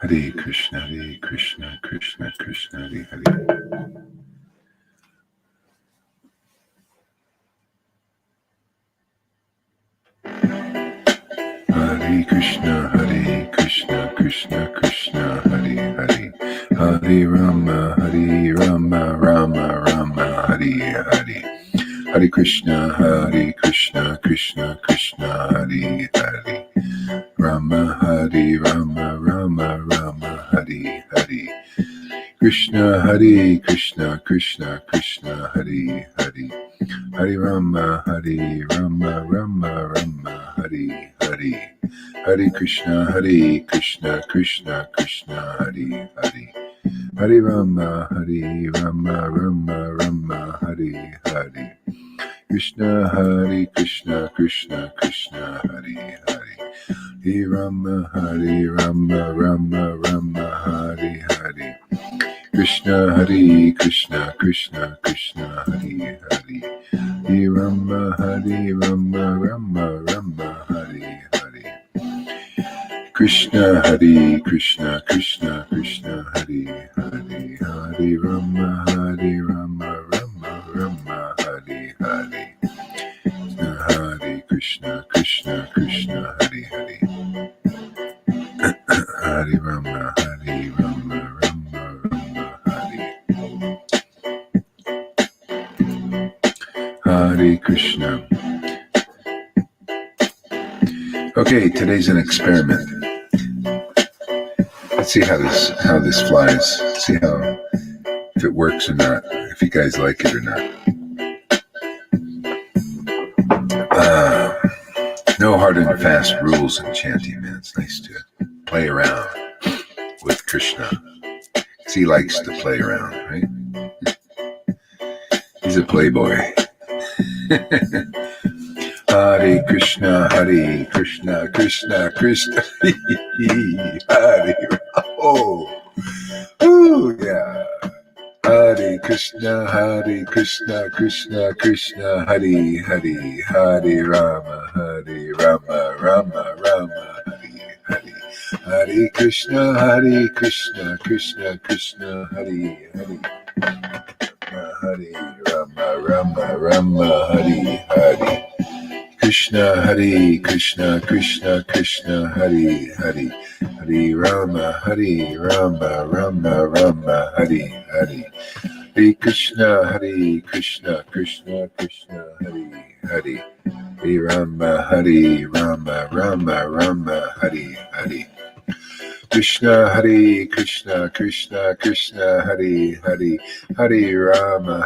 Hare Krishna, Krishna Krishna, Hare Hare. Hare Krishna, Krishna Krishna, Hare Hare. Hare Rama, Rama Rama, Hare Hare. Hare Krishna, Krishna Krishna, Hare Hare. Rama, Rama Rama, Hare Hare. Krishna, Krishna Krishna, Hare Hare. Hare Rama, Rama Rama, Hare Hare. Hare Krishna, Krishna Krishna, Hare Hare. Hare Rama, Rama, Hare Hare. Krishna, Krishna Krishna, Hare Hare. Hare Rama, Rama, Hare Hare. Krishna, Krishna Krishna, Hare Hare. Hare Rama, Rama, Hare Hare. Krishna, Krishna Krishna, Hare Hare. Hare Rama, Rama, Hare Hare. Krishna, Krishna, Hare Hare. Hare Rama, Rama, Hare. Hare Krishna. Okay, today's an experiment. Let's see how this flies. See if it works or not. If you guys like it or not. No hard and fast rules in chanting, man. It's nice to play around with Krishna. Because he likes to play around, right? He's a playboy. Hare Krishna, Krishna Krishna, Hare Rama. Oh, yeah. Hare Krishna, Krishna Krishna, Hare Hare. Hare Rama, Rama Rama, Hare Hare. Hare Krishna, Krishna Krishna, Hare Hare. Hare Rama, Rama, Hare Hare. Krishna, Krishna Krishna, Hare Hare. Hare Rama, Rama, Hare Hare. Hare Krishna, Krishna Krishna, Hare Hare. Hare Rama, Rama, Hare Hare. Krishna, Krishna Krishna, Hare Hare. Hare Rama,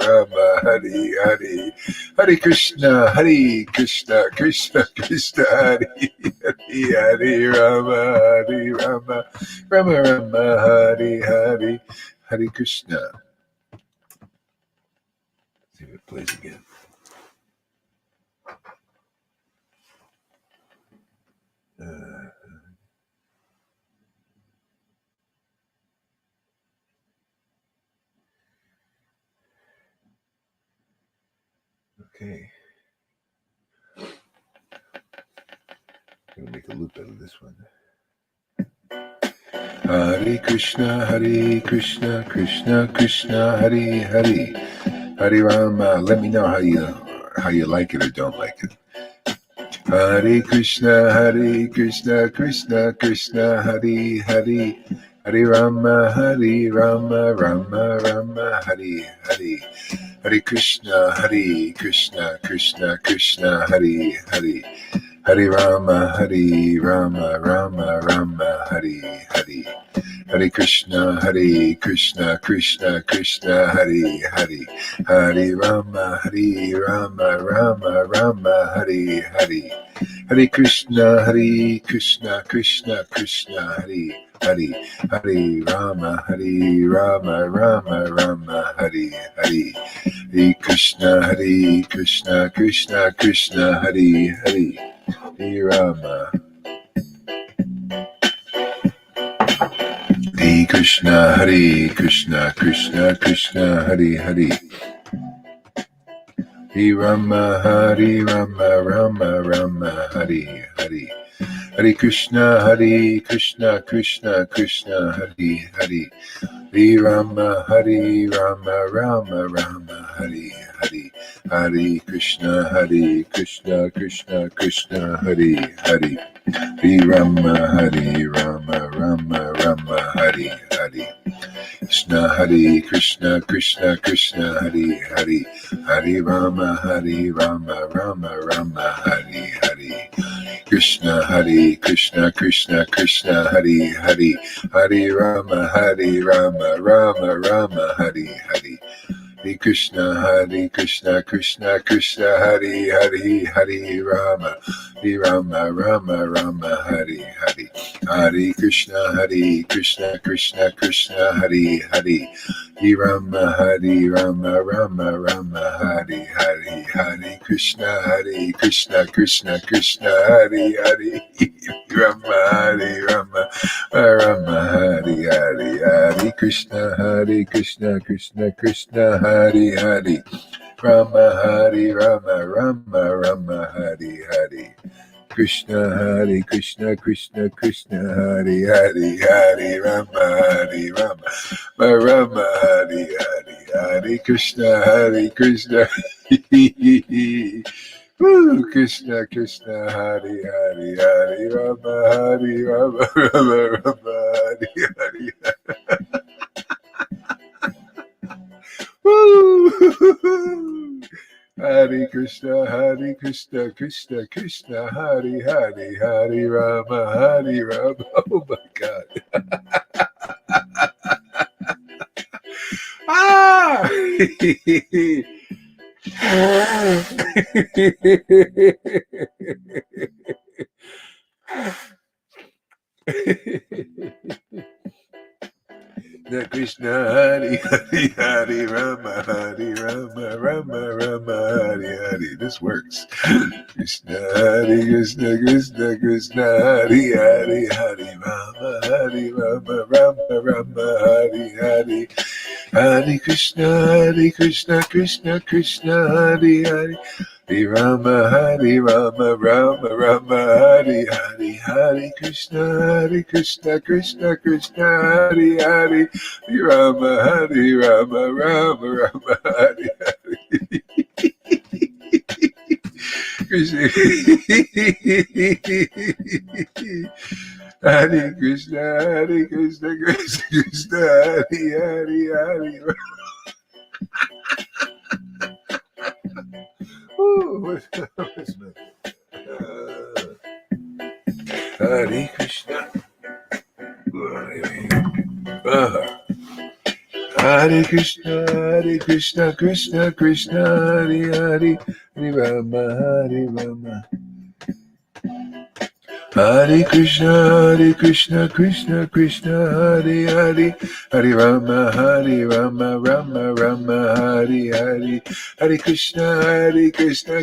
Rama, Hare Hare. Hare Krishna, Krishna Krishna, Hare Hare. Hare Rama, Rama, Hare Hare. Hare Krishna. Let's see if it plays again. Okay. I'm going to make a loop out of this one. Hare Krishna, Krishna Krishna, Hare Hare. Hare Rama. Let me know how you like it or don't like it. Hare Krishna, Krishna Krishna, Hare Hare. Hare Rama, Rama, Hare Hare. Hare Krishna, Krishna Krishna, Hare Hare. Hare Rama, Rama, Hare Hare. Hare Krishna, Krishna Krishna, Hare Hare. Hare Rama, Rama, Hare Hare. Hare Krishna, Krishna Krishna, Hare Hare. Hare Rama, Rama, Hare Hare. Hare Krishna, Krishna Krishna, Hare Hare. Hare Rama, Krishna, Hare Krishna, Krishna Krishna, Hare Hare. Hare Rama, Rama Rama, Hare Hare. Hare Krishna, Krishna Krishna, Hare Hare. Hare Rama, Rama Rama, Hare Hare. Hare Krishna, Krishna Krishna, Hare Hare. Hare Rama, Rama Rama, Hare Hare. Krishna, Krishna Krishna, Hare Hare. Hare Rama, Rama Rama, Hare Hare. Krishna, Krishna Krishna, Hare Hare. Hare Rama, Rama Rama, Hare Hare. Hare Krishna, Krishna Krishna, Hare Hare. Hare Rama, Rama Rama, Hare Hare. Hare Krishna, Krishna Krishna, Hare Hare. Hare Rama, Rama Rama, Hare Hare. Hare Krishna, Krishna Krishna, Hare Hare. Rama, Rama, Hare Hare. Hare Krishna, Krishna Krishna, Hare Hare. Rama, Rama Rama, Hare Hare. Krishna, Krishna Krishna, Hare Hare. Hare Rama, Rama Hare Hare. Hare Krishna, Woo! Krishna Hare Hare. Hare Rama, Rama Hare Hare. Woo! Hare Krishna, Krishna Krishna, Hare Hare. Hare Rama, oh my God. Ah! Krishna, Hare Rama, Rama Hare. This works. Krishna, Krishna, Hare Rama, Hare. Hare Krishna, Krishna, Hare Hare. Hare Rama, Rama Hare Hare. Hare Krishna, Krishna Hare Hare. Hare Rama, Rama Hare Hare. Krishna. Hare Krishna, Krishna, Hare. Ooh, Hare Krishna. Hare Krishna, Krishna, Hare Hare. Hare Rama. Hare Krishna, Krishna, Hare Hare. Hare Rama, Rama Hare Hare. Hare Krishna,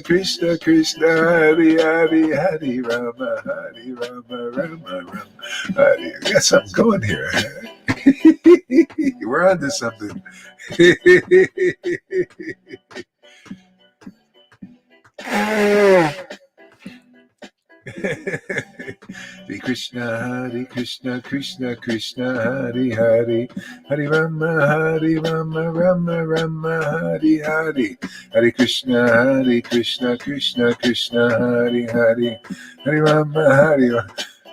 Krishna, Hare Hare. Hare Rama, Rama Hare. We got something going here. We're on to something. Hare Krishna, Krishna Hare Hare. Hare Rama, Rama Hare Hare. Hare Krishna, Krishna Hare Hare. Hare Rama, Hare.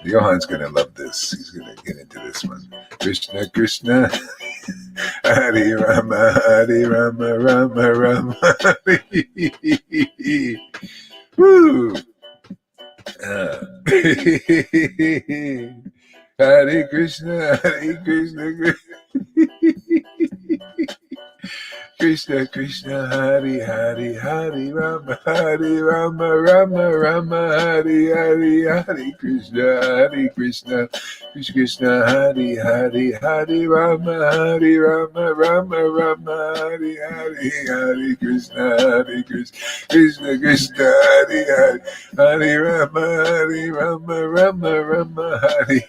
Johan's gonna love this. He's gonna get into this one. Krishna, Hare Rama, Rama Hare. Woo! Hare Krishna, Krishna, Hare Rama, Rama Hare Krishna, Krishna, Hare Rama, Hare Krishna, Krishna, Hare Rama, Rama Hare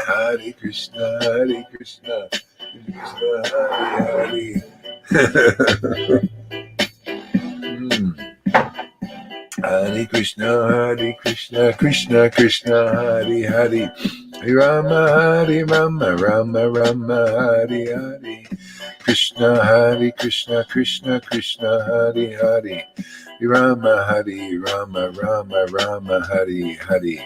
Hare Krishna, Hare Krishna, Krishna Hare Hare. Hare Krishna, Krishna Krishna, Hare Hare. Hare Rama, Rama Rama, Hare Hare. Krishna, Krishna Krishna, Hare Hare. Rama, Rama Rama, Hare Hare.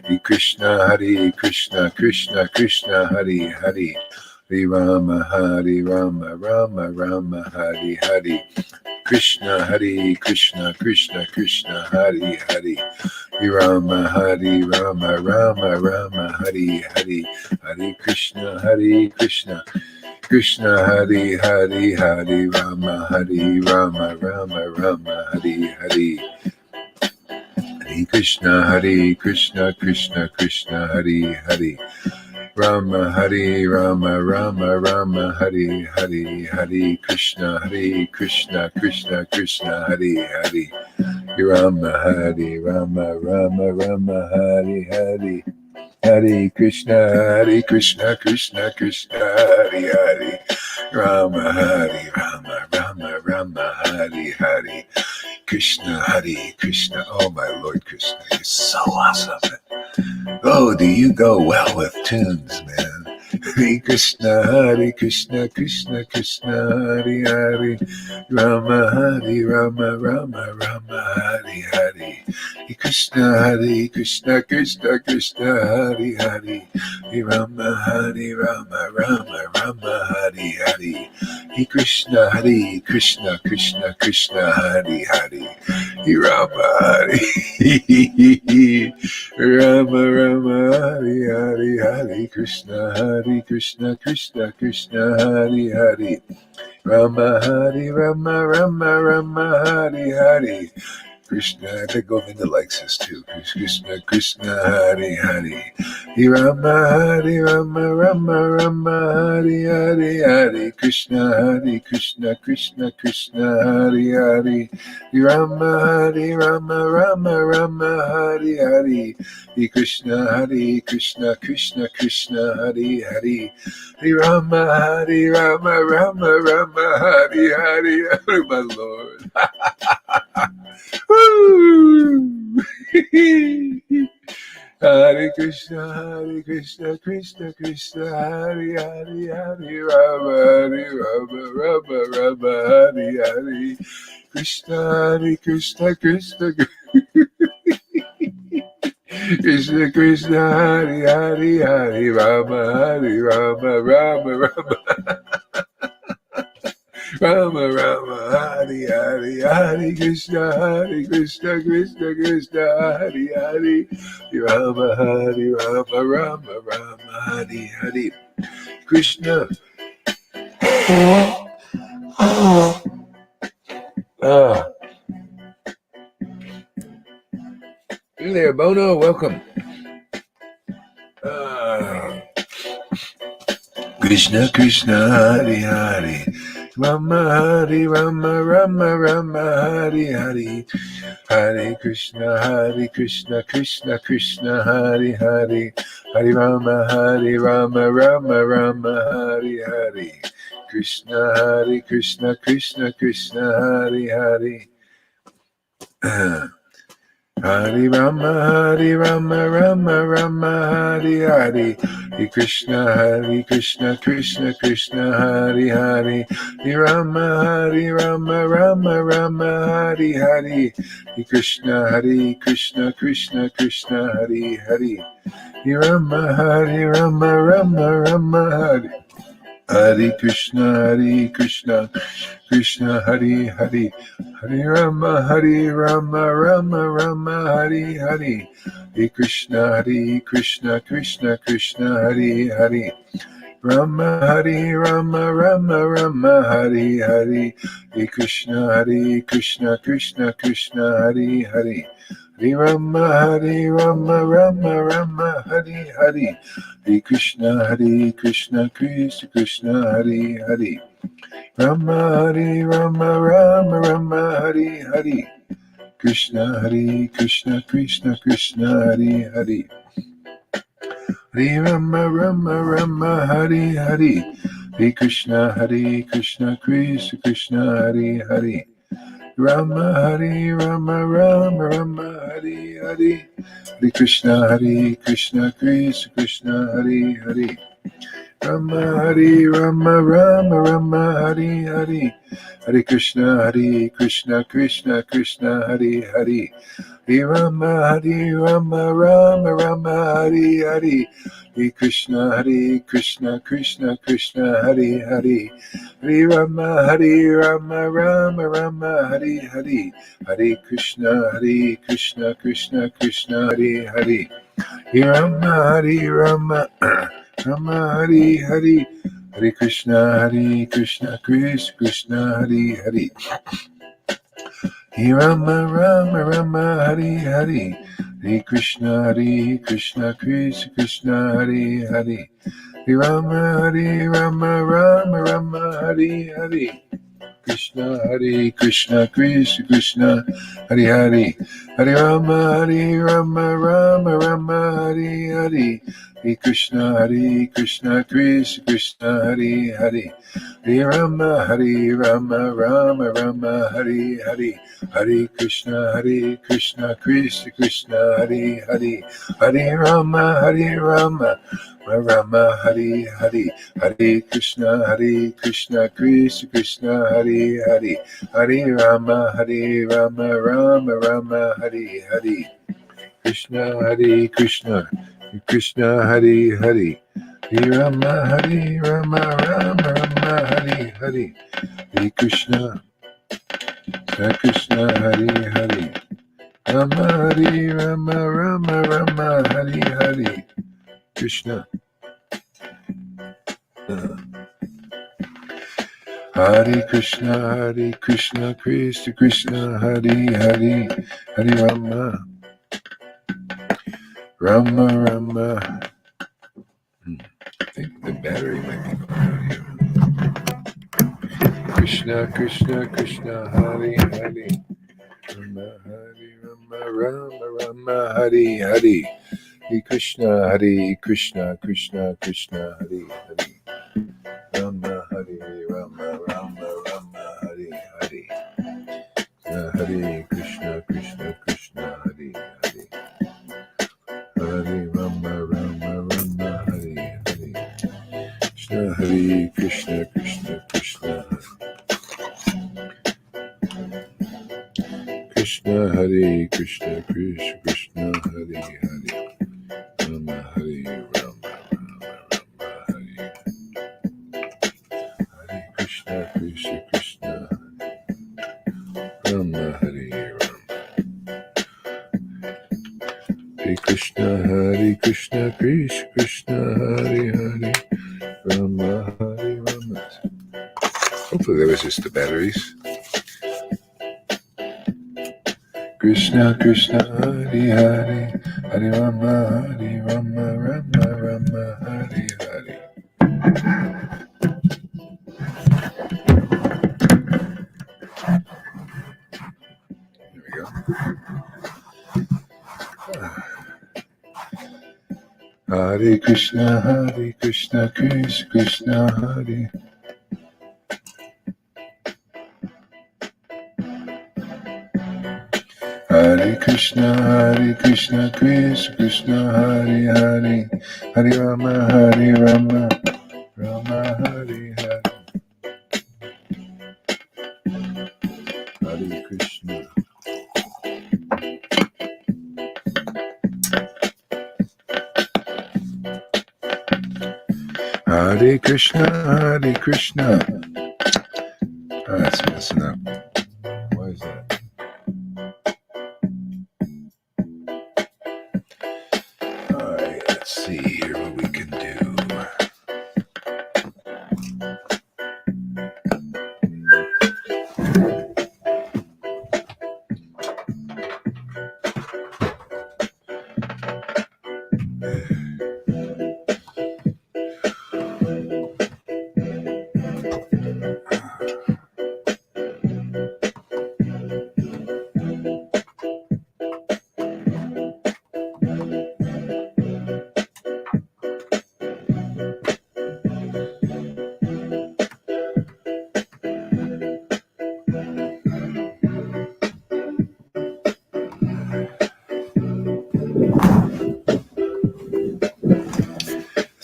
Hare Krishna, Krishna Krishna, Hare Hare. Hare Rama, Rama Rama, Hare Hare. Krishna, Krishna Krishna, Hare Hare. Hare Rama, Rama Rama, Hare Hare. Hare Krishna, Krishna Hare Hare, Hare Rama, Rama Rama, Hare Hare. Hare Krishna, Krishna Krishna, Hare Hare. Rama, Rama Rama, Hare Hare. Hare Krishna, Krishna Krishna, Hare Hare. Rama, Rama Rama, Hare Hare. Hare Krishna, Krishna Krishna, Hare Hare. Rama, Rama, Hare Hare. Krishna, Hare Krishna. Oh, my Lord Krishna, you're so awesome. Oh, do you go well with tunes, man? Hare Krishna, Krishna Krishna, Hare Hare. Rama, Rama Hare Hare. Hare Krishna, Krishna Hare Hare. Hare Rama, Rama Hare Hare. Hare Krishna, Krishna Krishna, Hare Hare. Hare Rama, Rama Hare Hare. Krishna, Krishna Krishna, Hare Hare. Rama Hare Hare. Krishna, I think Govinda likes this too. Krishna Hare Hare. Hare Rama Rama Hare Hare. Krishna Krishna Hare Hare. Hare Rama Rama Hare Hare. Hare Krishna Krishna Hare Hare. Hare Rama Rama Hare Hare. My Lord. Woo! Hare Krishna Krishna Hare Hare. Hare Rama Hare Hare. Krishna Krishna Krishna Hare Hare. Hare Rama Rama Hare Hare. Hare Krishna Krishna Hare Hare. Rama Hare Hare. Krishna. Hey there, Bono. Welcome. Krishna Hare Hare. Rama Rama Hare Hare. Hare Krishna Krishna Hare Hare. Hare Rama Rama Hare Hare. Krishna Krishna Hare Hare. Hare Rama Rama Hare Hare. Hare Krishna Krishna Hare Hare. Hare Rama Rama Hare Hare. Hare Krishna Krishna Hare Hare. Hare Rama Hare. Hare Krishna Krishna Hare Hare. Hare Rama Rama Hare Hare. Hare Krishna Krishna Hare Hare. Rama Rama Hare Hare. Hare Krishna Krishna Hare Hare. Hare Rama Rama Hare Hare. Hare Krishna Krishna Hare Hare. Rama Rama Hare Hare. Krishna Krishna Hare Hare. Hare Rama, Rama Rama, Hare Hare. Hare Krishna, Krishna Krishna, Hare Hare. Rama, Hare Rama, Rama Rama, Hare Hare. Hare Krishna, Krishna Krishna, Hare Hare. Rama, Hare Rama, Rama Rama, Hare Hare. Hare Krishna, Krishna Krishna, Hare Hare. Hare Rama, Rama Rama, Hare Hare. Hare Krishna, Krishna Krishna, Hare Hare. Hare Rama, Rama Rama, Hare Hare. Hare Krishna, Krishna Krishna, Hare Hare. Hare Rama, Rama Rama, Hare Hare. Hare Krishna, Krishna Krishna, Hare Hare. Hare Rama, Rama Rama, Hare Hare. Hare Krishna, Krishna Krishna, Hare Hare. Hare Rama, Rama Rama, Hare Hare. Krishna, Krishna Krishna, Hare Hare. Hare Rama, Rama Rama, Hare Hare. Hare Krishna, Krishna Krishna, Hare Hare. Hare Rama, Rama Rama, Hare Hare. Hare Krishna, Krishna Krishna, Hare Hare. Hare Rama, Rama Rama, Hare Hare. Hare Krishna, Krishna Krishna, Hare Hare. Hare Rama, Rama Rama, Hare Hare. Krishna, Krishna Krishna, Hare Hare. Hare Rama, Rama Rama, Hare Hare. Hare Krishna, Krishna, Hare Hare. Rama, Rama Rama, Hare Hare. Krishna. Hare Krishna, Krishna Krishna, Hare Hare. Hare Rama, Rama Rama. I think the battery might be going out here. Krishna, Krishna Krishna, Hare Hare. Rama, Hare Rama, Rama Rama, Hare Hare. Hare Krishna, Krishna Krishna, Hare Hare. Rama, Hare Rama, Rama Rama, Hare Hare. Hare Krishna, Krishna Krishna, Hare Hare. Hare Rama, Rama Rama, Hare Hare. Krishna, Hare Krishna, Krishna Krishna, Krishna, Hare Krishna, Krishna Krishna, Hare Hare. Rama, Hare Rama, Rama Rama, Hare. Hare Krishna, Krishna Krishna, Rama, Hare Rama. Hare Krishna, Krishna Krishna, Hare Hare. Rama, Hare Rama. Hopefully that was just the batteries. Krishna, Krishna, Hare Hare. Hare Rama, Rama Rama, Hare Hare. Here we go. Hare Krishna, Krishna Krishna, Hare. Hare Krishna, Krishna Krishna, Hare Hare. Hare Rama, Rama Hare Hare. Hare Krishna. Hare Krishna, Krishna. Oh, that's messing up. Why is that? All right, let's see here what we can do.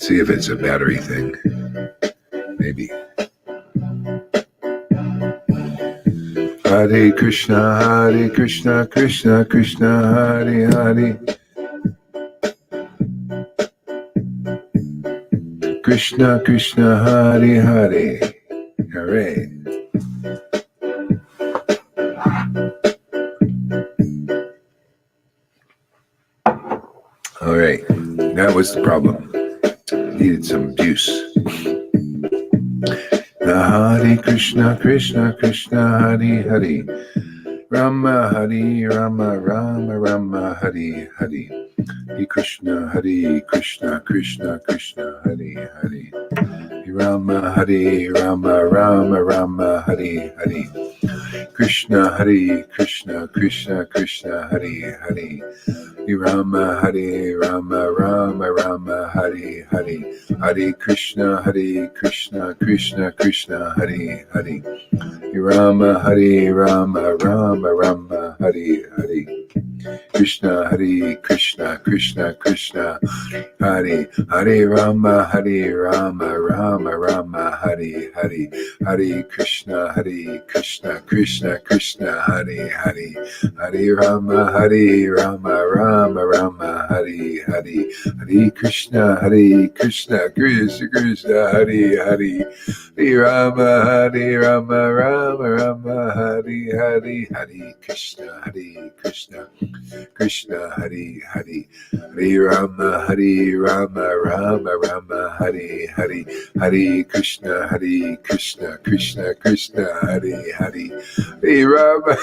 See if it's a battery thing. Maybe. Hare Krishna, Krishna Krishna, Hare Hare. Krishna Krishna, Hare Hare. Hooray. All right, that was the problem. Needed some juice. Hare Krishna, Krishna Krishna, Hare Hare. Rama Hare Rama, Rama Rama, Hare Hare. Hare Krishna, Krishna Krishna, Hare Hare. Rama Hare Rama, Rama Rama, Hare Hare. Krishna Krishna Krishna, Hare Hare. Rama Hare Rama, Rama Rama, Hare Hare. Hare Krishna Krishna Krishna, Hare Hare. Rama Hare Rama, Rama Rama, Hare Hare. Krishna Krishna Krishna, Hare Hare. Rama Rama, Rama Hare Hare. Hare Krishna Krishna Krishna, Hare Hare. Hare Rama Rama Rama, Hare Hare. Hare Krishna Krishna Krishna, Hare Hare. Hare Rama Rama Rama, Hare Hare. Hare Krishna Krishna Hare Hare. Hare Rama Rama Rama, Hare Hare. Hare Krishna Krishna Krishna, Hare Hare. Hare Rama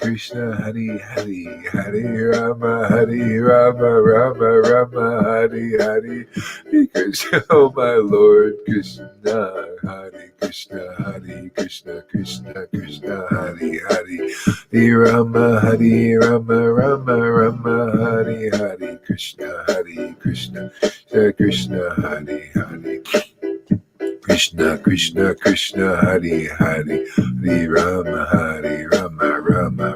Krishna Hare Hare. Hare Rama Rama Rama, Hare Hare. Hare Krishna, oh my Lord Krishna. Hare Krishna Krishna Krishna, Hare Hare. Hare Rama Rama Rama, Hare Hare. Krishna Krishna Hare Hare. Krishna Krishna, Hare Hare. Hare Rama Rama,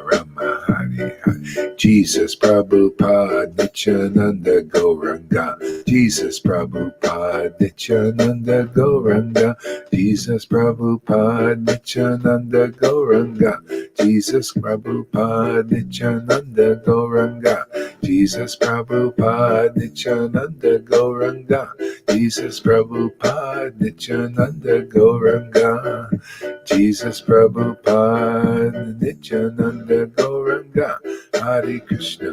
Hare Hare. Jesus Prabhupada Nityananda Gauranga. Jesus Prabhupada Nityananda Gauranga. Jesus Prabhupada Nityananda Gauranga. Jesus Prabhupada Nityananda Gauranga. Jesus Prabhupada Nityananda Gauranga. Jesus Prabhupada Nityananda Gauranga. Jesus Prabhupada Nityananda Gauranga. Hare Krishna.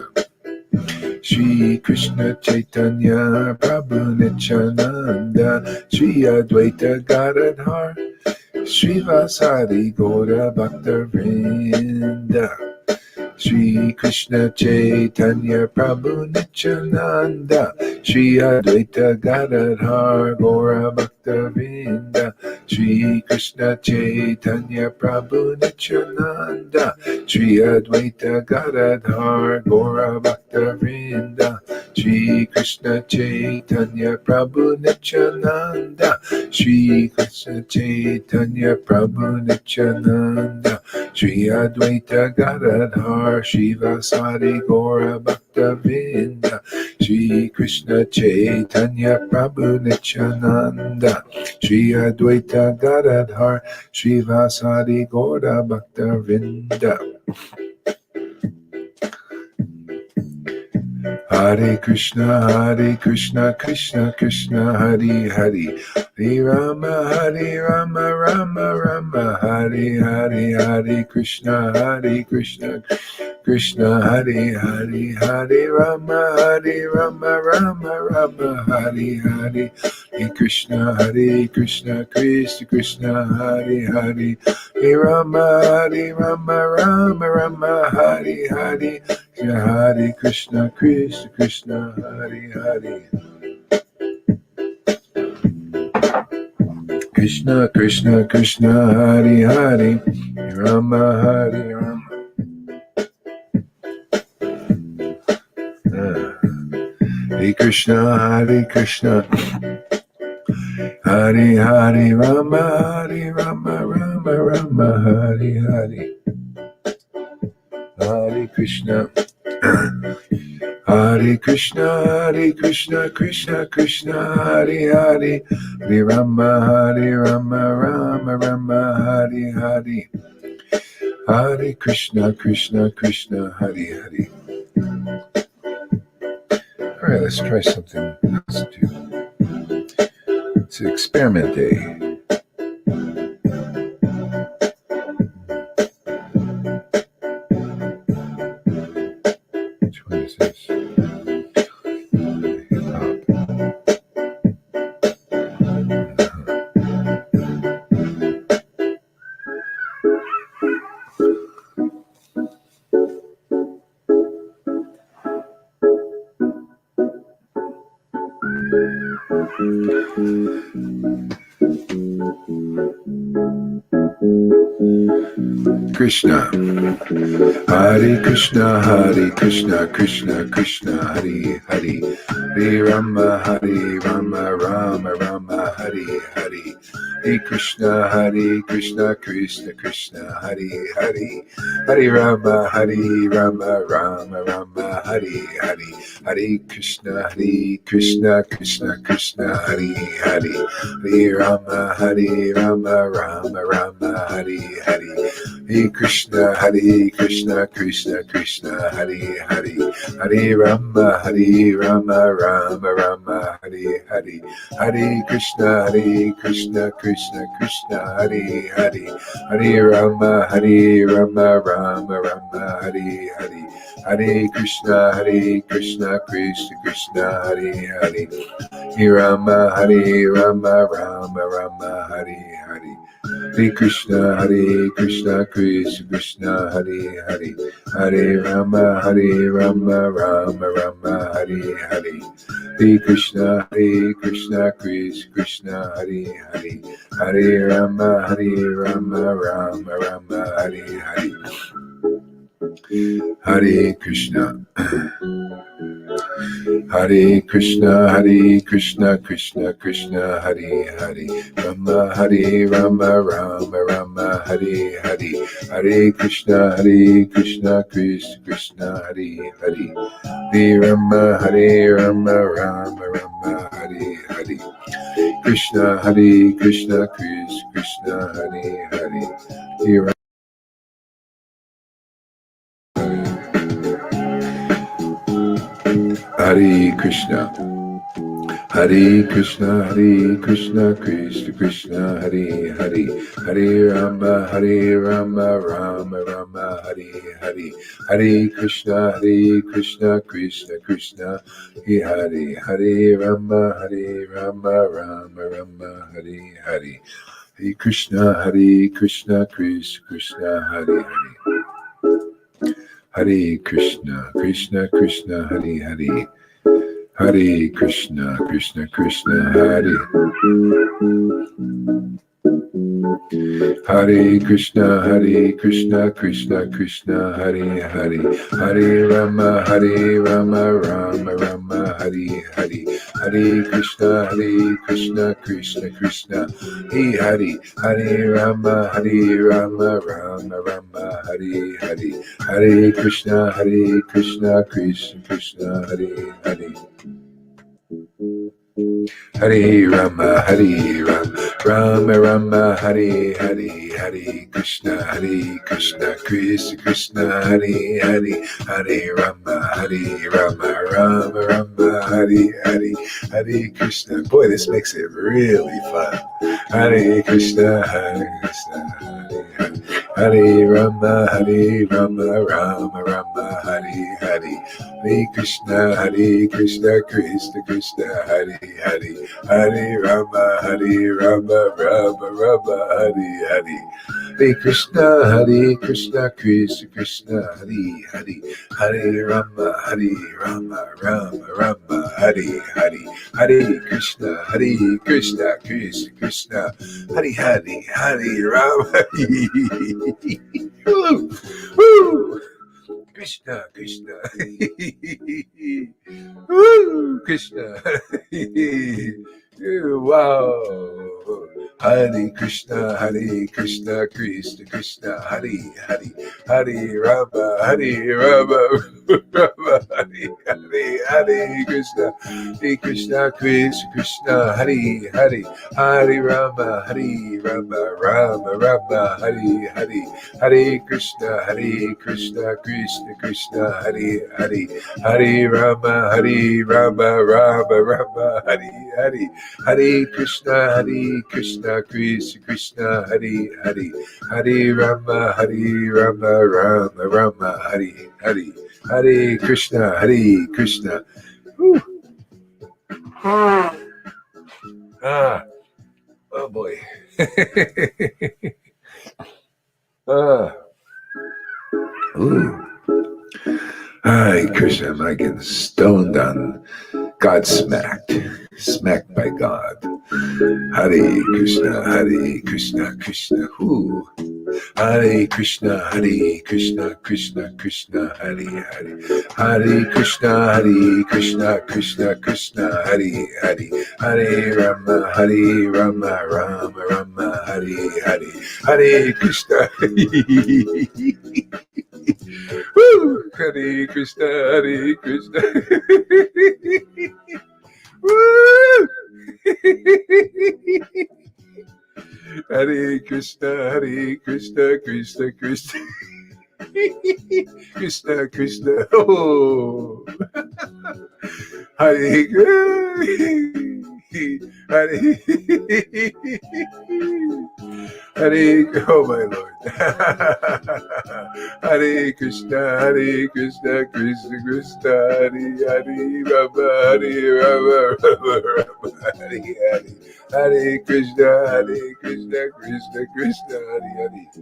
Shri Krishna Chaitanya Prabhu Nityananda. Shri Advaita Gadadhar. Shri Vasari Gaura Bhakta Vrinda. Shri Krishna Chaitanya Prabhu Nityananda. Shri Advaita Gadadhar Gaura Bhakta Vrinda. Shri Krishna Chaitanya Prabhu Nityananda. Shri Advaita Gadadhar Gaura Bhakta Vrinda. Shri Krishna Chaitanya Prabhu Nityananda. Shri Krishna Chaitanya Prabhu Nityananda. Shri Advaita Gadadhar Shivasadi Gaura Bhakta Vinda. Shri Krishna Chaitanya Prabhu Nityananda. Shri Advaita Gadadhar Shivasadi Gaura Bhakta Vinda. Hare Krishna Krishna Krishna, Hare Hare. Hare Rama Rama, Hare Hare. Hare Krishna Krishna, Hare Hare. Hare Rama Rama, Hare Hare. Hare Krishna Krishna Krishna, Hare Hare. Hare Rama Rama, Hare Hare. Hare Krishna Krishna, Hare Hare. Krishna Krishna, Hare Hare. Rama Hare Rama. Hare Krishna Hare Hare. Rama Rama, Hare Hare. Hare Krishna Hare Krishna, Krishna Krishna, Hare Hare, Hare Rama, Rama Rama, Hare Hare. Hare Krishna, Krishna Krishna, Hare Hare. All right, let's try something else too. It's an experiment day. Which one is this? Hip hop. Krishna. Hare Krishna, Krishna Krishna, Hare Hare. Hare Rama, Rama Rama, Hare Hare. Hare Krishna, Krishna Krishna, Hare Hare. Hare Rama, Rama Rama, Hare Hare. Hare Krishna, Krishna Krishna, Hare Hare. Hare Rama, Rama Rama, Hare Hare. Hare Krishna, Krishna Krishna, Hare Hare. Hare Rama, Rama Rama, Hare Hare. Hare Krishna, Krishna Krishna, Hare Hare. Hare Rama, Rama Rama, Hare Hare. Hare Krishna, Krishna Krishna, Hare Hare. Hare Rama, Rama Rama, Hare Hare. Hare Krishna, Krishna Krishna, Hare Hare. Hare Rama, Rama Rama, Hare Hare. Hare Krishna, Krishna Krishna, Hare Hare. Hare Rama, Rama Rama, Hare Hare. Hare Krishna. Hare Krishna, Krishna Krishna, Hare Hare. Rama, Rama Rama, Hare Hare. Hare Krishna, Krishna Krishna, Hare Hare. Hare Rama, Rama Rama, Hare Hare. Krishna, Krishna Krishna, Hare Hare. Hare Hare Krishna. Hare Krishna, Krishna Krishna, Hare Hare. Hare Rama, Rama Rama, Hare Hare. Hare Krishna, Krishna Krishna, Hare Hare. Hare Rama, Rama Rama, Hare Hare. Hare Krishna, Krishna Krishna, Hare Hare. Hare Krishna, Krishna, Hare Hare. Hare Krishna, Krishna, Hare. Hare Krishna, Krishna Krishna, Hare Hare. Hare Rama, Rama Rama, Hare Hare. Hare Krishna, Krishna Krishna, Hare Hare. Hare Rama, Rama Rama, Hare Hare. Hare Krishna, Krishna Krishna, Hare Hare. Hare Rama, Rama Rama, Hare Hare. Hare Krishna, Krishna, Hare Hare. Hare Rama, Rama Rama, Hare Hare. Hare Krishna. Boy, this makes it really fun. Hare Krishna, Hare Hare. Hare Rama, Rama Rama, Hare Hare. Hare Krishna, Krishna Krishna, Hare Hare. Hare Rama, Rama Rama, Hare Hare. Hare Krishna, Krishna Krishna, Hare Hare. Hare Rama, Rama Rama, Hare Hare. Hare Krishna, Krishna Krishna, Hare Hare. Hare Rama. Woo! Woo! Krishna, Woo! Krishna. Wow. Hare Krishna, Krishna Krishna, Hare Hare. Hare Rama, Rama. Rama, Hare Krishna, Krishna Krishna, Hare Hare, Hare Rama, Rama Rama, Hare Hare, Hare Krishna, Krishna Krishna, Hare Hare, Hare Rama, Rama Rama, Hare Hare, Hare Krishna, Krishna Krishna, Hare Hare, Hare Rama, Rama Rama, Hare Hare, Hare Krishna, Krishna. Whew. Oh boy. Ooh. Hi, Krishna, am I getting stoned on God smacked by God. Hare Krishna, Krishna, who? Hare Krishna, Krishna Krishna, Hare Hare. Hare Krishna, Krishna, Hare Hare. Hare Rama, Rama, Hare Hare. Hare Krishna. Woo! Hare Krishna, Krishna. Woo! Hare Krishna, Krishna Krishna. Krishna. Oh, Hare Hare. Oh my Lord. Hare Krishna, Krishna Krishna, Hare Rama, Rama, Hare Hare. Hare Krishna, Krishna, Hare Hare.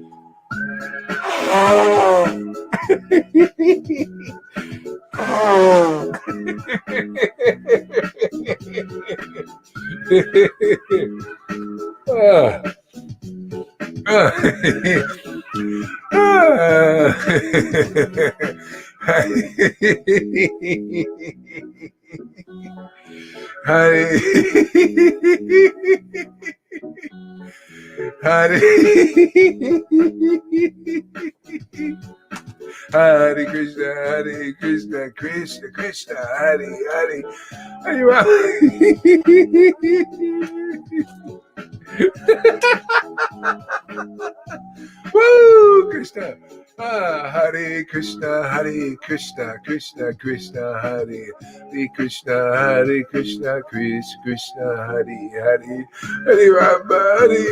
Hare Krishna, Krishna, Hare Hare, Hare Rama. Woo, Krishna. Hare Krishna, Krishna Krishna, Hare Krishna, Krishna Hare Hare, Hare Rama, Hare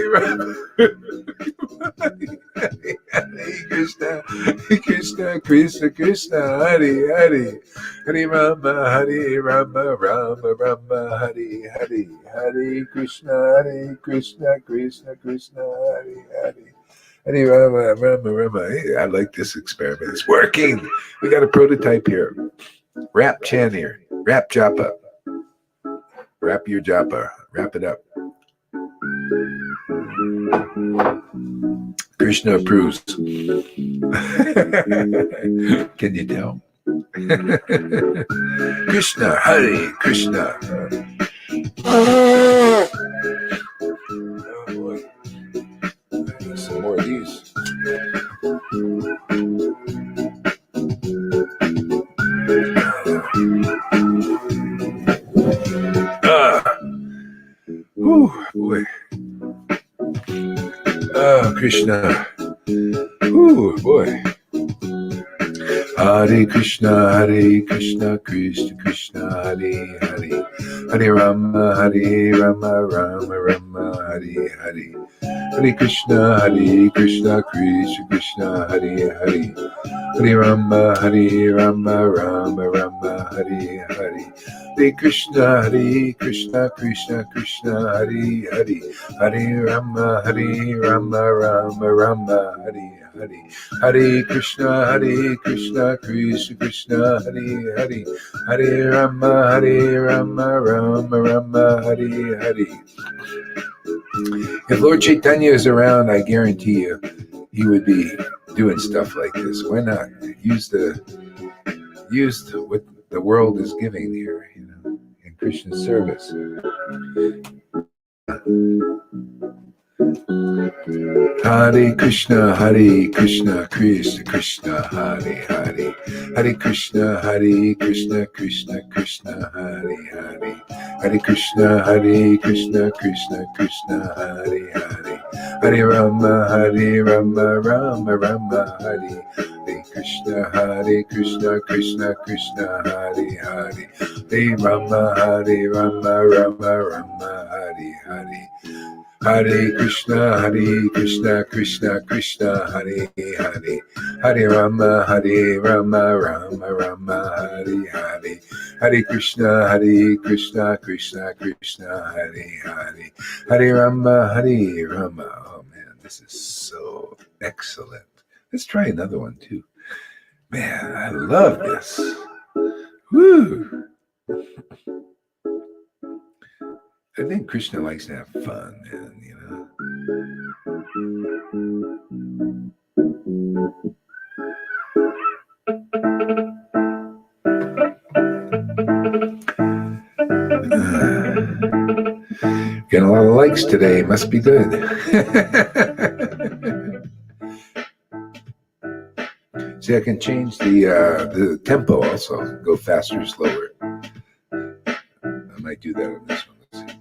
Krishna, Krishna, Hare Hare, Hare Rama, Rama, Hare Hare, Hare Krishna, Krishna, Hare Hare. Hare Rama. Hey, I like this experiment. It's working. We got a prototype here. Rap chant here. Rap japa. Wrap your japa. Wrap it up. Krishna approves. Can you tell? Krishna, Hare Krishna. Oh boy. I need some more of these. Boy. Krishna. Boy. Hare Krishna, Krishna Krishna, Hare Hare. Hare Rama, Rama, Hare Hare. Hare Krishna, Krishna Hare Hare. Hare Rama, Rama, Hare Hare. Hare Krishna, Krishna Hare Hare. Hare Rama, Rama, Hare Hare. Hare Krishna, Krishna Hare Hare. Hare Rama, Rama, Hare Hare. If Lord Chaitanya is around, I guarantee you, he would be doing stuff like this. Why not use what the world is giving here, in Krishna's service. Hare Krishna, Krishna Hare Hare. Hare Krishna, Krishna Krishna, Hare Hare. Hare Krishna, Krishna Krishna, Hare Hare. Hare Rama, Rama Rama, Hare Hare Krishna, Krishna Krishna, Hare Hare. Hare Rama, Rama, Hare Hare. Hare Krishna, Krishna Krishna, Hare Hare. Hare Rama, Rama, Hare Hare. Hare Krishna, Krishna Krishna, Hare Hare. Hare Rama, Rama. Oh man, this is so excellent. Let's try another one too. Man, I love this. Woo! I think Krishna likes to have fun, man, you know. Getting a lot of likes today. Must be good. See, I can change the tempo also. Go faster, slower. I might do that on this one. Let's see.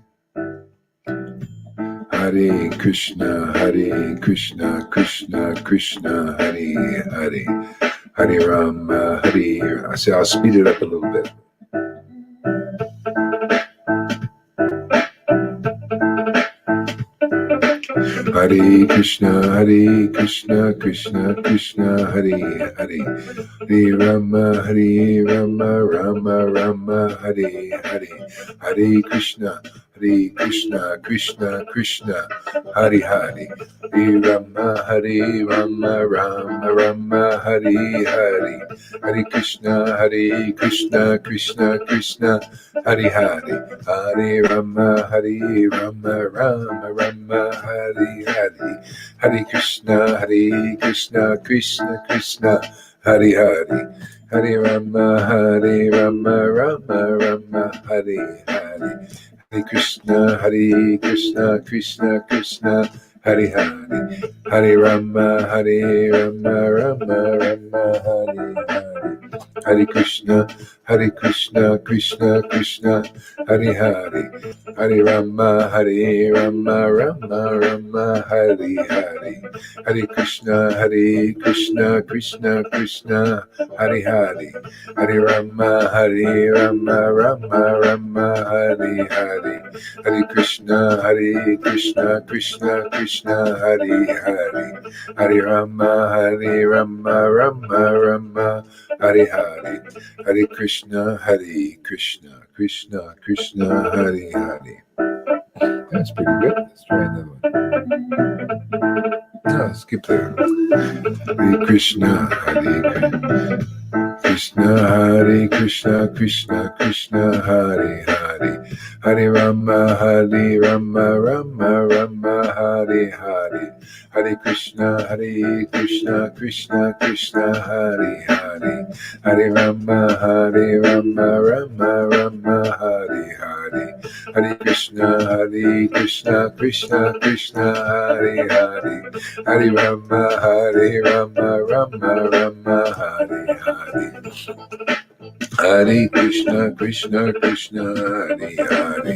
Hare Krishna, Krishna Krishna, Hare Hare. Hare Rama, Hare. I say I'll speed it up a little bit. Hare Krishna, Krishna Krishna, Hare Hare. Hare Rama, Rama Rama, Hare Hare. Hare Krishna, Krishna Krishna, Hare Hare. Hare Rama, Rama, Hare Hare. Hare Krishna, Krishna Krishna, Hare Hare. Hare Rama, Rama, Hare Hare. Hare Krishna, Krishna Krishna, Hare Hare. Hare Rama, Rama, Hare Hare. Hare Krishna, Krishna Krishna, Hare Hare. Hare Rama, Rama, Hare Hare. Hare Krishna, Krishna Krishna, Hare Hare. Hare Rama, Rama, Hare Hare. Hare Krishna, Krishna, Hare Hare. Hare Rama, Rama, Hare Hare. Hare Krishna, Krishna, Hare Hare. Hare Rama, Rama, Hare Hare. Hare Krishna, Krishna Krishna, Hare Hare. That's pretty good. Let's try another one. No, skip that. Hare Krishna, Krishna, Krishna, Hare Hare. Hare Rama, Rama, Hare Hare. Hare Krishna, Krishna, Hare Hare. Hare Rama, Rama, Hare Hare. Hare Krishna, Krishna, Hare Hare. Hare Rama, Rama, Hare Hare. Hare Krishna, Krishna, Hare Hare.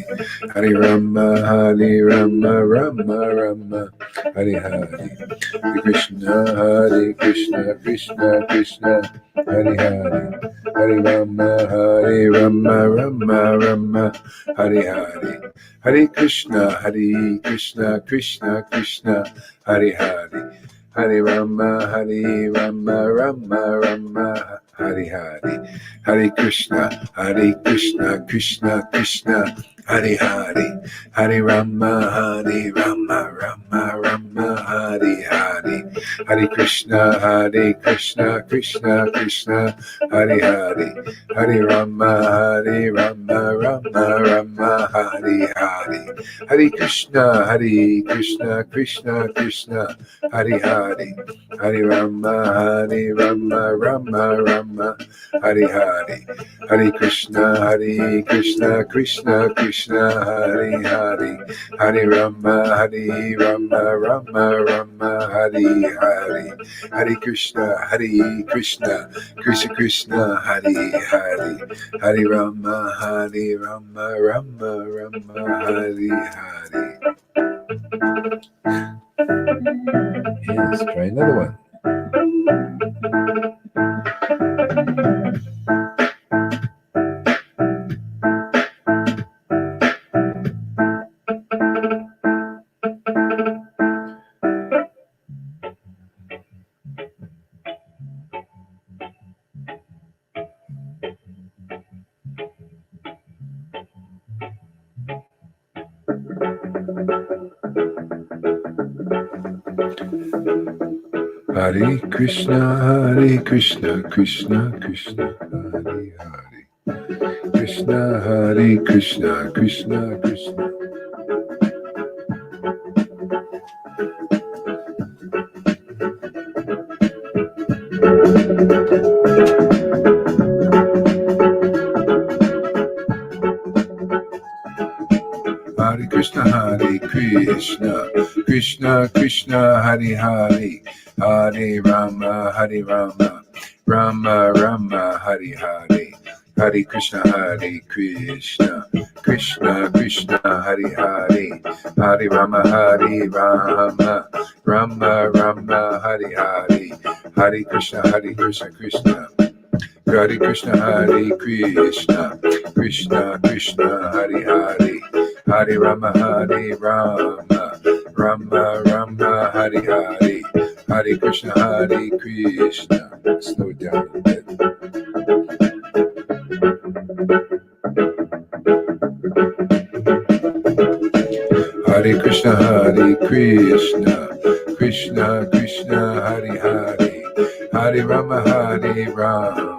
Hare Rama, Rama, Hare Hare. Hare Krishna, Krishna, Hare Hare. Hare Rama, Rama, Hare Hare. Hare Krishna, Krishna, Hare Hare. Hare Rama, Rama, Hare Hare. Hare Krishna, Krishna, Hare Hare. Hare Rama, Rama, Hare Hare. Hare Krishna, Krishna, Hare Hare. Hare Rama, Rama, Hare Hare. Hare Krishna, Krishna, Hare Hare. Hare Rama, Rama, Hare Hare. Hare Krishna, Krishna, Hare Hare. Hare Rama, Rama, Hare Hare. Hare, Hare Krishna, Krishna Krishna, Hare Hare, Hare Rama, Rama Rama, Hare Hare. Yes, try another one. Hare Krishna, Krishna Krishna, Hare Hare. Krishna, Hare Krishna, Krishna Krishna. Hare Krishna, Krishna Krishna, Hare Hare, Hare Rama, Rama Rama, Hare Hare. Hare Krishna, Krishna Krishna, Hare Hare, Hare Rama, Rama Rama, Hare Hare. Hare Krishna, Krishna. Hare Krishna, Krishna Krishna, Hare Hare, Hare Rama, Rama Rama, Hare Hare. Hare Krishna, Krishna. Slow it down a bit. Hare Krishna, Krishna Krishna, Hare Hare, Hare Rama, Rama.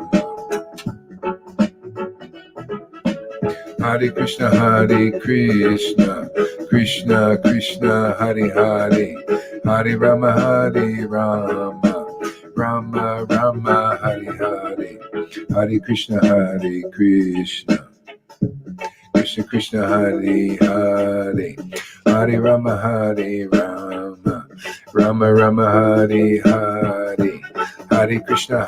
Hare Krishna, Krishna Krishna, Hare Hare, Hare Rama, Rama Rama, Hare Hare. Hare Krishna, Krishna Krishna, Hare Hare, Hare Rama, Rama Rama, Hare Hare. Hare Krishna,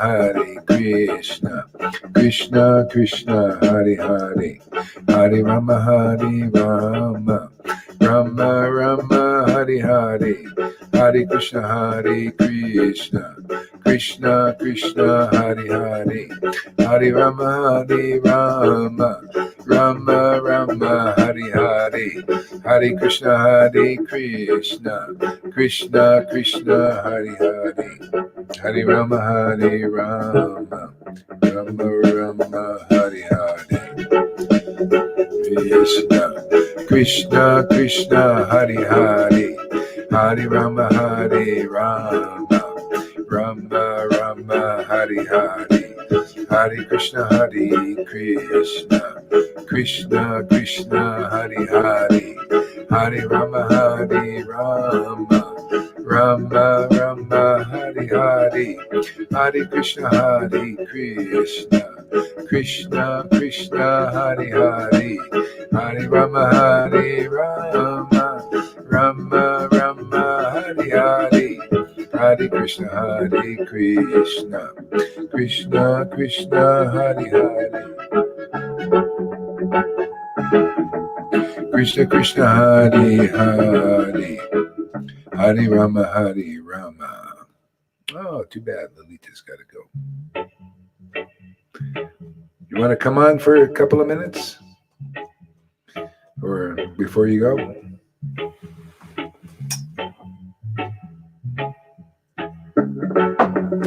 Krishna Krishna, Hare Hare, Hare Rama, Rama Rama, Hare Hare. Hare Krishna, Krishna Krishna, Hare Hare, Hare Rama, Rama Rama, Hare Hare. Hare Krishna, Krishna Krishna, Hare Hare, Hare Rama, Rama Rama, Hare Hare. Krishna Krishna, Hare Hare, Hare Rama, Rama Rama, Hare Hare. Hare Krishna, Krishna Krishna, Hare Hare, Hare Rama, Rama Rama, Hare Hare. Hare Krishna, Krishna Krishna, Hare Hare, Hare Rama, Rama Rama, Hare Hare. Hare Krishna, Krishna Krishna, Hare Hare. Krishna Krishna, Hare Hare, Hare Rama, Hare Rama. Oh, too bad. Lalita's got to go. You want to come on for a couple of minutes? Or before you go?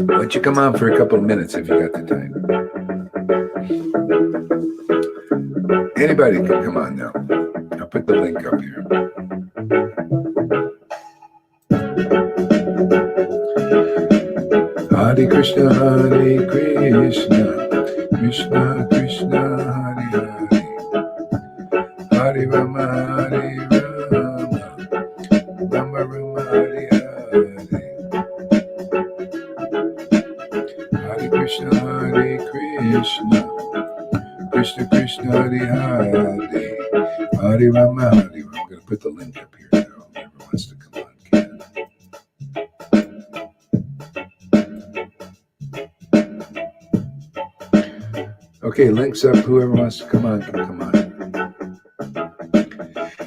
Why don't you come on for a couple of minutes if you got the time? Anybody can come on now. I'll put the link up here. Hare Krishna, Krishna Krishna, Hare Hare, Hare Rama, Rama Rama, Hare Hare. Hare Krishna, Krishna Krishna, Hare Hare, Hare Rama, Hare Rama. I'm going to put the link up here now. Whoever wants to come on can. Okay, links up. Whoever wants to come on can come on.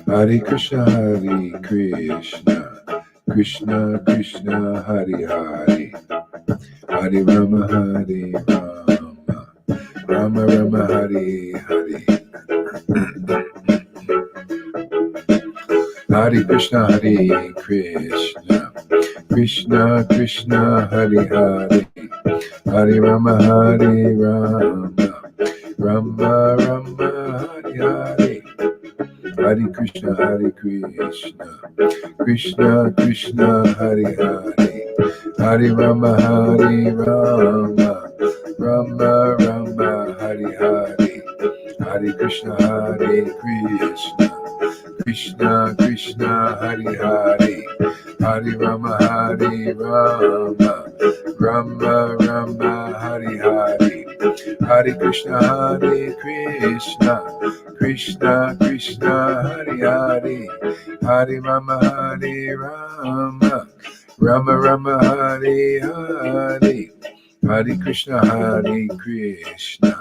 Hare Krishna, Hare Krishna, Krishna Krishna, Hare Hare, Hare Rama, Hare Rama, Rama Rama, Hare Hare. Hare Krishna, Hare Krishna, Krishna Krishna, Hare Hare, Hare Rama, Hare Rama, Rama Rama, Hare Hare. Hare Krishna, Hare Krishna, Krishna Krishna, Hare Hare, Hare Rama, Hare Rama, Rama Rama, Hare Hare, Hare Krishna, Hare Krishna, Krishna Krishna, Hare Hare, Hare Rama, Hare Rama, Rama Rama, Hare Hare, Hare Krishna, Hare Krishna, Krishna Krishna, Hare Hare, Hare Rama, Hare Rama, Rama Rama, Hare Hare, Hare Krishna, Hare Krishna,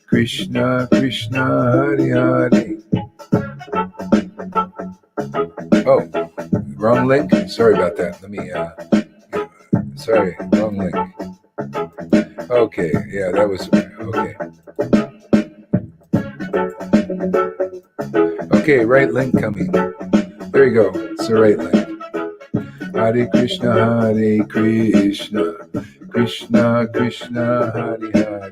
Krishna Krishna, Hare Hare. Oh, wrong link. Sorry about that. Let me. Sorry, wrong link. Okay, yeah, that was okay. Okay, right link coming. There you go. It's the right link. Hare Krishna, Hare Krishna, Krishna Krishna, Hare Hare,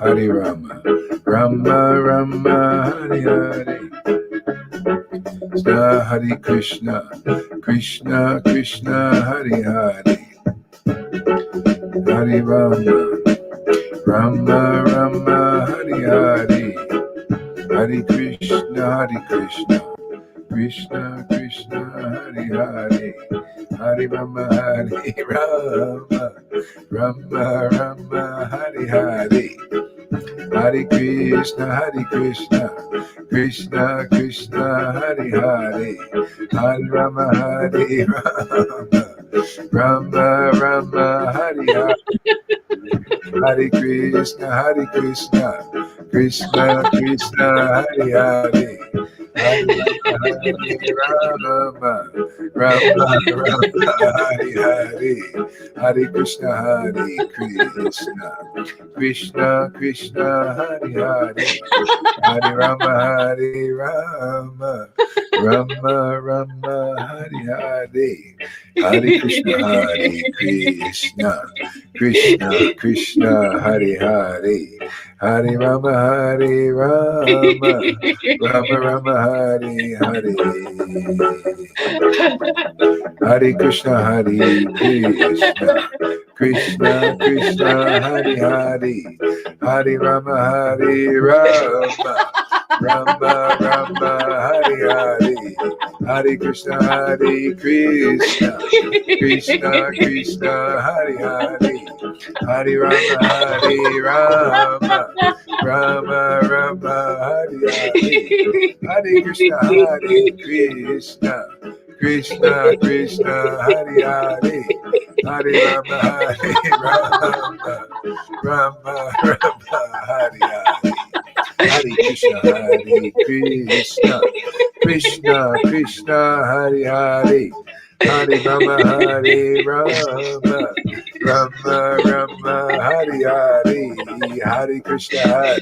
Hare Rama, Rama Rama, Hare Hare. Hare Krishna, Krishna Krishna, Hare Hare, Hare Rama, Rama Rama, Hare Hare, Hare Krishna, Krishna Krishna, Hare Hare, Hare Rama, Hare Rama, Rama Rama, Hare Hare, Hare Krishna, Krishna Krishna, Hare Hare, Hare Rama, Hare Rama, Rama Rama, Hare Hare, Hare Krishna, Krishna Krishna, Hare Hare, Hare Rama, Rama Rama, Hare Hare, Hare Krishna, Krishna Krishna, Hare Hare, Hare Rama, Hare Rama, Rama Rama, Hare Hare, Hare Krishna, Krishna Krishna, Hare Hare, Hare Rama, Hare Rama, Rama Rama, Hare Hare. Hare Krishna, Krishna Krishna, Hare Hare, Hare Rama, Hare Rama, Rama Rama, Hare Hare, Hare Krishna, Krishna Krishna, Hare Hare, Hare Rama, Hare Rama, Rama Rama, Hare Hare, Hare Krishna, Krishna Krishna, Hare Hare, Hare Rama, Hare Rama, Rama Rama, Hare Hare, Hare Krishna, Krishna Krishna, Hare Hare, Hare Rama, Hare Rama, Rama Rama, Hare Hare, Hare Krishna, Krishna Krishna, Hare Hare, Hare Rama, Hare Rama, Rama Rama, Hare Hare, Hare Krishna, Hare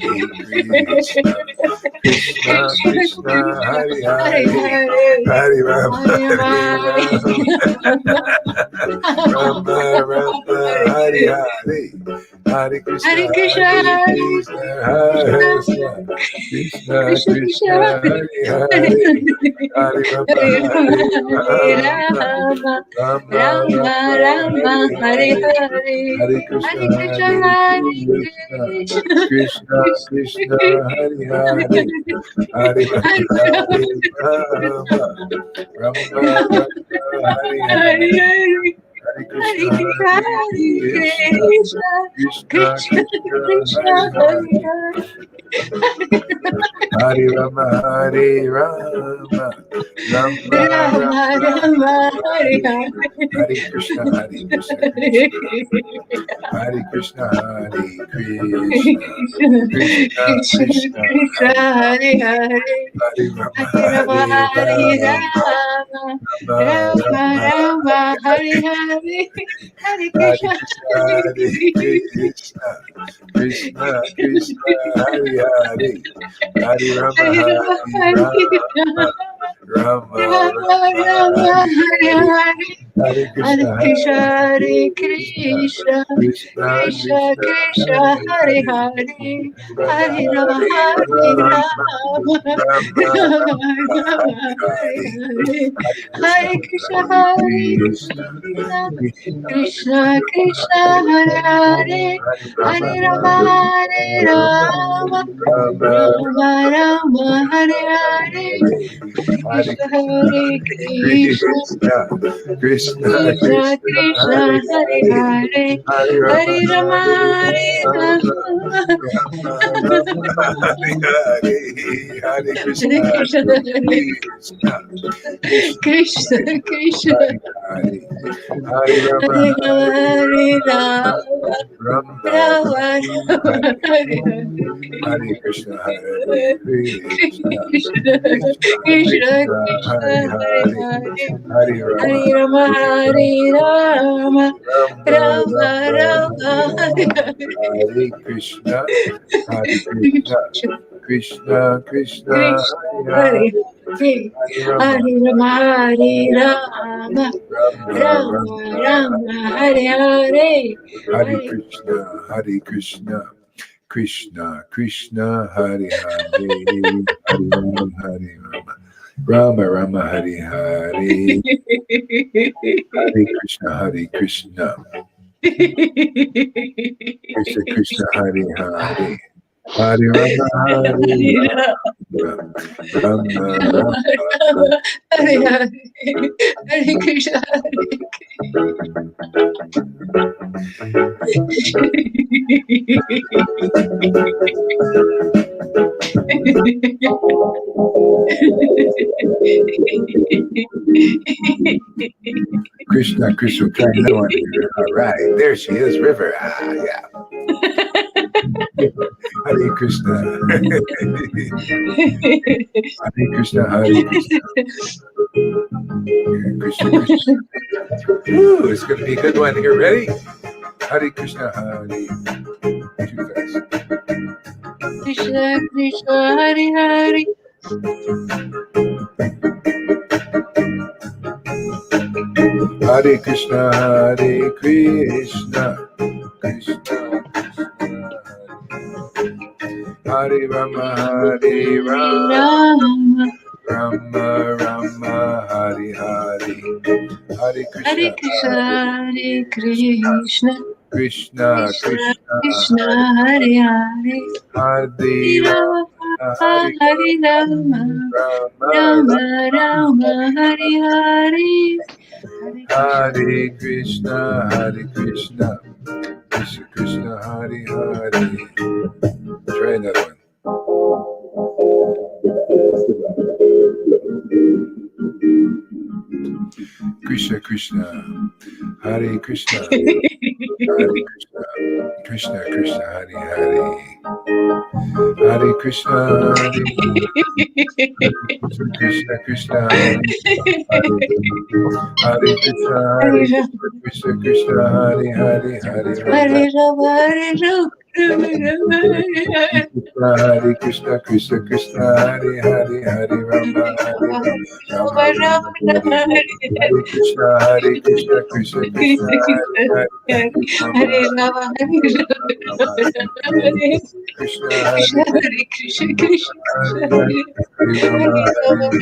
Krishna, Hare Krishna, Krishna Hare Hare, Hare Rama, Hare Rama, Rama Rama Rama, Rama, Hare Hare Hare, Hare, Hare Krishna, Krishna, Hare Hare Krishna, Krishna, Krishna Krishna, Hare Hare, Hare Rama, Hare Rama, Rama Rama, Hare Hare Hare, Hare. Hare Hare Krishna, Krishna, Hare Hare Krishna, Krishna, Krishna Krishna Krishna, Krishna, Hare Hare Hare, Hare. Hare Rama, Hare Rama, Rama Rama Rama, Rama Hare Hare Hare. Hare Krishna, Hare Krishna, Krishna Hare Krishna, Hare Krishna, Krishna Krishna Krishna, Krishna Hare Hare Hare. Hare Rama, Hare Rama Hare Hare Rama, Rama Rama Rama Rama, Rama Hare Hare. Hare Hare Krishna Krishna, Hare Hare Krishna, Krishna Krishna, Hare Hare, Hare Rama, Hare Rama Hare Hare Rama, Rama Rama Rama, Rama Hare Hare Hare, Hare. Hare Hare Krishna, Krishna Hare Hare Krishna, Krishna Krishna Krishna Krishna, Krishna Hare Hare Hare, Hare. Rama Hare Rama Hare Hare Rama, Rama Rama Rama Rama, Rama Hare Hare Hare, Hare. Hare Krishna, Hare Krishna Hare Hare Krishna, Krishna Krishna Krishna Krishna Krishna, Hare Hare. Hare Hare Rama, Rama Hare Hare Rama, Rama Rama Rama Rama, Rama Hare Hare. Hare Hare Krishna Krishna, Hare Hare Krishna Krishna, Krishna Krishna Krishna, Krishna Hare Hare Hare, Hare. Hare Rama, Hare Rama Hare Hare Rama, Rama Rama Rama, Hare Hare, Hare Krishna, Hare Krishna Hare Hare Krishna, Krishna Krishna Krishna, Krishna Hare Hare, Hare Rama, Hare Rama Hare Hare Rama, Rama Rama Rama Rama, Rama Hare Hare Hare Krishna, Hare Hare Krishna, Krishna Krishna Krishna Krishna, Krishna Hare Hare Hare, Hare Hare Rama, Hare Rama Hare Hare Rama Rama, Rama Rama, Rama Hare Hare Hare Krishna, Hare Krishna, Hare Krishna Krishna, Krishna Hare Hare Hare, Hare Hare Rama, Hare Rama Hare Rama Rama, Rama Rama, Rama Hare Hare Hare Hare Krishna, Hare Krishna, Krishna Krishna, Hare Hare, Hare Rama, Hare Rama, Rama Rama, Hare Hare, Hare Krishna, Hare Krishna, Krishna Krishna, Hare Hare, Hare Rama, Hare Rama, Rama Rama, Hare Hare Hare Krishna Krishna Krishna, try another one here. All right, there she is, River. Ah, yeah. Hare Krishna. Hare Krishna, Hare Krishna, Krishna Krishna. Ooh, it's going to be a good one here. Ready? Hare Krishna, Hare. Too fast. Krishna Krishna Hare Hare Hare Krishna, Hare Krishna, Krishna Krishna, Hare Rama, Hare Hare Rama, Rama Rama Rama, Hare Hare, Hare Hare Krishna, Krishna Hare Krishna, Krishna Krishna Krishna Krishna, Hare Krishna Hare Hare Hare Hare Rama, Rama Hare Hare Rama Rama, Rama Rama Hare Hare Hare Krishna Hare Krishna, Hare Krishna, Krishna Krishna, Hare Hare. Try another one. Krishna Krishna, Hare Krishna, Hare Krishna, Krishna Krishna, Hare Hare, Hare Krishna, Hare Krishna, Krishna Hare Hare, Hare Krishna, Hare Hare Krishna, Krishna Hare Hare, Hare Rama, Hare Rama Hare Rama Hare Krishna, Krishna Krishna, Hare Hare, Hare Rama, Hare Rama, Rama Hare, Hare Krishna, Krishna Krishna, Hare Hare, Hare Rama, Rama, Hare Krishna, Krishna Hare Hare Krishna Krishna Krishna Hare Hare Hare, Hare Rama, Hare Rama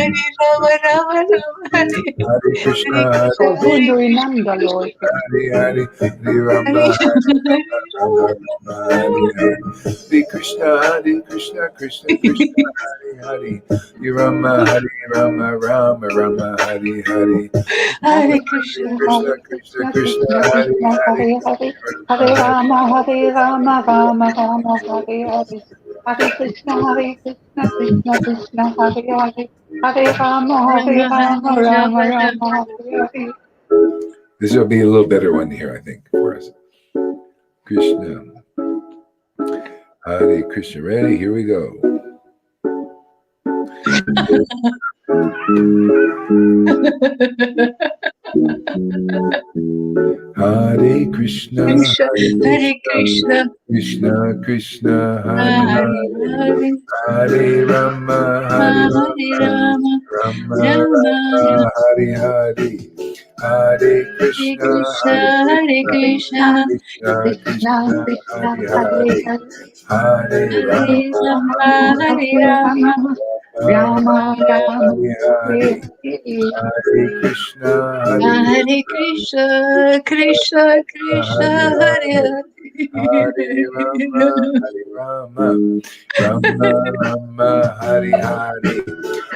Rama Rama Hare Hare Krishna, Hare Hare Krishna So who Hare do you Krishna remember, Krishna Lord? Hare Hare, Hare Rama, Hare Hare Rama Hare Rama, Rama Rama Hare Hare, Hare Krishna, Hare Krishna, Krishna Krishna, Hare Hare, Hare Rama, Hare Rama, Rama Rama Hare Hare, Hare Hare Krishna Krishna, Hare Krishna Krishna, Krishna, Krishna Hare Krishna, Hare, Hare Hare, Rama Hare Hare Rama, Hare Rama, Rama Rama, Hare Hare. Hare Krishna, Krishna Krishna, Hare Hare, Hare Rama, Hare Rama Rama, Hare Rama Rama Rama, Rama Hare Hare. This will be a little better one here, I think, for us. Krishna. Hare Krishna. Ready? Here we go. Hare Krishna, Krishna Hare Hare Krishna Krishna, Krishna, Hare Hare Hare, Hare Hare Rama, Hare Hare Rama, Rama Rama Rama Rama, Hare Hare, Hare Hare Krishna, Krishna Hare Hare Krishna, Krishna Krishna Krishna, Krishna, Krishna, Hare Hare Hare, Hare, Hare Hare Rama, Rama Hare Hare Rama Rama, Rama Rama Rama, Hare Hare, Hare Hare. Hare Krishna, Hare Hare Krishna Krishna Krishna Hare Hare Hare, Hare Rama, Hare Hare Rama, Rama Rama, Hare Hare,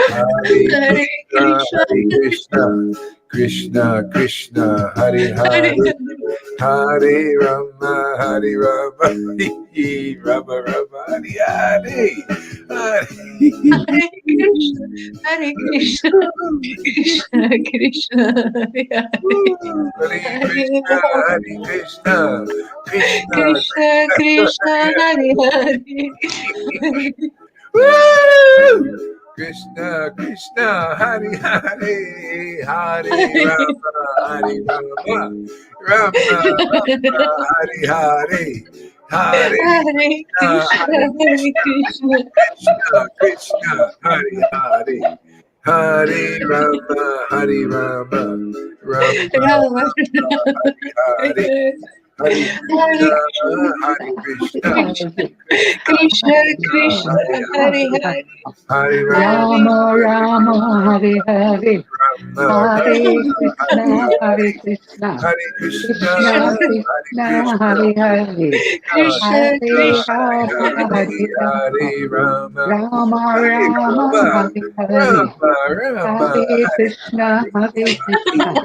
Hare Hare Krishna, Krishna Hare Krishna, Krishna Krishna, Hare Hare Hare, Hare Rama, Hare Rama, Rama Rama, Hare Hare, Hare. Hare Krishna Hare Krishna Krishna Krishna Hare Hare Hare Krishna, Hare Krishna, Krishna Krishna Krishna, Krishna Hare Hare Hare. Hare Woo! Krishna, Krishna, Hari Hari, Hari Hare Rama, Hari Rama, Rama Rama, Hari Hari, Hari Hare Krishna, Krishna Hari Hare Krishna, Krishna Krishna Krishna, Hari Hari, Hari Rama, Hari Rama, Rama Rama Hari Hari, Hari Hare Krishna, Hari Krishna, Krishna Krishna Krishna, Krishna Hari Hare Hari. Hare Hari Rama, Hare Rama Hari Rama, Hare Hare, Rama, Hare Rama, Hari Krishna, Hare Hari, Krishna, Hari Krishna, Krishna Hari Krishna, Krishna, Hare Hare, Krishna Krishna Krishna, Hare Krishna Rama, Hari Hare Hari, Hare Rama, Hari Rama, Rama Hari Rama, Rama, Hare Hare, Rama Rama, Hare Hari Krishna, Hare Hari Krishna,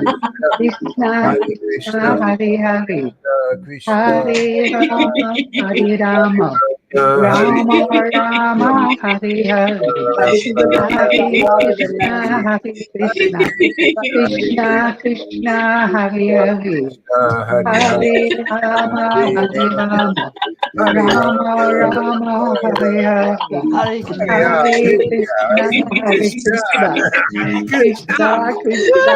Krishna, Krishna Hari Krishna, Krishna, Hare Hare, Krishna Hare Rama, Hare Rama, Hari Rama Rama, Hare Hare, Hare Krishna, Hare Krishna, Krishna Krishna, Hare Hare, Hari Hare Hari, Rama, Hare Rama, Hari Rama Rama, Hare Hare, Hare Krishna. Hare Krishna, Hare Krishna, Krishna Krishna,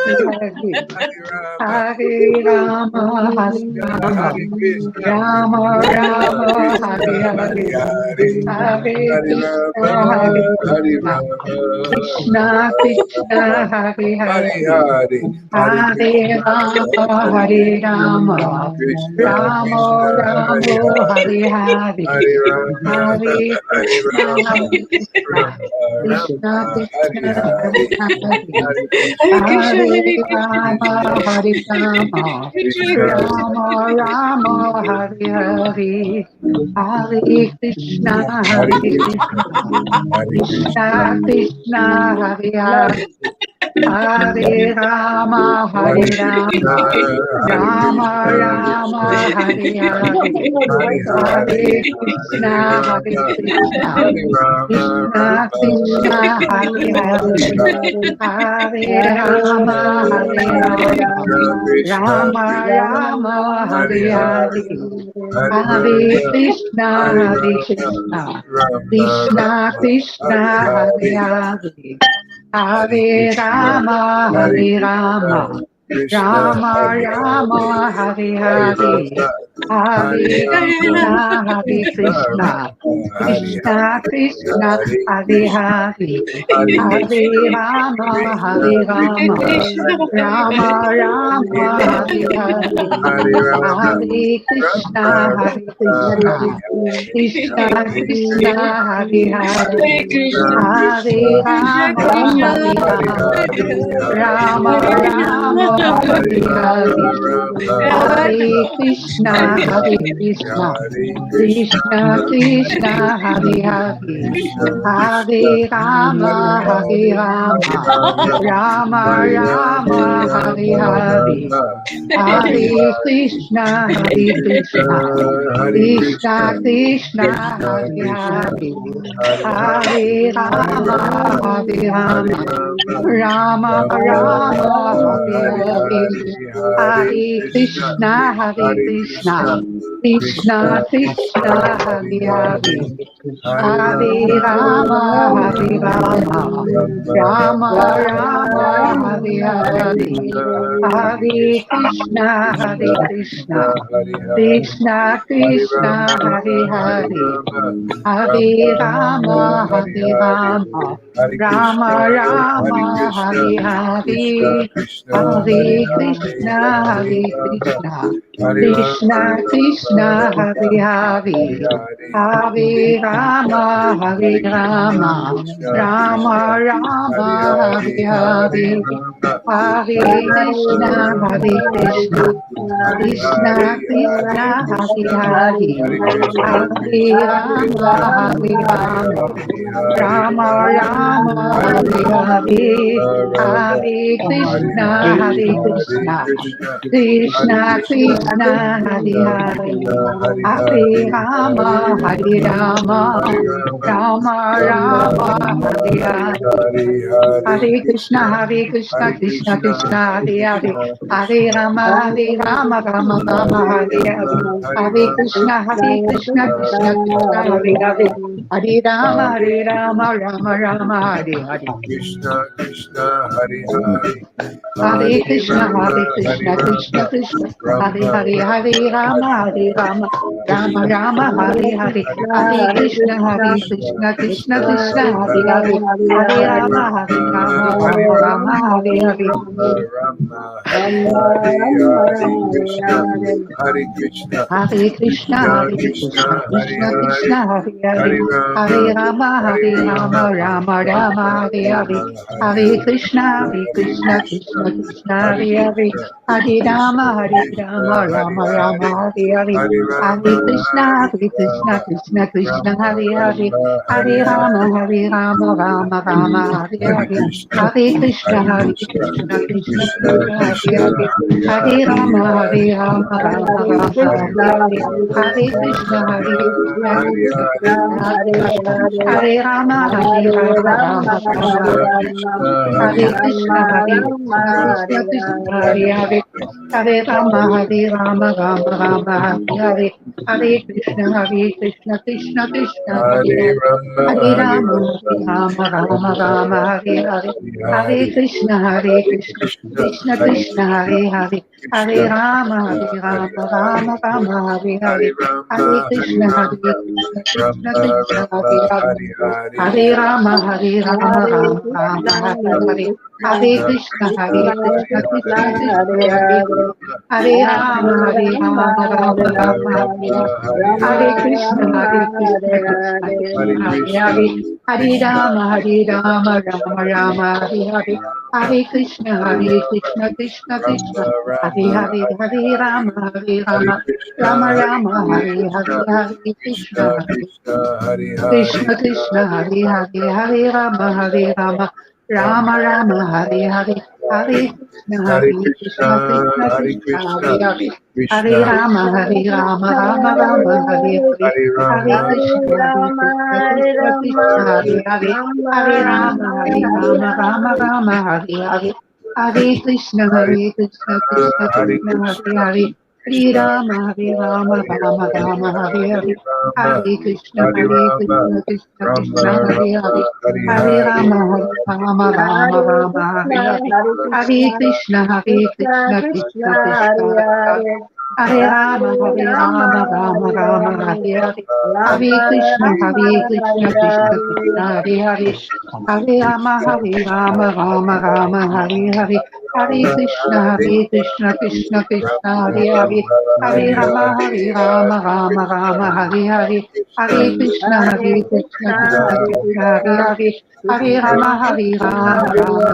Hare Hare, Hare Rama, Hare Rama, Rama Rama, Hare Hare, Hare Krishna, Hare Krishna, Krishna Krishna, Hare Hare, Hare Rama, Hare Rama, Krishna, Krishna, Rama Hari Rama, Hari, Hare Hare, Hari Rama, Hare Hari Krishna, Rama, Hare Krishna, Rama Krishna Rama, Hari Krishna, Hare Hari, Hare, Hari Hare Krishna, Krishna Hare Hare Rama, Hare Rama, Krishna, Rama Rama, Hare Hare, Hare Krishna, Hari Hare Krishna, Krishna, Hari Krishna, Krishna Krishna, Hare Hare, Hare Rama, Hari Hare Krishna, Rama, Hari Rama Krishna, Rama, Hare Hare, Hari Hari, Hare Hari Krishna, Hare Rama, Krishna, Hari Rama, Krishna Krishna, Hare Hare, Hare Rama, Hare Rama, Krishna, Rama Rama, Hari Hare Hare, Hari, Hari Hare Rama, Krishna, Hari Hare Rama, Krishna, Rama Krishna Rama, Hari Krishna, Hare Hari, Hare, Hari Hare Krishna, Rama, Hari Hare Krishna, Rama, Krishna Rama Hari Hari, Rama, Hare Hari Hare, Rama, Hari Hare Rama, Krishna, Hare Krishna Krishna, Rama, Hari Krishna Hari, Krishna, Hari Hare Krishna, Hare, Hari Krishna, Hare Rama, Krishna Hare Krishna, Rama, Hari Hari, Rama Rama, Hare Hare, Hari Rama, Hare Rama Krishna, Hare Rama, Hari Krishna, Hari, Krishna Hari Krishna, Krishna, Hare Hari Hare, Krishna, Hare Krishna Krishna Rama, Krishna, Krishna Hare Hari Rama, Hari, Hari Rama Hare Hari, Rama Rama, Hare Hare. Hare Krishna, Hare Krishna, Krishna Krishna, Hare Hare. Hare Rama, Hare Rama, Rama Rama, Hare Hare. Hare Krishna, Hare Krishna, Krishna Krishna, Hare Hare. Hare Rama, Hare Rama, Rama Rama, Hare Hare. Hare Krishna, Hare Krishna, Krishna Krishna, Hare Hare. Hare Rama, Hare Rama, Rama Rama, Hare Hare. Hare Krishna, Hare Krishna, Krishna Krishna, Hare Hare. Hare Rama, Hare Rama, Rama Rama, Hare Hare. Hare Krishna, Hare Krishna, Krishna Krishna, Hare Hare. Hare Rama, Hare Rama, Rama Rama, Hare Hare. Hare Krishna, Hare Krishna, Krishna Krishna, Hare Hare. Hare Rama, Hare Rama, Rama Rama, Hare Hare. Hare Krishna, Hare Krishna, Krishna Krishna, Hare Hare. Hare Rama, Hare Rama, Rama Rama, Hare Hare. Hare Krishna, Krishna Krishna, Hare Hare. Hare Rama, Rama Rama, Hare Hare. Hare Krishna, Krishna Krishna, Hare Hare. Hare Rama, Rama Rama, Hare Hare. Krishna Krishna Hare Hare Hare Krishna, Hare Krishna Rama Krishna, Hare Rama Hare, Hare Rama, Hare Rama, Rama Rama, Hare Hare. Hare Krishna, Krishna Krishna, Hare Hare. Hare Rama, Rama Rama, Hare Hare. Rama Hare Hare Hare Krishna Hare Krishna Hare Krishna, Krishna Hare Krishna Hare Krishna, Hare Hare. Hare Rama Hare Rama, Rama Rama, Hare Hare. Hare Krishna, Krishna Krishna, Hare Hare. Hare Rama, Rama Rama, Hare Hare. Hare Krishna, Krishna Hare Hare. Hare Rama, Rama Rama, Hare Hare. Hare Krishna, Krishna Krishna, Hare Hare. Hare Rama, Rama Rama, Hare Hare. Hare Krishna, Krishna Krishna, Hare Hare. Hare Rama, Rama Rama, Hare Hare. Hare Krishna, Krishna Krishna, Hare Hare. Hare Rama, Rama Rama, Hare Hare. Hare Krishna, Krishna Krishna, Hare Hare Hare. Rama Hare Hare Rama, Rama Rama Rama, Hare Hare. Hare Hare Krishna, Krishna Krishna Hare Krishna, Hare Hare. Hare Krishna Rama, Hare Rama Rama, Hare Hare. Hare Rama Hare Hare Krishna, Rama Krishna Rama Krishna, Rama Hare Hare. Hare Hare Hare Rama, Rama Hare Rama, Krishna, Hare Hare Hare. Hare Krishna, Krishna, Krishna Krishna Krishna, Krishna, Hare Hare Hare, Hare. Hare Hare Rama, Rama, Rama Hare Rama, Rama, Hare Hare. Rama Hare Krishna, Rama, Krishna Hare Krishna, Hare, Krishna Hare Krishna Hare. Hare Krishna Rama, Rama Rama, Hare Hare. Hare Krishna, Krishna Krishna. Rama Hare Rama Hare, Hare Rama, Hare Rama. Krishna Rama Hare Rama, Krishna Hare Krishna, Krishna Hare Krishna Hare Hare Krishna Krishna, Hare Hare, Hare Rama, Rama Rama, Hare Hare. Hare Krishna, Hare Krishna Krishna Krishna, Hare Krishna Hare Krishna Hare. Hare Krishna Rama, Rama Rama, Hare Hare. Hare Hare Rama Krishna, Rama, Hare Krishna Rama, Krishna, Hare Hare. Rama Hare Rama, Rama, Hare Rama Hare. Rama, Hare Hare. Hare Krishna, Hare Krishna Hare Krishna, Hare Krishna Hare. Hare Krishna Rama, Krishna Rama Hare Rama, Hare Hare. Rama Hare Krishna, Hare Rama Krishna Rama Krishna, Hare Rama Hare. Hare Hare Hare Rama, Rama Hare Rama, Krishna, Hare Hare. Hare Hare Krishna, Krishna, Krishna Krishna Krishna, Krishna, Hare Hare Hare. Hare, Hare Rama, Hare Rama, Rama Hare Rama, Rama, Hare Hare. Hare Rama Krishna, Rama, Hare Krishna Hare. Krishna, Hare Hare. Hare Rama, Rama Rama, Hare Hare. Hare Krishna, Krishna Krishna, Hare Hare, Hare Rama, Rama Rama, Hare Hare, Hare Krishna, Krishna Krishna, Hare Hare, Hare Rama, Rama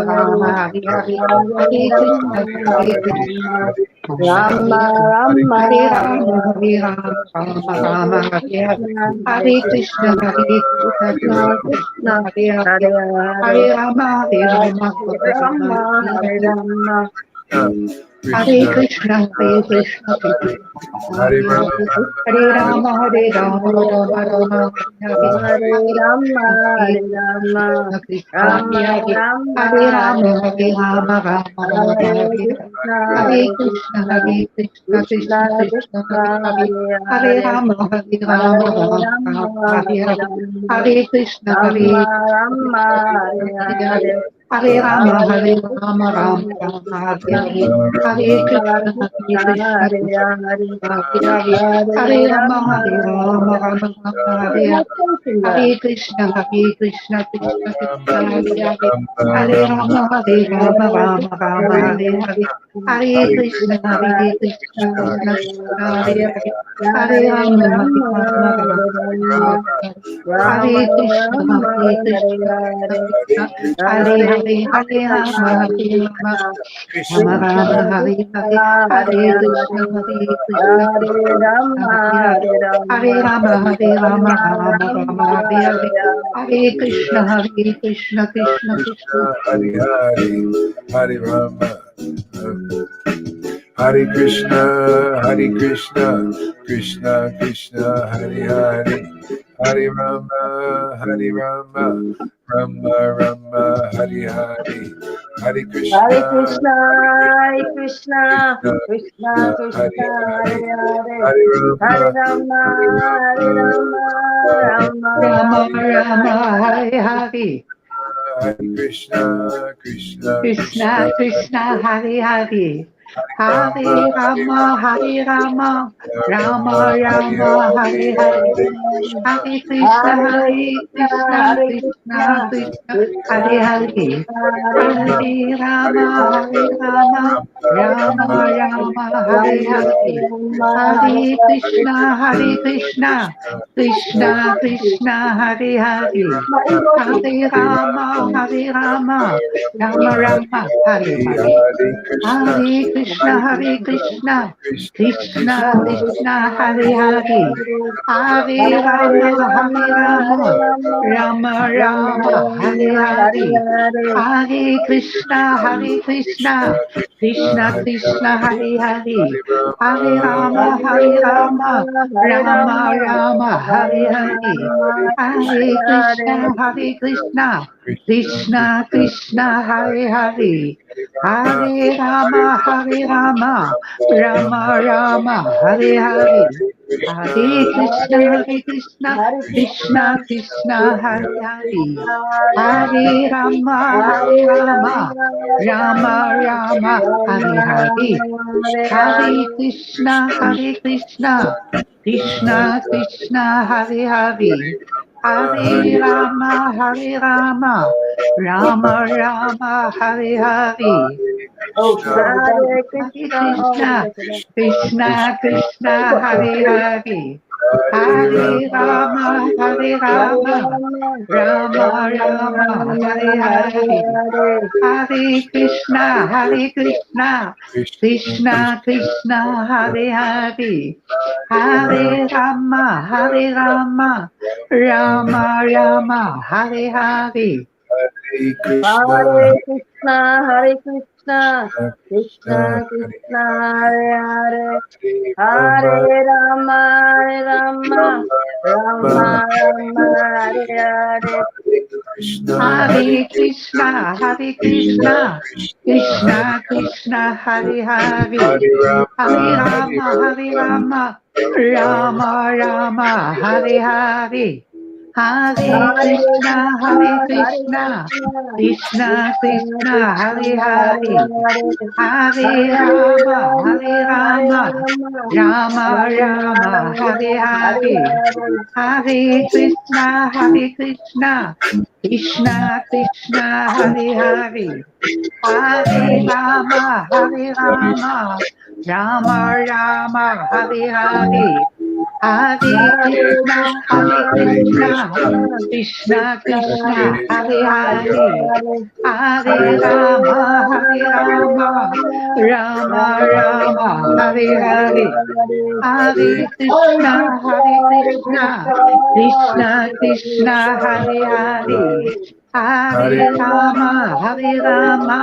Rama, Hare Hare, Hare Krishna, Krishna Krishna, Rama Hare Hare. Rama Hare Hare Rama, Hare Rama Hare Rama, Hare Hare. Krishna Hare Hare Krishna, Krishna Krishna Krishna Krishna, Krishna Hare Hare. Hare Hare Hare Rama, Rama Rama Rama, Hare Hare Rama Hare Krishna, Krishna Krishna, Hare Hare. Hare Rama, Rama Rama, Hare Hare. Hare Hare Rama Hare Hare Rama Krishna, Krishna, Rama Hare Hare. Rama Hare Hare Rama, Rama Rama Rama, Hare Hare Hare. Krishna Hare Hare Krishna, Krishna Krishna Krishna Krishna, Krishna Hare Hare. Hare Hare Hare Rama, Hare Rama Rama Rama, Hare Hare Hare. Rama Hare Krishna, Rama Rama Krishna Hare Krishna, Hare Hare. Hare Hare Rama, Hare Rama Krishna Hare Rama, Hare Krishna Hare. Hare Krishna Krishna, Krishna Krishna Hare Krishna, Hare Hare Hare. Hare Hare Rama, Rama Rama Hare Rama, Hare Rama Hare. Hare Krishna, Krishna Krishna, Hare Hare. Hare Rama, Rama Rama, Hare Hare. Hare Krishna, Krishna Krishna, Hare Hare. Hare Rama, Rama Rama, Hare Hare. Hare Krishna, Krishna Krishna, Hare Hare. Hare Rama, Rama Rama Rama, Hare Hare. Hare Krishna, Krishna Krishna, Hare Hare. Hare Rama, Rama Rama, Hare Hare. Hare Krishna, Krishna Krishna. Hari Hari, Hari Rama, Hare Krishna, Hare Krishna, Krishna Krishna, Hare Hare, Hare Rama, Hare Rama, Rama Rama, Hare Hare, Hare Krishna, Hare Krishna, Hare Krishna, Krishna Krishna Krishna, Krishna, Hare Hare Hare, Hare, Hare Hare Rama, Rama, Hare Hare Rama, Rama Rama Rama, Rama, Hare Hare. Hare Krishna, Krishna Krishna, Krishna Hare Krishna, Hare Hare. Rama, Hare Hare Rama, Hare Rama. Rama Rama, Hare Rama, Hare, Hare Hare. Hare Krishna, Hare Krishna, Hare Hare Krishna, Krishna, Hare Krishna Krishna, Krishna, Krishna Hare Hare. Krishna, Hare Hare, Hare Hare Rama, Rama, Hare Rama. Rama Rama Rama, Hare Rama Hare. Rama, Hare Hare Krishna, Hare Krishna, Krishna. Krishna Krishna, Krishna Krishna, Hare Hare Hare. Rama, Hare Hare Rama, Rama, Hare Rama Rama. Rama Rama, Rama, Hare Hare Hare. Hare Krishna, Hare Hare Krishna, Hare Krishna, Krishna, Krishna Krishna Krishna, Krishna, Hare Hare Hare, Hare Rama, Hare Rama, Rama Rama, Hare Hare, Hare Krishna, Hare Krishna, Krishna Krishna, Hare Hare, Hare Rama, Hare Rama, Rama Rama, Hare Hare, Hare Krishna, Hare Krishna, Krishna Krishna, Hare Hare. Hare Rama, Hare Rama, Rama Rama, Hare Hare. Hare Krishna, Hare Krishna, Krishna Krishna, Hare Hare. Hare Rama, Hare Rama, Rama Rama, Hare Hare. Hare Krishna, Hare Krishna, Krishna Krishna, Hare Hare. Hare Rama, Hare Rama, Rama Rama, Hare Hare. Oh, Hare Hare Krishna, oh, Krishna, Krishna Krishna, Hare Hare. Hare Rama, Hare Rama, Rama Rama, Hare Hare. Hare Krishna, Hare Krishna, Krishna Krishna, Hare Hare. Hare Rama, Hare Rama, Rama Rama, Hare Hare. Hare Krishna, Hare Krishna, Hare Krishna, Krishna Krishna, Krishna Hare Krishna, Hare Hare, Hare Rama, Hare Rama, Hare Rama, Rama Rama, Rama Rama, Hare Hare, Hare Krishna, Hare Hare Krishna, Krishna, Hare Krishna Krishna, Krishna, Hare Krishna Krishna, Hare Hare. Hare Hare Rama, Hare Rama, Hare Rama, Rama, Rama Rama Rama, Hare Hare. Hare Krishna, Hare Krishna, Krishna Krishna, Hare Hare, Hare Rama, Hare Rama, Rama Rama, Hare Hare, Hare Krishna, Hare Krishna, Krishna Krishna, Hare Hare, Hare Rama, Hare Rama, Rama Rama, Hare Hare, Hare Krishna, Hare Krishna, Krishna Krishna, Hare Hare, Hare Rama, Hare Rama, Rama Rama, Hare Hare, Hare Krishna, Hare Krishna, Krishna Krishna, Hare Hare, Hare Rama, Hare Rama,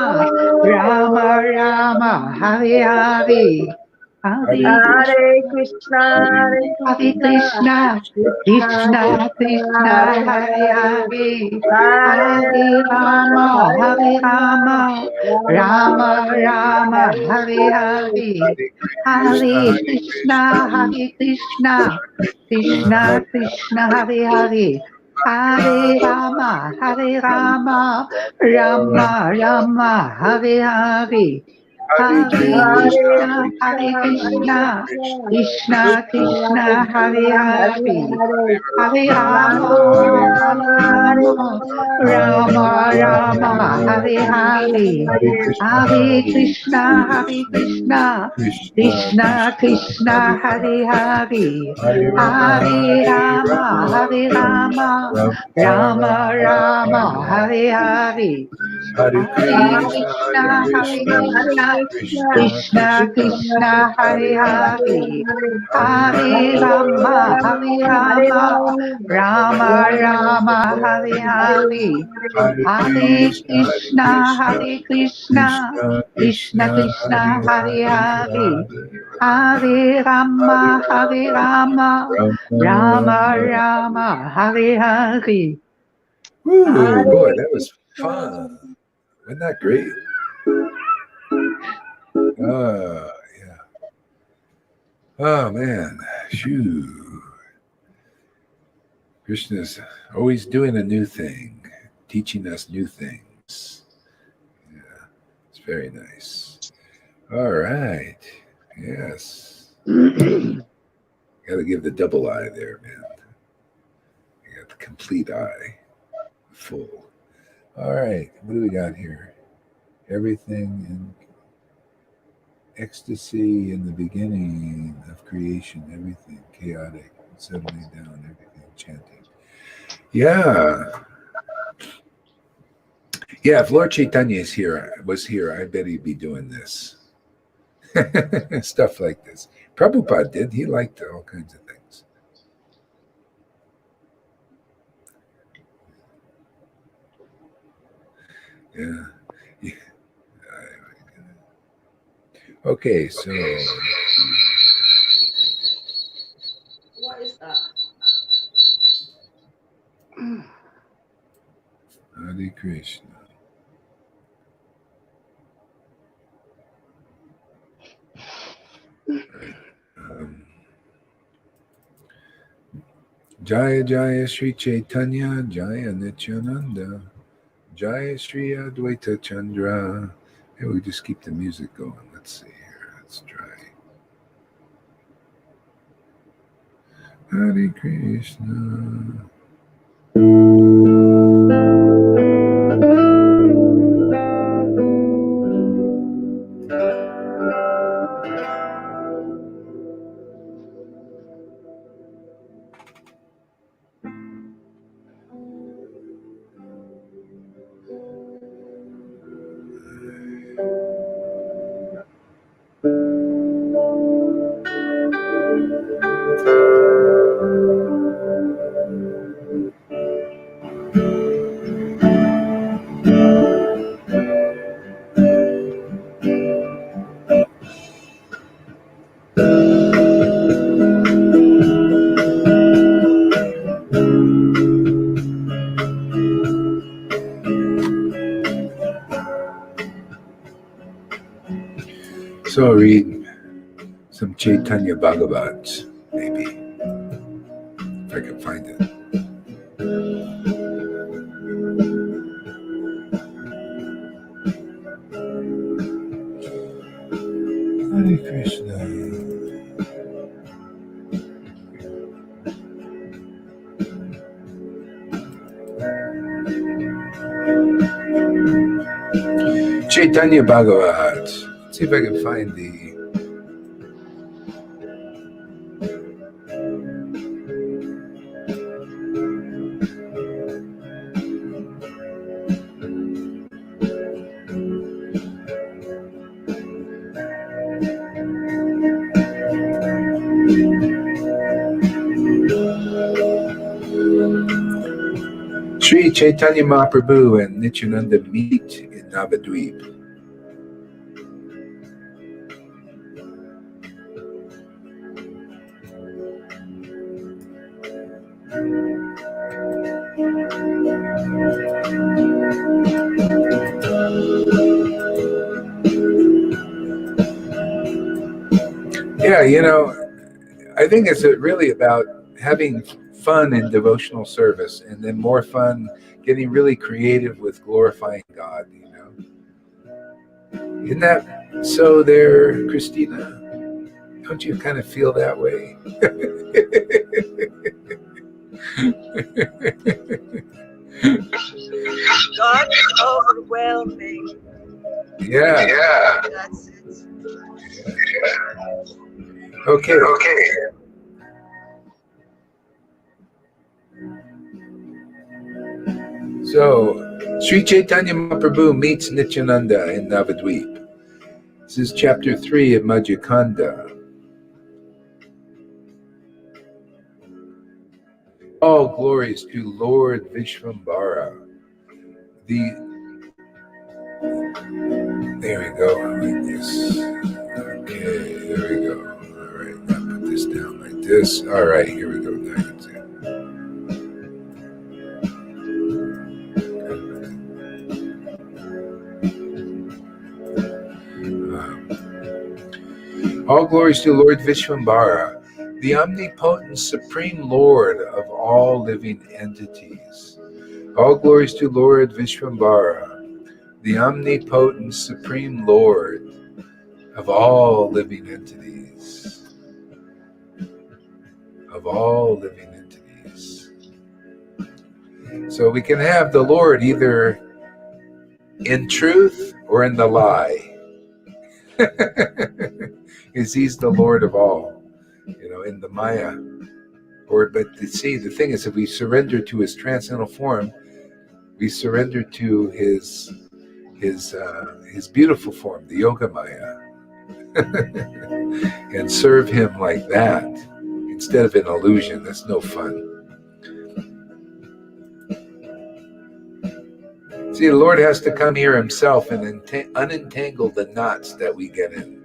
Rama Rama, Hare Hare, Hare Hare Krishna. Krishna, Hare Hare Krishna, Krishna, Krishna Krishna Krishna, Krishna, Hare Hare Hare, Hare, Hare Hare Rama, Rama, Hare Hare Rama, Rama, Rama Rama Rama, Rama, Hare Hare Hare, Hare, Krishna, Hare Hare Krishna, Hare Krishna, Krishna Krishna, Hare Hare, Hare Rama, Hare Rama, Rama Rama, Hare Hare, Hare Hare Krishna, Krishna, Hare Hare Krishna, Krishna, Krishna Krishna Krishna, Hare Krishna, Hare Hare, Hare, Hare Hare Rama, Rama, Hare Hare Rama, Rama, Rama Rama Rama, Hare Hare, Rama, Hare Krishna, Hare Krishna, Krishna Krishna, Hare Hare, Hare Rama, Hare Rama, Rama Rama, Hare Hare, Hare Krishna, Hare Krishna, Krishna Krishna, Hare Hare, Hare Rama, Hare Rama, Rama Rama, Hare Hare, Hare Krishna, Hare Krishna, Krishna Krishna, Hare Hare, Hare Rama, Hare Rama, Rama Rama, Hare Hare. Woo, boy, that was fun. Wasn't that great? Yeah. Oh man, shoo. Krishna's always doing a new thing, teaching us new things. Yeah, it's very nice. All right. Yes. Got to give the double eye there, man. You got the complete eye, full. All right. What do we got here? Everything in ecstasy in the beginning of creation, everything chaotic, settling down, everything chanting. Yeah. Yeah, if Lord Chaitanya was here, I bet he'd be doing this. Stuff like this. Prabhupada did. He liked all kinds of things. Yeah. Yeah. Okay, so What is that? Hare Krishna. Um, Jaya Jaya Sri Chaitanya Jaya Nityananda Jaya Sri Advaita Chandra. Hey, we just keep the music going. Let's see here. Let's try. Hare Krishna. So I'll read some Chaitanya Bhagavats, maybe, if I can find it. Hare Krishna. Chaitanya Bhagavat. Let's see if I can find the. Sri Chaitanya Mahaprabhu and Nityananda meet in Navadvip. Yeah, I think it's really about having fun in devotional service, and then more fun getting really creative with glorifying God. Isn't that so there, Christina? Don't you kind of feel that way? God is overwhelming. Yeah. That's it. Okay. So, Sri Chaitanya Mahaprabhu meets Nityananda in Navadvip. This is chapter 3 of Madhyakanda. All glories to Lord Vishvambara. There we go, like this. Okay, there we go. All right, now put this down like this. All right, here we go. Now you can see. All glories to Lord Vishvambara, the omnipotent supreme Lord of all living entities. All glories to Lord Vishvambara, the omnipotent supreme Lord of all living entities. Of all living entities. So we can have the Lord either in truth or in the lie. Because he's the Lord of all, in the Maya. But see, the thing is, if we surrender to his transcendental form, we surrender to his beautiful form, the Yoga Maya, and serve him like that instead of an illusion. That's no fun. See, the Lord has to come here himself and unentangle the knots that we get in.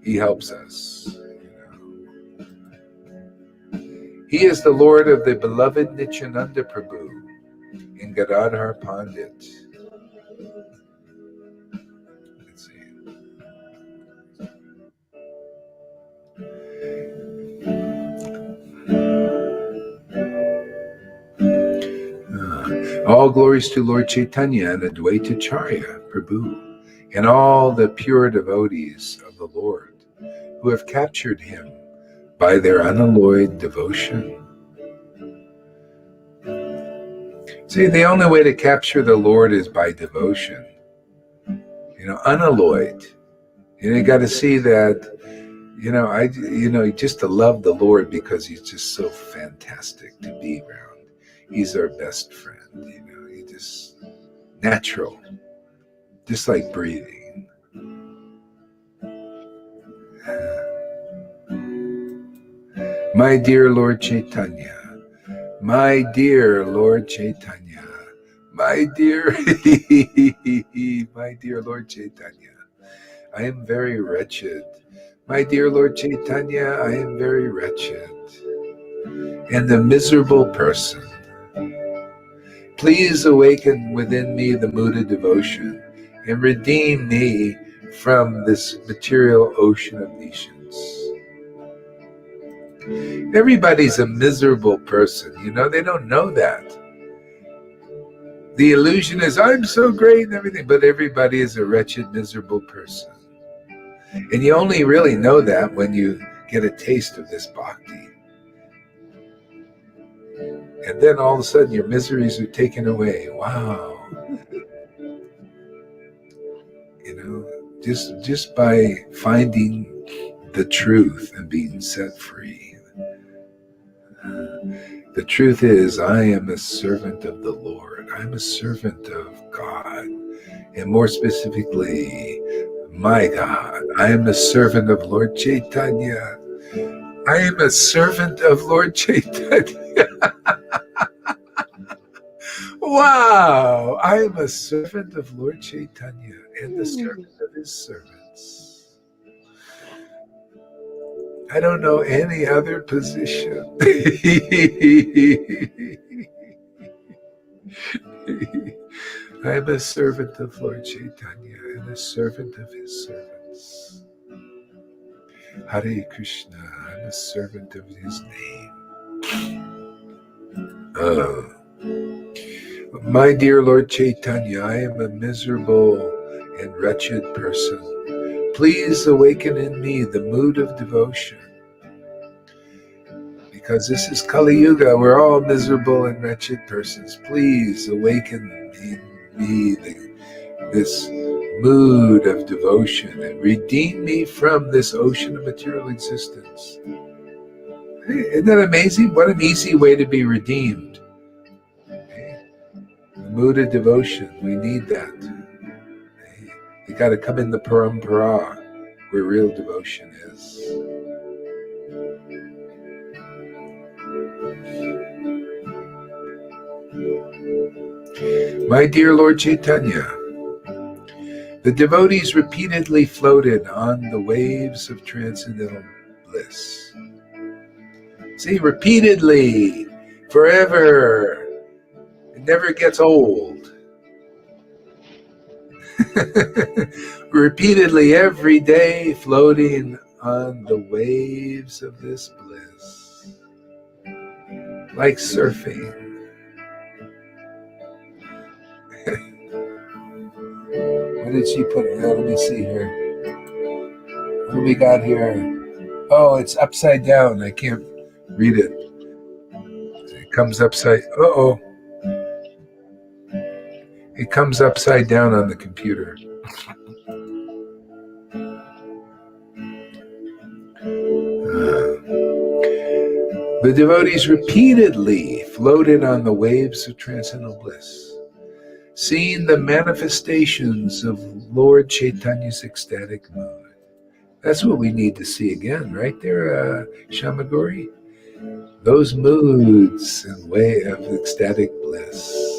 He helps us. He is the Lord of the beloved Nityananda Prabhu in Gadadhar Pandit. Let's see. All glories to Lord Chaitanya and Advaitacharya Prabhu and all the pure devotees of the Lord who have captured him by their unalloyed devotion. See, the only way to capture the Lord is by devotion. Unalloyed. You got to see that, just to love the Lord because he's just so fantastic to be around. He's our best friend, he just natural, just like breathing. My dear Lord Chaitanya, my dear Lord Chaitanya, my dear, my dear Lord Chaitanya, I am very wretched. My dear Lord Chaitanya, I am very wretched and a miserable person. Please awaken within me the mood of devotion and redeem me from this material ocean of nations. Everybody's a miserable person. They don't know that. The illusion is, I'm so great and everything, but everybody is a wretched, miserable person. And you only really know that when you get a taste of this bhakti. And then all of a sudden your miseries are taken away. Wow. Just by finding the truth and being set free. The truth is, I am a servant of the Lord. I'm a servant of God. And more specifically, my God. I am a servant of Lord Chaitanya. I am a servant of Lord Chaitanya. Wow! I am a servant of Lord Chaitanya and the servant of his servants. I don't know any other position. I am a servant of Lord Chaitanya and a servant of his servants. Hare Krishna, I'm a servant of his name. My dear Lord Chaitanya, I am a miserable and wretched person. Please awaken in me the mood of devotion. Because this is Kali Yuga, we're all miserable and wretched persons. Please awaken in me this mood of devotion and redeem me from this ocean of material existence. Isn't that amazing? What an easy way to be redeemed. The mood of devotion, we need that. You got to come in the parampara where real devotion is. My dear Lord Chaitanya, the devotees repeatedly floated on the waves of transcendental bliss. See, repeatedly, forever. It never gets old. Repeatedly, every day, floating on the waves of this bliss. Like surfing. What did she put? Let me see here. What do we got here? Oh, it's upside down. I can't read it. It comes upside. It comes upside down on the computer. The devotees repeatedly floated on the waves of transcendental bliss, seeing the manifestations of Lord Chaitanya's ecstatic mood. That's what we need to see again, right there, Shamagori. Those moods and way of ecstatic bliss.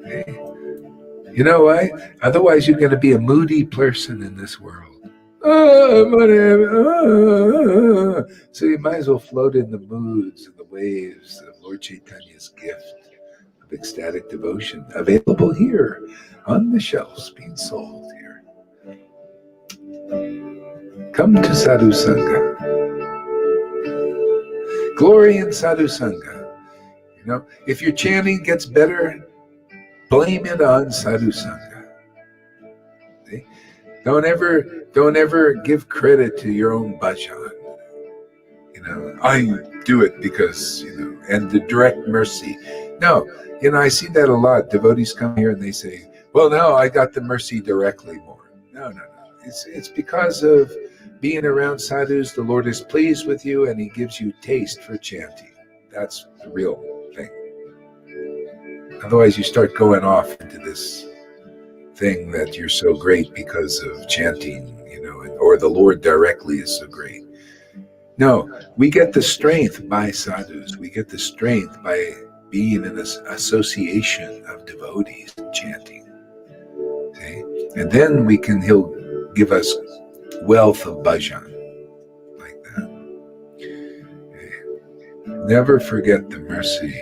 Okay. You know why? Otherwise, you're going to be a moody person in this world. So you might as well float in the moods and the waves of Lord Chaitanya's gift of ecstatic devotion, available here on the shelves, being sold here. Come to Sadhu Sangha. Glory in Sadhu Sangha. If your chanting gets better, blame it on Sadhu Sangha. See? Don't ever give credit to your own bhajan. I do it because, and the direct mercy. No, I see that a lot. Devotees come here and they say, well, no, I got the mercy directly more. No. It's because of being around sadhus, the Lord is pleased with you and he gives you taste for chanting. That's the real thing. Otherwise, you start going off into this thing that you're so great because of chanting, or the Lord directly is so great. No, we get the strength by sadhus. We get the strength by being in this association of devotees chanting. Okay? And then he'll give us wealth of bhajan like that. Okay? Never forget the mercy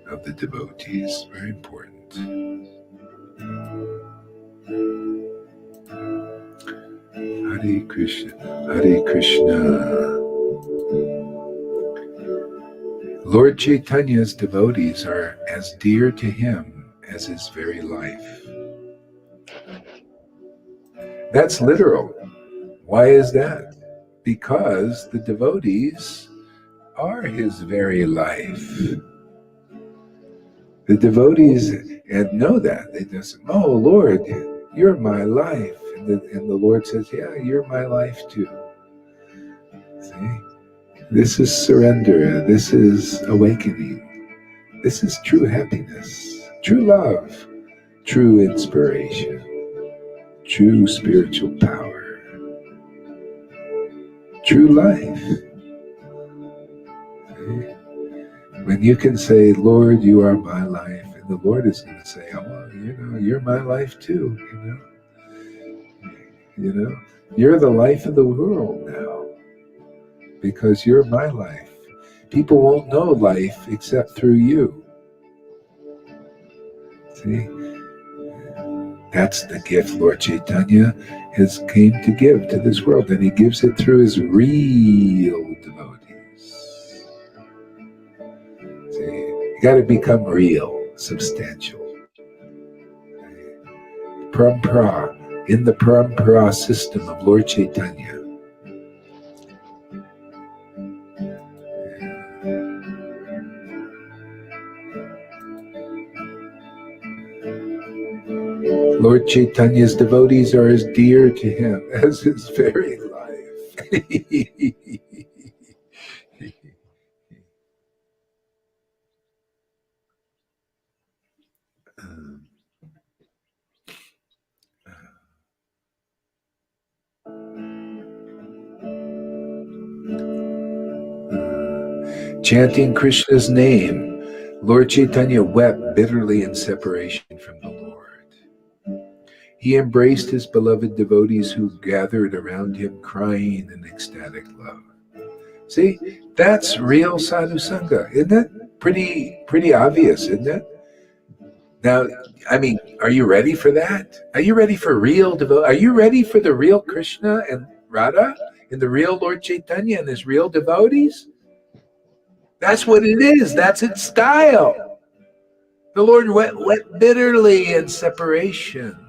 of the devotees. Very important. Hare Krishna, Hare Krishna. Lord Chaitanya's devotees are as dear to him as his very life. That's literal. Why is that? Because the devotees are his very life. The devotees know that. They just, oh Lord, you're my life. And the Lord says, yeah, you're my life too. See? This is surrender. This is awakening. This is true happiness, true love, true inspiration, true spiritual power, true life. See? When you can say, Lord, you are my life, and the Lord is going to say, oh, well, you're my life too, you're the life of the world now, because you're my life. People won't know life except through you. See? That's the gift Lord Chaitanya has came to give to this world, and he gives it through his real devotees. See, you got to become real, substantial. Parampara, in the Parampara system of Lord Chaitanya. Lord Chaitanya's devotees are as dear to him as his very life. Chanting Krishna's name, Lord Chaitanya wept bitterly in separation from the Lord. He embraced his beloved devotees who gathered around him crying in ecstatic love. See, that's real sadhu sangha, isn't it? Pretty obvious, isn't it? Now, I mean, are you ready for that? Are you ready for real devotee? Are you ready for the real Krishna and Radha and the real Lord Chaitanya and his real devotees? That's what it is. That's its style. The Lord wept bitterly in separation.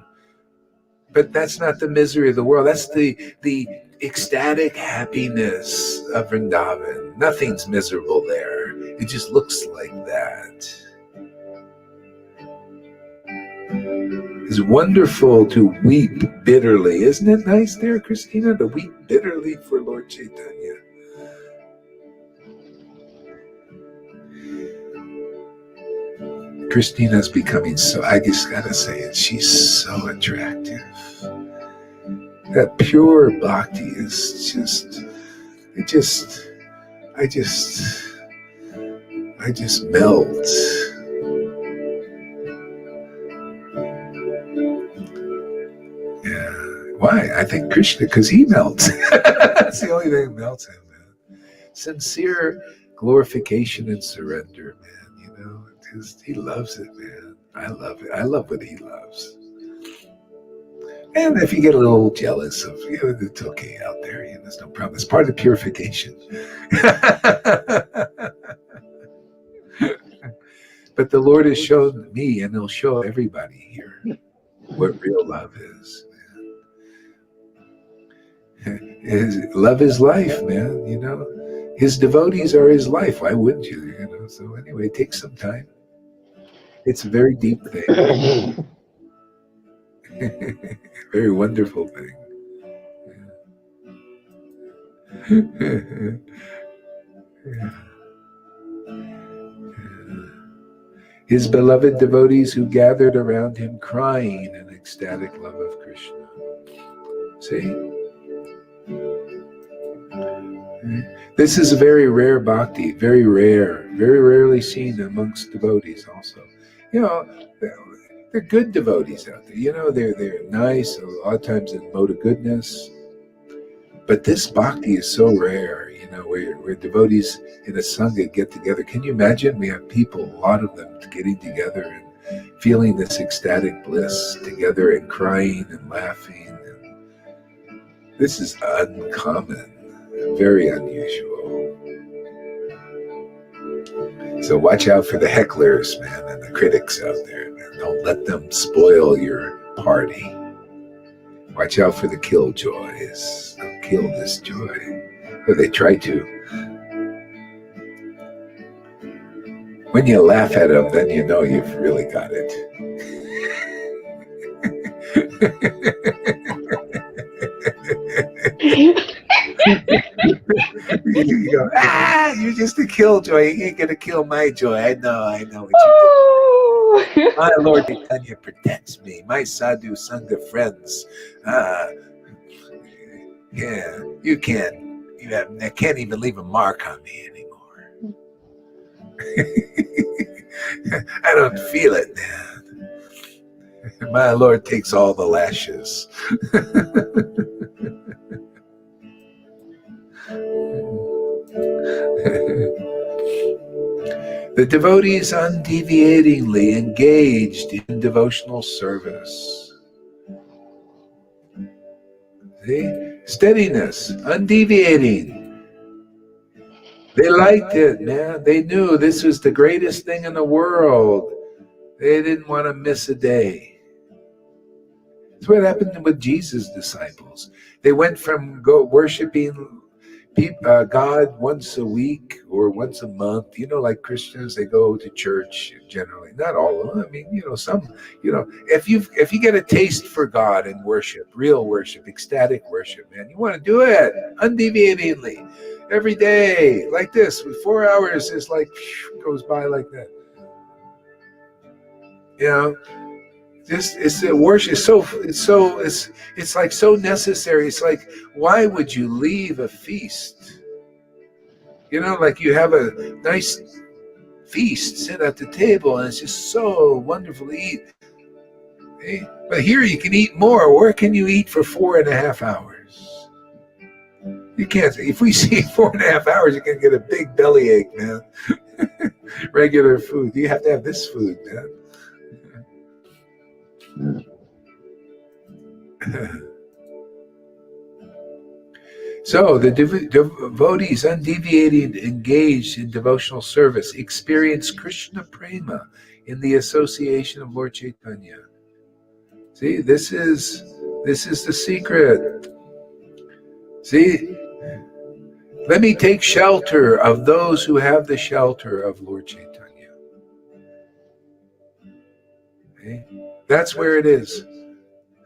But that's not the misery of the world. That's the ecstatic happiness of Vrindavan. Nothing's miserable there. It just looks like that. It's wonderful to weep bitterly. Isn't it nice there, Christina, to weep bitterly for Lord Chaitanya? Christina's becoming so, I just gotta say it, she's so attractive. That pure bhakti is I just melt. Yeah. Why? I think Krishna, because he melts. That's the only thing that melts him, man. Sincere glorification and surrender, man. He loves it, man. I love it. I love what he loves. And if you get a little jealous of, it's okay out there. There's no problem. It's part of purification. But the Lord has shown me, and he'll show everybody here, what real love is. Love is life, man. His devotees are his life. Why wouldn't you? So anyway, take some time. It's a very deep thing. Very wonderful thing. His beloved devotees who gathered around him crying in ecstatic love of Krishna. See? This is a very rare bhakti, very rare, very rarely seen amongst devotees also. They're good devotees out there. They're nice, a lot of times in mode of goodness. But this bhakti is so rare, where devotees in a sangha get together. Can you imagine? We have people, a lot of them, getting together and feeling this ecstatic bliss together and crying and laughing. This is uncommon, very unusual. So watch out for the hecklers, man, and the critics out there, man. Don't let them spoil your party. Watch out for the killjoys. They'll kill this joy. Or they try to. When you laugh at them, then you know you've really got it. You go, you're just a killjoy. You ain't gonna kill my joy. I know what you did. My Lord Chaitanya protects me. My sadhu sangha friends. Yeah, you can't. They can't even leave a mark on me anymore. I don't feel it, man. My Lord takes all the lashes. The devotees undeviatingly engaged in devotional service. See? Steadiness, undeviating. They liked it, man. They knew this was the greatest thing in the world. They didn't want to miss a day. That's what happened with Jesus' disciples. They went from worshiping God once a week or once a month. Like Christians, they go to church generally. Not all of them. I mean, some. If you get a taste for God and worship, real worship, ecstatic worship, man, you want to do it undeviatingly every day, like this. With 4 hours is like goes by like that. It's the worship. It's like so necessary. It's like, why would you leave a feast? Like you have a nice feast, sit at the table, and it's just so wonderful to eat. Okay? But here you can eat more. Where can you eat for 4.5 hours? You can't. If we see 4.5 hours, you're gonna get a big bellyache, man. Regular food. You have to have this food, man. So the devotees undeviating engaged in devotional service experience Krishna prema in the association of Lord Chaitanya. See, this is the secret. See, let me take shelter of those who have the shelter of Lord Chaitanya. Okay? That's where it is.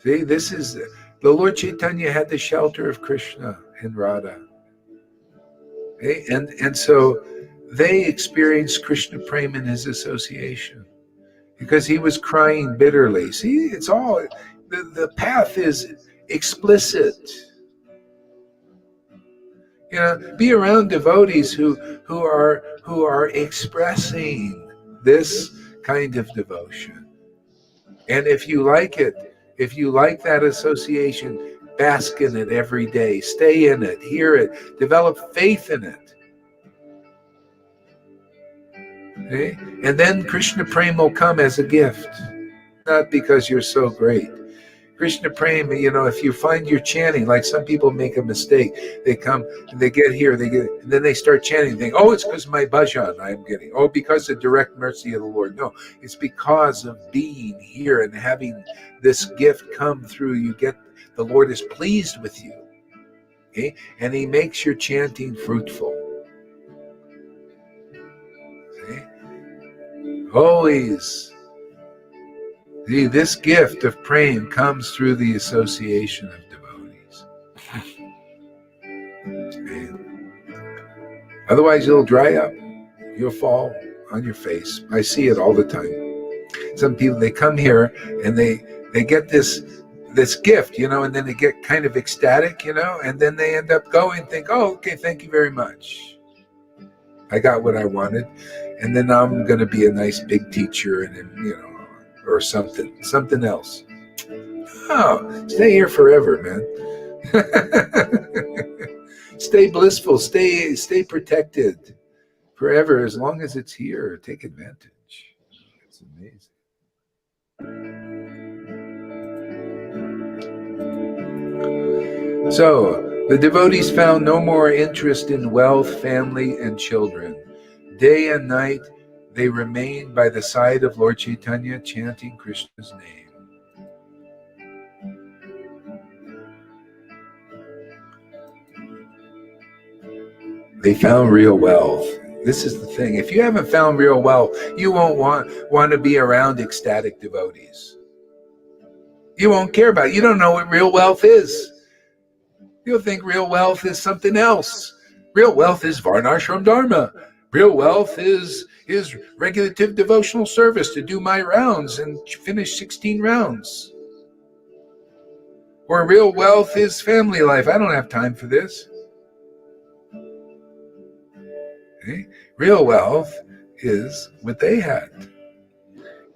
See, this is the Lord Chaitanya had the shelter of Krishna and Radha. Okay? And so they experienced Krishna prema in his association because he was crying bitterly. See, it's all, the path is explicit. Be around devotees who are expressing this kind of devotion. And if you like it, if you like that association, bask in it every day, stay in it, hear it, develop faith in it. Okay? And then Krishna Prema will come as a gift, not because you're so great. Krishna Prema, if you find you're chanting, like some people make a mistake, they come and they get here, and then they start chanting, think, oh, it's because of my bhajan I'm getting, oh, because of direct mercy of the Lord. No, it's because of being here and having this gift come through. The Lord is pleased with you, okay? And he makes your chanting fruitful. Okay? Always. See, this gift of praying comes through the association of devotees. Okay. Otherwise, you'll dry up. You'll fall on your face. I see it all the time. Some people, they come here and they get this gift, and then they get kind of ecstatic, and then they end up going, think, oh, okay, thank you very much. I got what I wanted. And then I'm going to be a nice big teacher and, or something else. Oh, stay here forever, man. Stay blissful, stay protected forever, as long as it's here. Take advantage. It's amazing. So, the devotees found no more interest in wealth, family, and children. Day and night, they remained by the side of Lord Chaitanya, chanting Krishna's name. They found real wealth. This is the thing. If you haven't found real wealth, you won't want to be around ecstatic devotees. You won't care about it. You don't know what real wealth is. You'll think real wealth is something else. Real wealth is Varnashram Dharma. Real wealth is regulative devotional service to do my rounds and finish 16 rounds. Or real wealth is family life. I don't have time for this. Okay? Real wealth is what they had.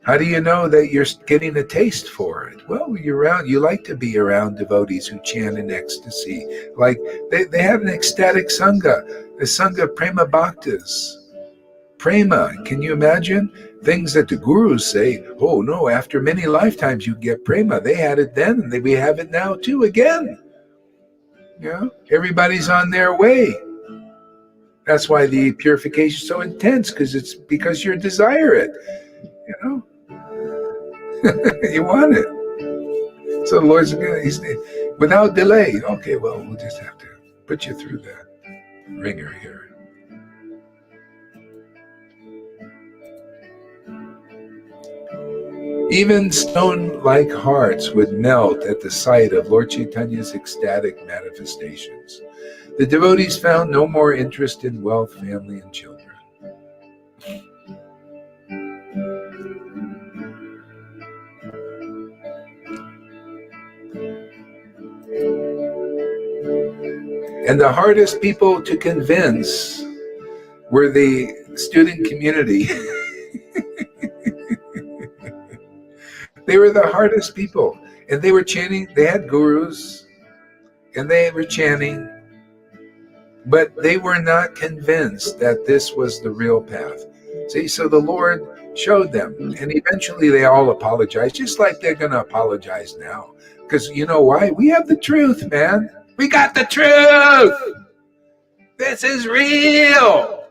How do you know that you're getting a taste for it? Well, you like to be around devotees who chant in ecstasy. Like they have an ecstatic sangha, the sangha prema bhaktas. Prema, can you imagine? Things that the gurus say, oh no, after many lifetimes you get prema. They had it then and we have it now too again. Everybody's on their way. That's why the purification is so intense, because you desire it. You want it. So the Lord's he's without delay. Okay, well, we'll just have to put you through that ringer here. Even stone-like hearts would melt at the sight of Lord Chaitanya's ecstatic manifestations. The devotees found no more interest in wealth, family, and children. And the hardest people to convince were the student community. They were the hardest people. And they were chanting, they had gurus, and they were chanting, but they were not convinced that this was the real path. See, so the Lord showed them, and eventually they all apologized, just like they're going to apologize now. Because you know why? We have the truth, man. We got the truth. This is real.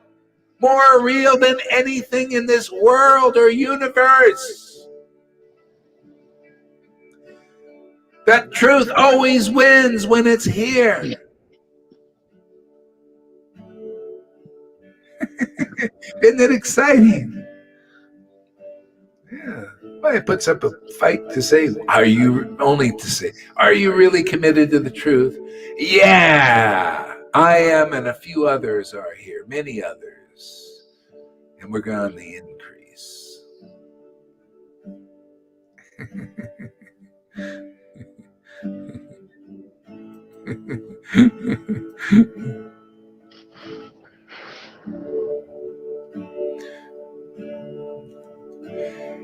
More real than anything in this world or universe. That truth always wins when it's here. Isn't it exciting? Yeah. Well, it puts up a fight to say, are you really committed to the truth? Yeah, I am, and a few others are here, many others. And we're going on the increase.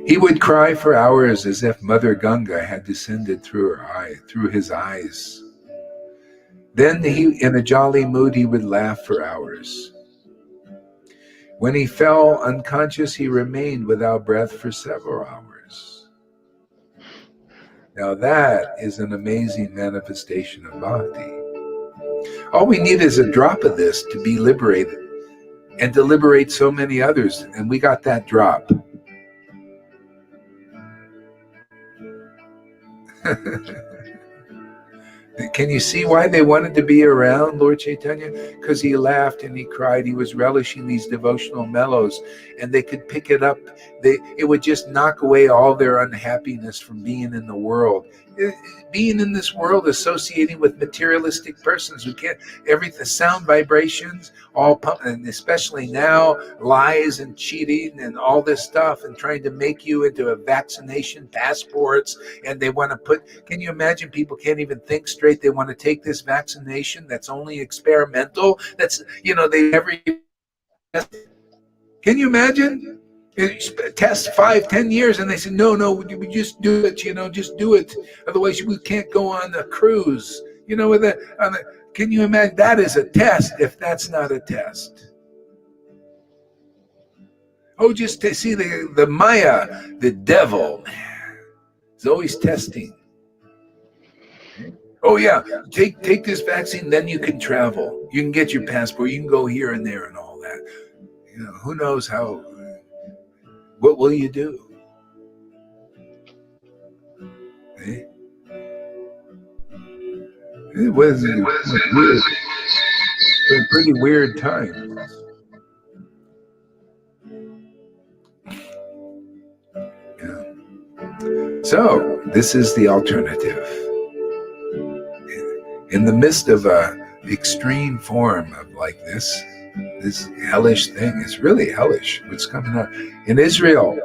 He would cry for hours as if Mother Ganga had descended through his eyes. Then in a jolly mood, he would laugh for hours. When he fell unconscious, he remained without breath for several hours. Now that is an amazing manifestation of bhakti. All we need is a drop of this to be liberated and to liberate so many others, and we got that drop. Can you see why they wanted to be around Lord Chaitanya? Because he laughed and he cried. He was relishing these devotional mellows, and they could pick it up. It would just knock away all their unhappiness from being in the world. Being in this world, associating with materialistic persons who can't, the sound vibrations, all pump, and especially now, lies and cheating and all this stuff, and trying to make you into a vaccination passports. And they want to can you imagine people can't even think straight? They want to take this vaccination that's only experimental. That's, they never. Can you imagine? Test 5-10 years, and they said, no, we just do it, just do it. Otherwise, we can't go on the cruise. Can you imagine? That is a test if that's not a test. Oh, just to see the Maya, the devil, is always testing. Oh yeah, take this vaccine, then you can travel. You can get your passport. You can go here and there and all that. Who knows how? What will you do? Eh? It was weird. A pretty weird time. Yeah. So this is the alternative. In the midst of a extreme form of like this hellish thing, it's really hellish what's coming up in Israel.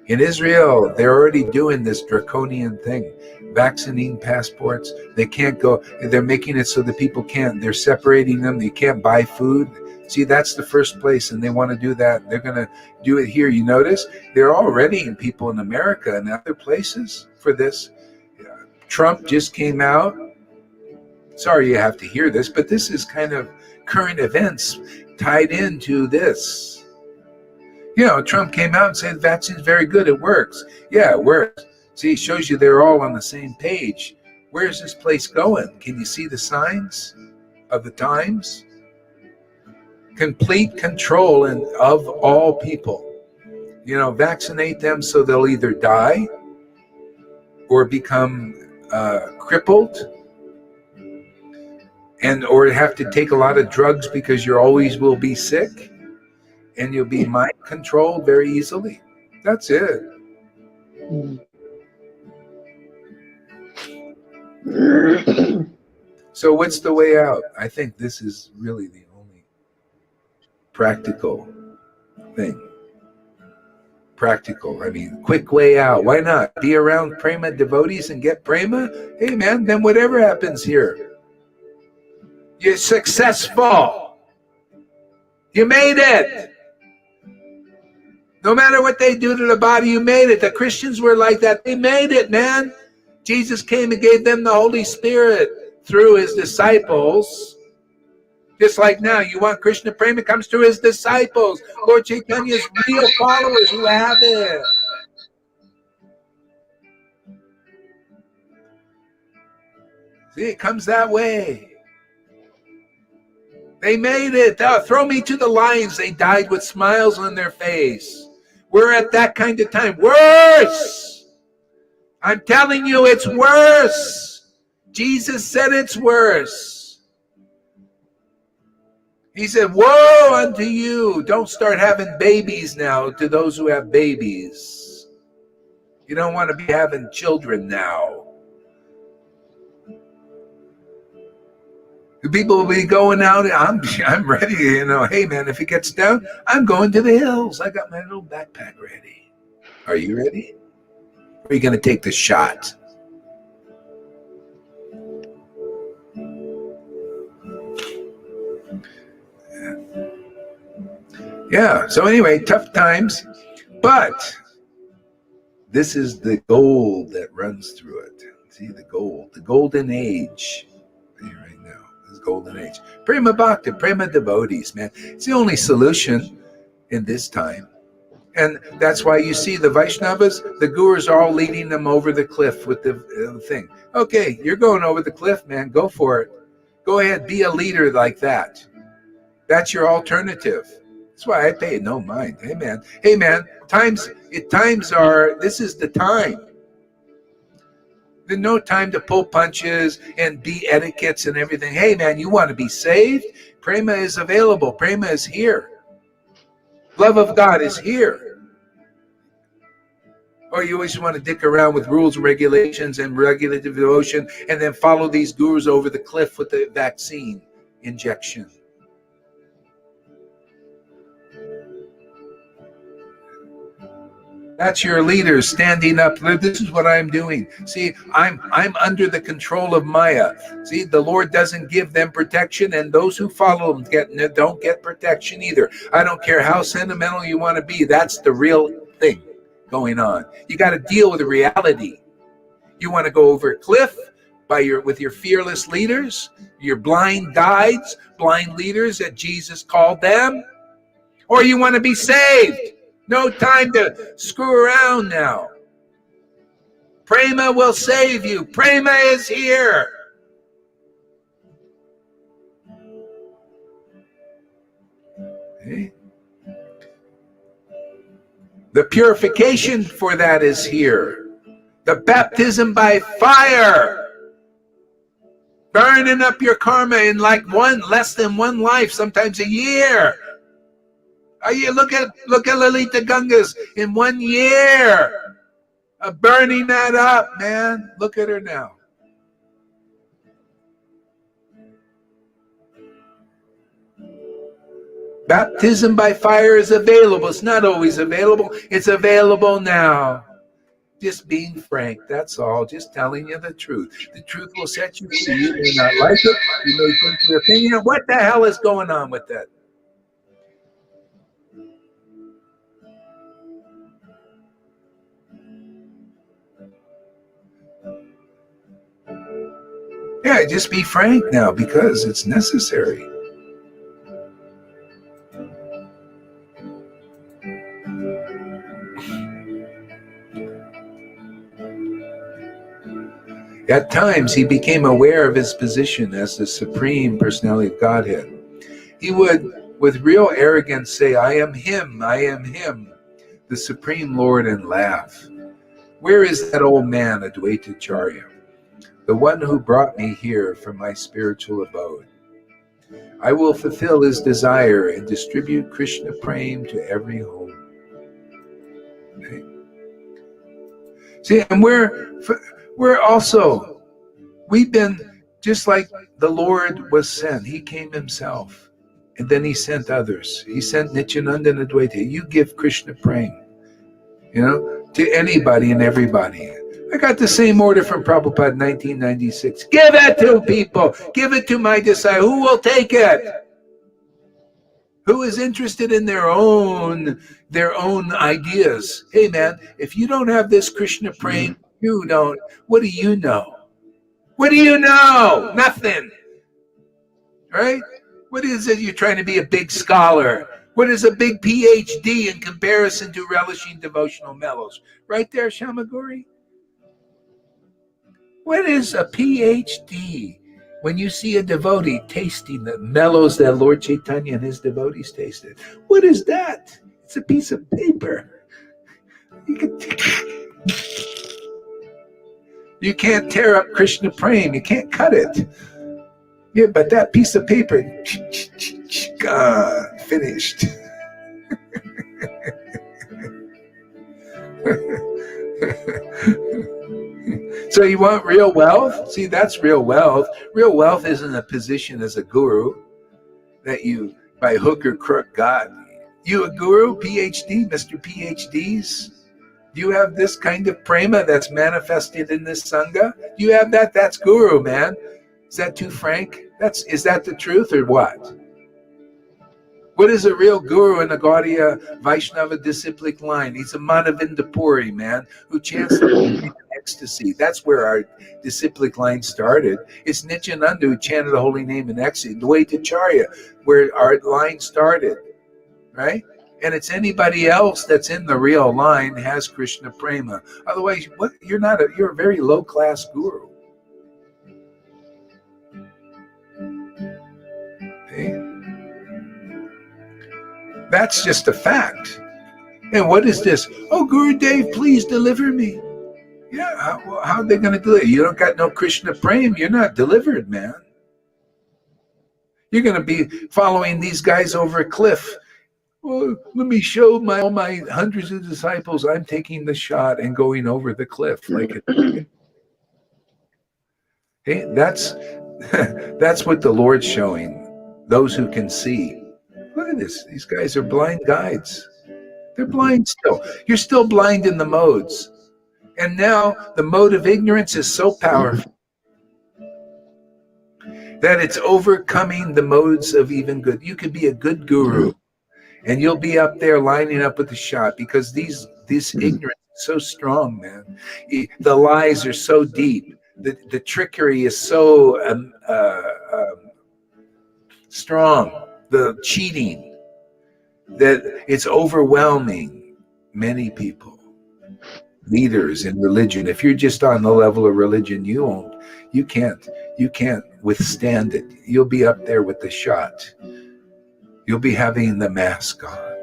In Israel, they're already doing this draconian thing, vaccinating passports. They can't go. They're making it so that people can't. They're separating them. They can't buy food. See, that's the first place, and they want to do that. They're going to do it here. You notice they're already in people in America and other places for this. Trump just came out. Sorry you have to hear this, but this is kind of current events tied into this. Trump came out and said the vaccine's very good. It works. Yeah, it works. See, it shows you they're all on the same page. Where's this place going? Can you see the signs of the times? Complete control of all people. Vaccinate them so they'll either die or become crippled or have to take a lot of drugs because you always will be sick. And you'll be mind controlled very easily. That's it. So what's the way out? I think this is really the only practical thing. Practical. I mean, quick way out. Why not? Be around Prema devotees and get Prema? Hey man, then whatever happens here, you're successful. You made it. No matter what they do to the body, you made it. The Christians were like that. They made it, man. Jesus came and gave them the Holy Spirit through his disciples. Just like now, you want Krishna Prema, comes through his disciples. Lord Chaitanya's real followers who have it. See, it comes that way. They made it. Throw me to the lions. They died with smiles on their face. We're at that kind of time. Worse. I'm telling you, it's worse. Jesus said it's worse. He said, woe unto you. Don't start having babies now to those who have babies. You don't want to be having children now. People will be going out. I'm ready. Hey man, if it gets down, I'm going to the hills. I got my little backpack ready. Are you ready? Or are you going to take the shot? Yeah. So anyway, tough times, but this is the gold that runs through it. See the gold, the golden age. Golden age. Prema Bhakta, Prema devotees, man. It's the only solution in this time. And that's why you see the Vaishnavas, the gurus are all leading them over the cliff with the thing. Okay, you're going over the cliff, man. Go for it. Go ahead, be a leader like that. That's your alternative. That's why I pay no mind. Hey, man, times are, this is the time. There's no time to pull punches and be etiquettes and everything. Hey, man, you want to be saved? Prema is available. Prema is here. Love of God is here. Or you always want to dick around with rules and regulations and regulative devotion and then follow these gurus over the cliff with the vaccine injection. That's your leader standing up. This is what I'm doing. See, I'm under the control of Maya. See, the Lord doesn't give them protection, and those who follow him don't get protection either. I don't care how sentimental you want to be. That's the real thing going on. You got to deal with the reality. You want to go over a cliff with your fearless leaders, your blind guides, blind leaders that Jesus called them, or you want to be saved. No time to screw around now. Prema will save you. Prema is here. Okay. The purification for that is here. The baptism by fire. Burning up your karma in like less than one life, sometimes a year. Look at Lalita Gangas in 1 year of burning that up, man. Look at her now. Baptism by fire is available. It's not always available. It's available now. Just being frank, that's all. Just telling you the truth. The truth will set you free. You may not like it. You may think your opinion. What the hell is going on with that? Yeah, just be frank now because it's necessary. At times, he became aware of his position as the Supreme Personality of Godhead. He would, with real arrogance, say, I am him, the Supreme Lord, and laugh. Where is that old man, Advaita Acharya, the one who brought me here from my spiritual abode? I will fulfill his desire and distribute Krishna Prem to every home. Okay. See, and we've been just like the Lord was sent. He came himself, and then he sent others. He sent Nityananda and Advaita. You give Krishna Prem, to anybody and everybody. I got the same order from Prabhupada in 1996. Give it to people. Give it to my disciple. Who will take it? Who is interested in their own ideas? Hey, man, if you don't have this Krishna Prem, you don't. What do you know? What do you know? Nothing. Right? What is it? You're trying to be a big scholar. What is a big PhD in comparison to relishing devotional mellows? Right there, Shamaguri. What is a PhD? When you see a devotee tasting the mellows that Lord Chaitanya and his devotees tasted, what is that? It's a piece of paper. You can't tear up Krishna Prem. You can't cut it. Yeah, but that piece of paper, gone, finished. So you want real wealth? See, that's real wealth. Real wealth isn't a position as a guru that you, by hook or crook, got. You a guru, PhD, Mr. PhDs? Do you have this kind of prema that's manifested in this sangha? Do you have that? That's guru, man. Is that too frank? Is that the truth or what? What is a real guru in the Gaudiya Vaishnava disciplic line? He's a Manavinda Puri, man, who chants the holy name in ecstasy. That's where our disciplic line started. It's Nityananda who chanted the holy name in ecstasy. Advaita Acharya, where our line started, right? And it's anybody else that's in the real line has Krishna Prema. Otherwise, you're a very low class guru. Okay? That's just a fact. And what is this? Oh, Gurudev, please deliver me. Yeah, how are they going to do it? You don't got no Krishna Prem, you're not delivered, man. You're going to be following these guys over a cliff. Well, let me show all my hundreds of disciples I'm taking the shot and going over the cliff. Hey, that's what the Lord's showing those who can see. Look at this. These guys are blind guides. They're blind still. You're still blind in the modes. And now the mode of ignorance is so powerful that it's overcoming the modes of even good. You could be a good guru and you'll be up there lining up with the shot because this ignorance is so strong, man. The lies are so deep. The trickery is so strong. The cheating, that it's overwhelming many people. leaders in religion. If you're just on the level of religion, you can't withstand it. You'll be up there with the shot. You'll be having the mask on.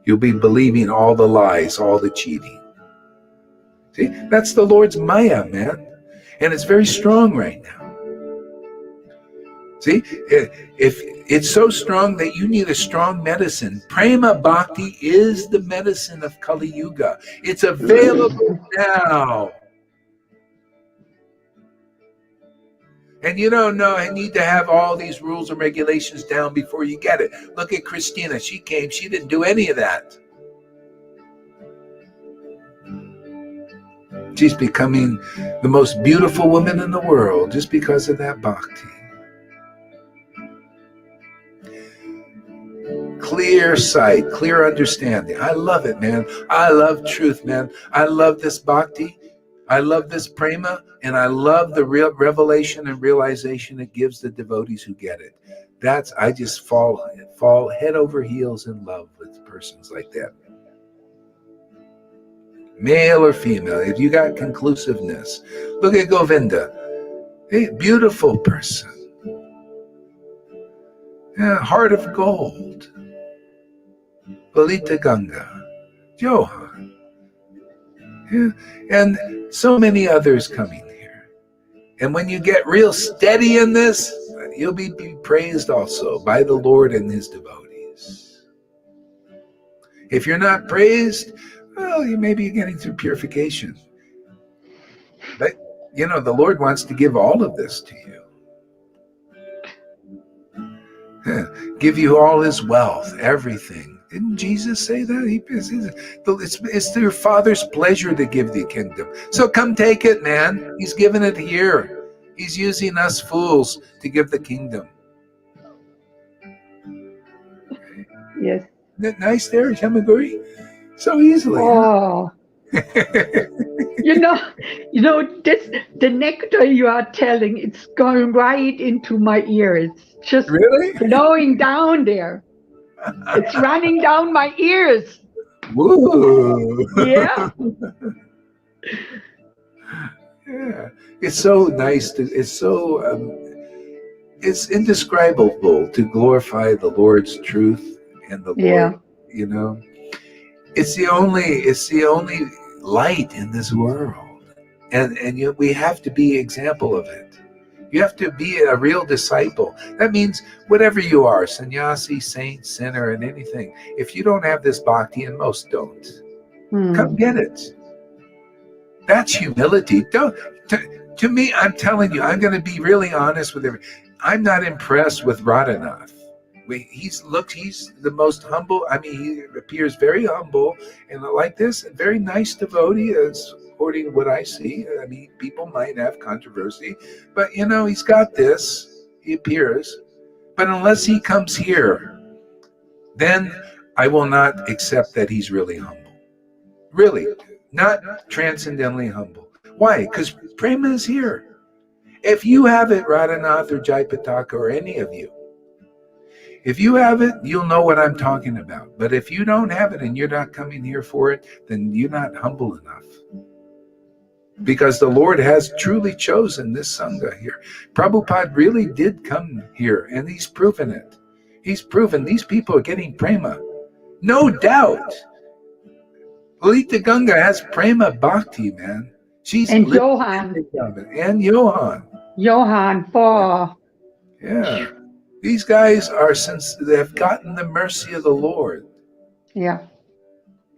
You'll be believing all the lies, all the cheating. See, that's the Lord's Maya, man. And it's very strong right now. See, if it's so strong that you need a strong medicine. Prema Bhakti is the medicine of Kali Yuga. It's available now. And you don't know, I need to have all these rules and regulations down before you get it. Look at Christina. She came. She didn't do any of that. She's becoming the most beautiful woman in the world just because of that bhakti. Clear sight, clear understanding. I love it, man. I love truth, man. I love this bhakti. I love this prema, and I love the real revelation and realization it gives the devotees who get it. I just fall head over heels in love with persons like that. Male or female, if you got conclusiveness. Look at Govinda. Hey, beautiful person. Yeah, heart of gold. Lalita Ganga. Johan. Yeah, and so many others coming here. And when you get real steady in this, you'll be praised also by the Lord and his devotees. If you're not praised, well, you may be getting through purification. But, the Lord wants to give all of this to you. Yeah, give you all his wealth, everything. Didn't Jesus say that? It's your Father's pleasure to give the kingdom. So come take it, man. He's giving it here. He's using us fools to give the kingdom. Yes. Isn't it nice there, Yamaguri? So easily. Oh. The nectar you are telling, it's going right into my ears. Just really flowing down there. It's running down my ears. Woo! Yeah. Yeah. It's so nice it's indescribable to glorify the Lord's truth and the Lord, It's the only light in this world. And we have to be example of it. You have to be a real disciple. That means whatever you are, sannyasi, saint, sinner, and anything. If you don't have this bhakti, and most don't, come get it. That's humility. To me, I'm telling you, I'm going to be really honest with everyone. I'm not impressed with Radhanath. He's the most humble. I mean, he appears very humble and like this, a very nice devotee, according to what I see. I mean, people might have controversy, but he's got this. He appears, but unless he comes here, then I will not accept that he's really humble. Really, not transcendently humble. Why? Because prema is here. If you have it, Radhanath or Jaipataka or any of you, if you have it, you'll know what I'm talking about. But if you don't have it and you're not coming here for it, then you're not humble enough. Because the Lord has truly chosen this Sangha here. Prabhupada really did come here, and he's proven it. He's proven these people are getting prema. No doubt. Lalita Ganga has prema bhakti, man. And Johan. And Johan. Johan, for... Yeah. These guys they have gotten the mercy of the Lord. Yeah.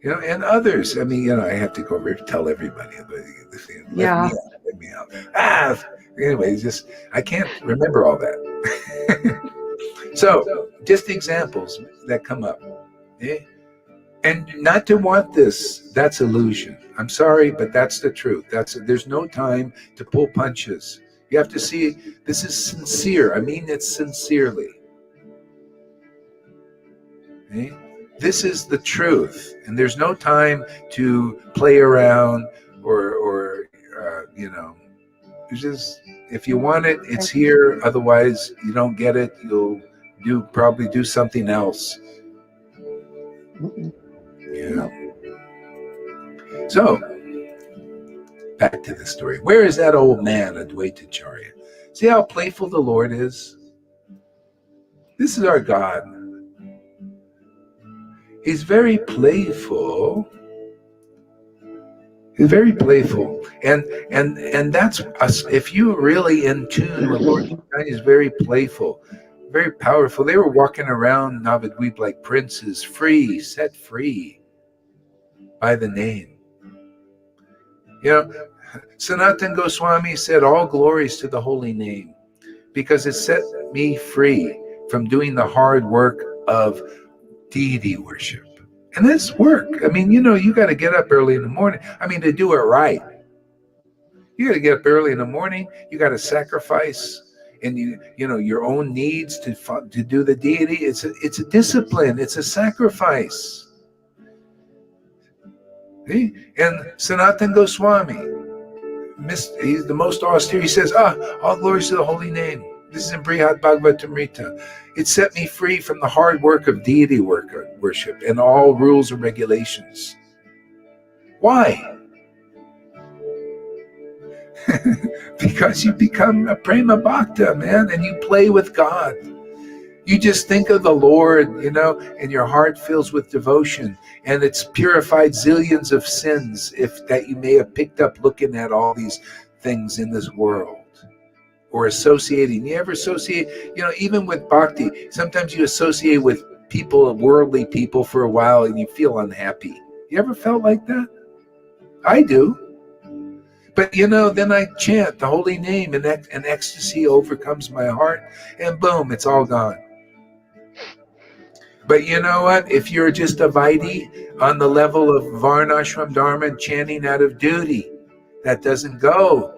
And others. I mean, I have to go over and tell everybody. Let me out. Anyway, I can't remember all that. So, just examples that come up. Okay? And not to want this, that's illusion. I'm sorry, but that's the truth. There's no time to pull punches. You have to see, this is sincere. I mean it sincerely. Okay? This is the truth. And there's no time to play around or it's just, if you want it, it's here. Otherwise, you don't get it. You'll probably do something else. Yeah. So, Back to the story. Where is that old man, Advaitacharya? See how playful the Lord is? This is our God. He's very playful. He's very playful. And that's us. If you're really in tune with Lord Chaitanya, is very playful, very powerful. They were walking around Navadvip like princes, free, set free by the name. You know, Sanatan Goswami said, all glories to the holy name, because it set me free from doing the hard work of deity worship. And that's work. I mean, you got to get up early in the morning. I mean, to do it right. You got to get up early in the morning. You got to sacrifice and your own needs to do the deity. It's a discipline. It's a sacrifice. See? And Sanatan Goswami, he's the most austere. He says, all glories to the holy name. This is in Brihad Bhagavatamrita. It set me free from the hard work of deity worship and all rules and regulations. Why? Because you become a prema bhakta, man, and you play with God. You just think of the Lord, and your heart fills with devotion, and it's purified zillions of sins that you may have picked up looking at all these things in this world. Or associating. You ever associate, even with bhakti, sometimes you associate with people, worldly people, for a while and you feel unhappy. You ever felt like that? I do. But then I chant the holy name and ecstasy overcomes my heart and boom, it's all gone. But you know what? If you're just a Vaidhi on the level of Varnashram Dharma and chanting out of duty, that doesn't go.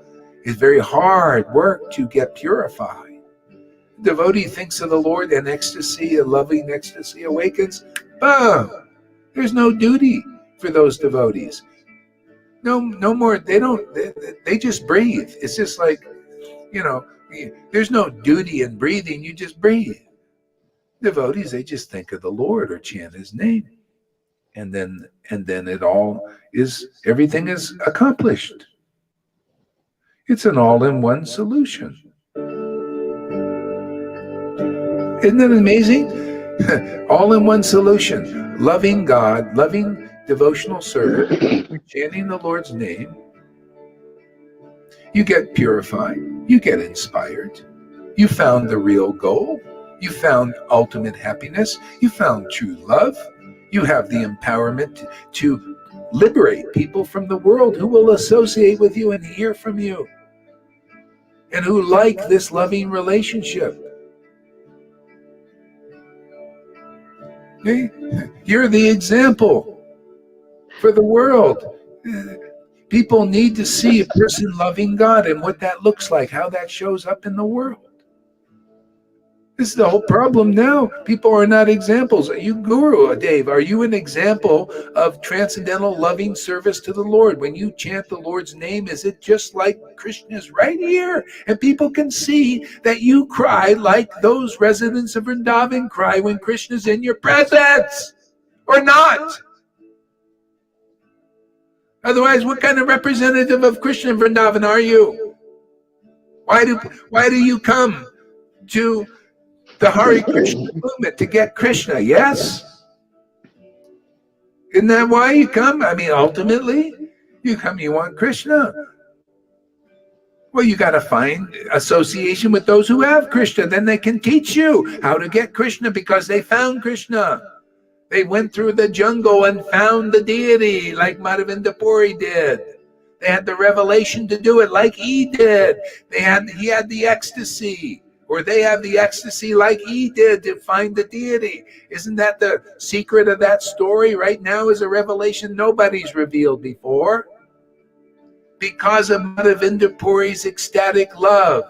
It's very hard work to get purified. The devotee thinks of the Lord and ecstasy, a loving ecstasy awakens. Boom! There's no duty for those devotees. No more. They just breathe. It's just like, there's no duty in breathing. You just breathe. Devotees, they just think of the Lord or chant his name. And then everything is accomplished. It's an all-in-one solution. Isn't that amazing? All-in-one solution. Loving God, loving devotional service, chanting the Lord's name. You get purified. You get inspired. You found the real goal. You found ultimate happiness. You found true love. You have the empowerment to liberate people from the world who will associate with you and hear from you, and who like this loving relationship. Okay? You're the example for the world. People need to see a person loving God and what that looks like, how that shows up in the world. This is the whole problem now. People are not examples. Are you, Guru Dave, are you an example of transcendental loving service to the Lord? When you chant the Lord's name, is it just like Krishna's right here? And people can see that you cry like those residents of Vrindavan cry when Krishna's in your presence, or not? Otherwise, what kind of representative of Krishna in Vrindavan are you? Why do you come to the Hare Krishna movement to get Krishna? Yes? Isn't that why you come? I mean, ultimately, you come, you want Krishna. Well, you got to find association with those who have Krishna. Then they can teach you how to get Krishna because they found Krishna. They went through the jungle and found the deity like Madhavinda Puri did. They had the revelation to do it like he did. He had the ecstasy. Or they have the ecstasy like he did to find the deity. Isn't that the secret of that story? Right now is a revelation nobody's revealed before. Because of Madhavinda Puri's ecstatic love,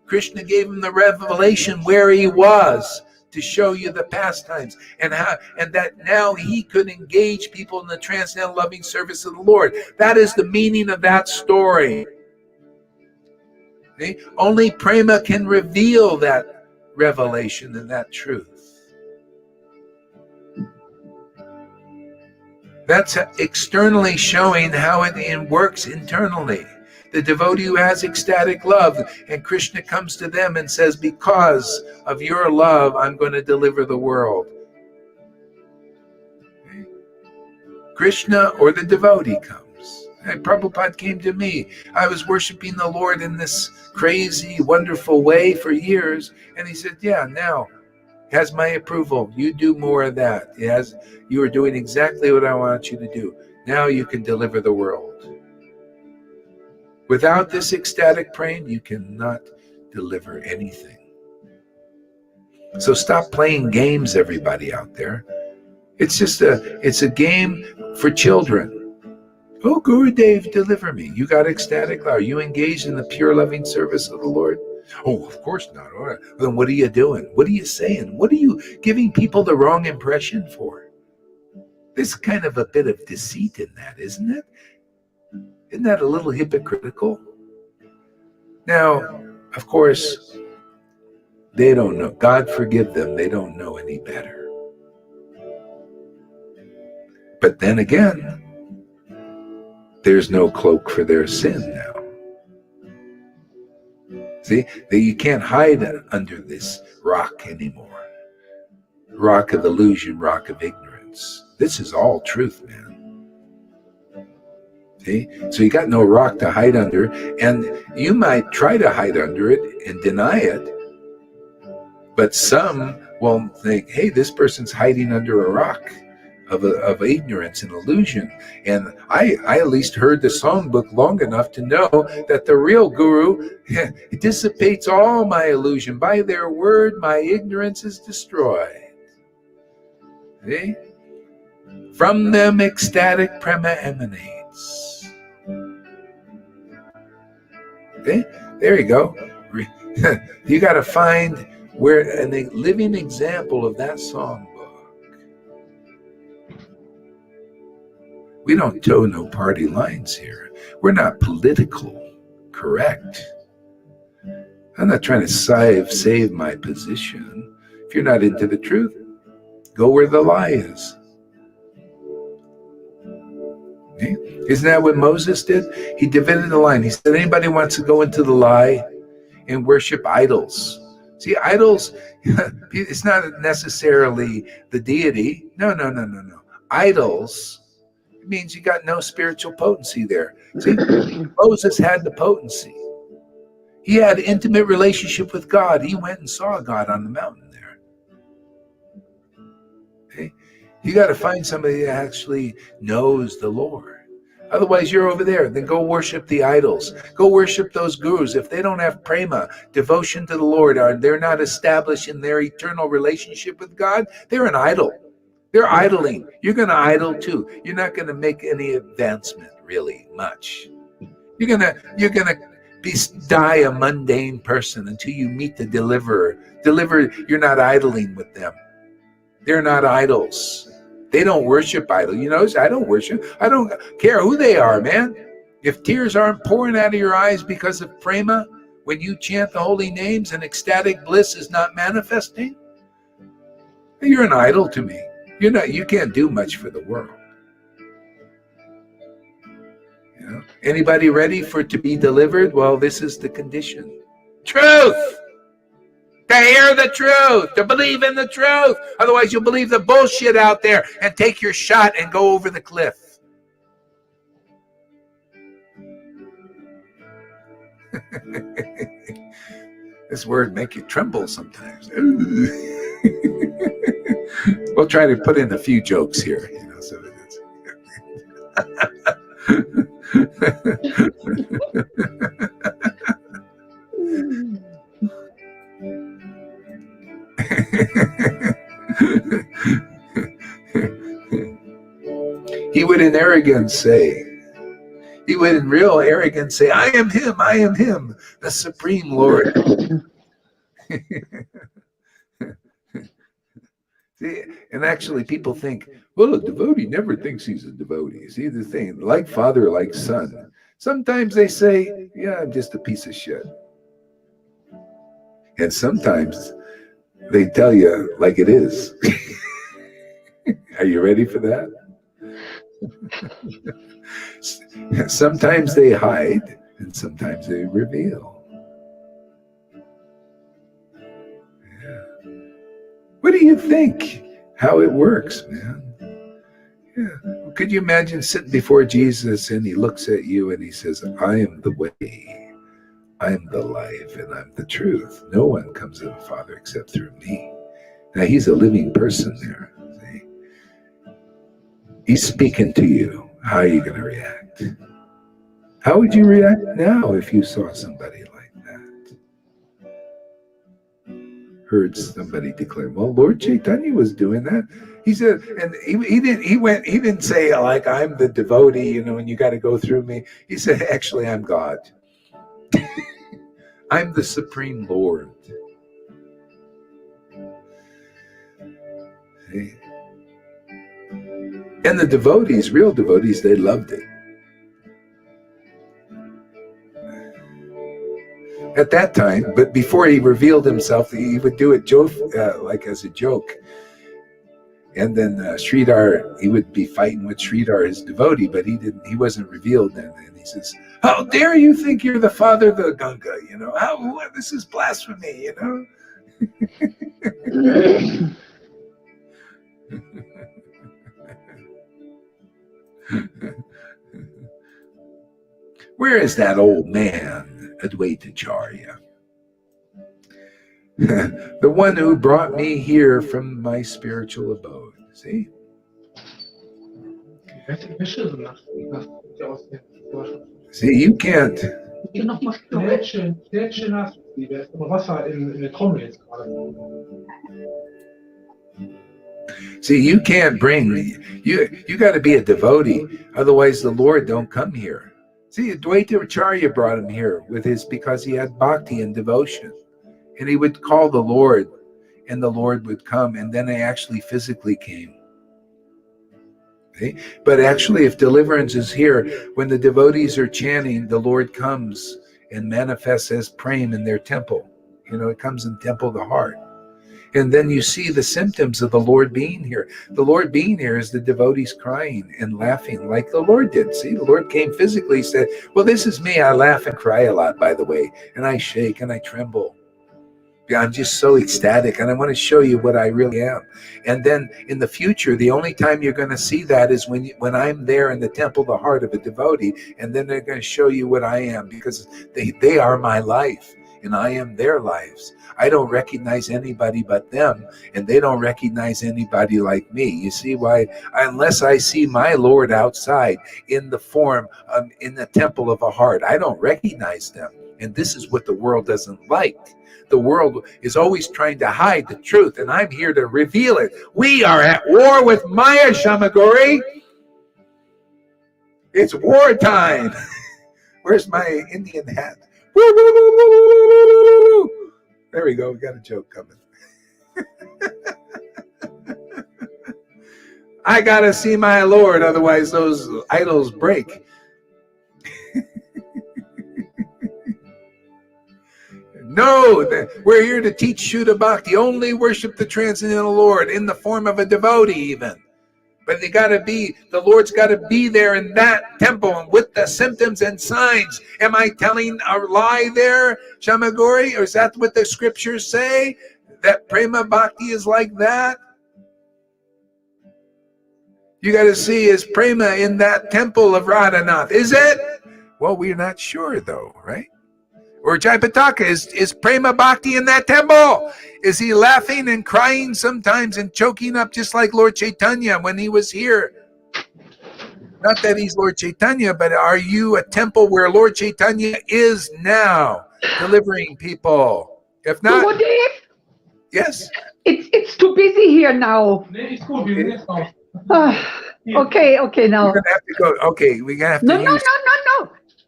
Krishna gave him the revelation where he was to show you the pastimes and that now he could engage people in the transcendental loving service of the Lord. That is the meaning of that story. Okay? Only prema can reveal that revelation and that truth. That's externally showing how it works internally. The devotee who has ecstatic love, and Krishna comes to them and says, because of your love, I'm going to deliver the world. Okay? Krishna or the devotee comes. And Prabhupada came to me. I was worshiping the Lord in this crazy, wonderful way for years. And he said, yeah, now has my approval. You do more of that. You are doing exactly what I want you to do. Now you can deliver the world. Without this ecstatic praying, you cannot deliver anything. So stop playing games, everybody out there. It's a game for children. Oh, Gurudev, deliver me. You got ecstatic. Are you engaged in the pure loving service of the Lord? Oh, of course not. All right. Then what are you doing? What are you saying? What are you giving people the wrong impression for? There's kind of a bit of deceit in that, isn't it? Isn't that a little hypocritical? Now, of course, they don't know. God forgive them. They don't know any better. But then again, there's no cloak for their sin now. See, you can't hide under this rock anymore. Rock of illusion, rock of ignorance. This is all truth, man. See? So you got no rock to hide under, and you might try to hide under it and deny it, but some will think, hey, this person's hiding under a rock of ignorance and illusion. And I at least heard the songbook long enough to know that the real guru dissipates all my illusion. By their word, my ignorance is destroyed. See? From them ecstatic prema emanates. Okay? There you go. You got to find where a living example of that songbook. We don't toe no party lines here. We're not political correct. I'm not trying to save my position. If you're not into the truth, go where the lie is. Okay? Isn't that what Moses did? He divided the line. He said, anybody wants to go into the lie and worship idols. See, idols, it's not necessarily the deity. No. Idols, it means you got no spiritual potency there. See, Moses had the potency. He had an intimate relationship with God. He went and saw God on the mountain there. Okay? You got to find somebody that actually knows the Lord. Otherwise, you're over there. Then go worship the idols. Go worship those gurus. If they don't have prema, devotion to the Lord, or they're not established in their eternal relationship with God, they're an idol. They're idling. You're going to idle too. You're not going to make any advancement really much. You're gonna die a mundane person until you meet the deliverer. You're not idling with them. They're not idols. They don't worship idol. You notice I don't worship. I don't care who they are, man. If tears aren't pouring out of your eyes because of prema, when you chant the holy names and ecstatic bliss is not manifesting, you're an idol to me. You can't do much for the world. You know? Anybody ready to be delivered? Well, this is the condition. Truth! To hear the truth, to believe in the truth. Otherwise, you'll believe the bullshit out there and take your shot and go over the cliff. This word make you tremble sometimes. We'll try to put in a few jokes here, so it's He would in real arrogance say, I am him, the Supreme Lord. See, and actually people think, well, a devotee never thinks he's a devotee. See the thing, like father, like son. Sometimes they say, yeah, I'm just a piece of shit. And sometimes they tell you like it is. Are you ready for that? Sometimes they hide and sometimes they reveal. Yeah. What do you think? How it works, man? Yeah. Could you imagine sitting before Jesus and he looks at you and he says, I am the way, I am the life, and I'm the truth. No one comes to the Father except through me. Now he's a living person there. See? He's speaking to you. How are you going to react? How would you react now if you saw somebody like that? Heard somebody declare, well, Lord Chaitanya was doing that. He said, and he didn't say like, I'm the devotee, and you got to go through me. He said, actually, I'm God. I'm the Supreme Lord. See? And the devotees, real devotees, they loved it. At that time, but before he revealed himself, he would do it like as a joke. And then Sridhar, he would be fighting with Sridhar, his devotee, but he wasn't revealed then. And he says, how dare you think you're the father of the Ganga? This is blasphemy, Where is that old man, Advaitacharya? The one who brought me here from my spiritual abode. See? See, you can't. See, you can't bring you got to be a devotee, otherwise the Lord don't come here. See, Advaitacharya brought him here because he had bhakti and devotion. And he would call the Lord, and the Lord would come, and then they actually physically came. Okay? But actually, if deliverance is here, when the devotees are chanting, the Lord comes and manifests as prema in their temple. It comes in temple of the heart. And then you see the symptoms of the Lord being here. The Lord being here is the devotees crying and laughing like the Lord did. See, the Lord came physically, said, well, this is me. I laugh and cry a lot, by the way, and I shake and I tremble. I'm just so ecstatic, and I want to show you what I really am. And then in the future, the only time you're going to see that is when I'm there in the temple of the heart of a devotee, and then they're going to show you what I am, because they are my life, and I am their lives. I don't recognize anybody but them, and they don't recognize anybody like me. You see why? Unless I see my Lord outside in the form, in the temple of a heart, I don't recognize them. And this is what the world doesn't like. The world is always trying to hide the truth, and I'm here to reveal it. We are at war with Maya, Shamagori. It's wartime. Where's my Indian hat? There we go. We got a joke coming. I got to see my Lord, otherwise those idols break. No, we're here to teach Shuddha Bhakti. Only worship the transcendental Lord in the form of a devotee even. But the Lord's got to be there in that temple with the symptoms and signs. Am I telling a lie there, Shamagori? Or is that what the scriptures say? That Prema Bhakti is like that? You got to see his Prema in that temple of Radhanath. Is it? Well, we're not sure though, right? Or Jayapataka, is Prema Bhakti in that temple? Is he laughing and crying sometimes and choking up just like Lord Chaitanya when he was here? Not that he's Lord Chaitanya, but are you a temple where Lord Chaitanya is now, delivering people? If not, yes. It's too busy here now. Okay, now. We're gonna have to go. Okay, we're gonna have to. No.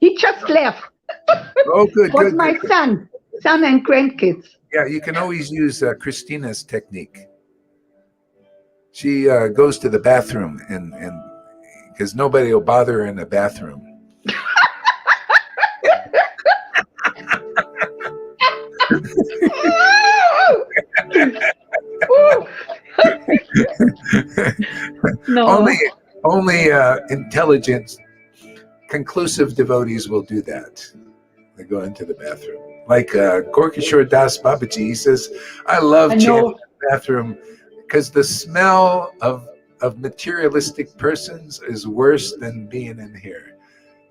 He just left. Oh, good. What's my son and grandkids? Yeah, you can always use Christina's technique. She goes to the bathroom and because nobody will bother her in the bathroom. No. Only intelligent, conclusive devotees will do that. They go into the bathroom. Like Gorkishore Das Babaji, he says, I love I chanting know. in the bathroom because the smell of materialistic persons is worse than being in here.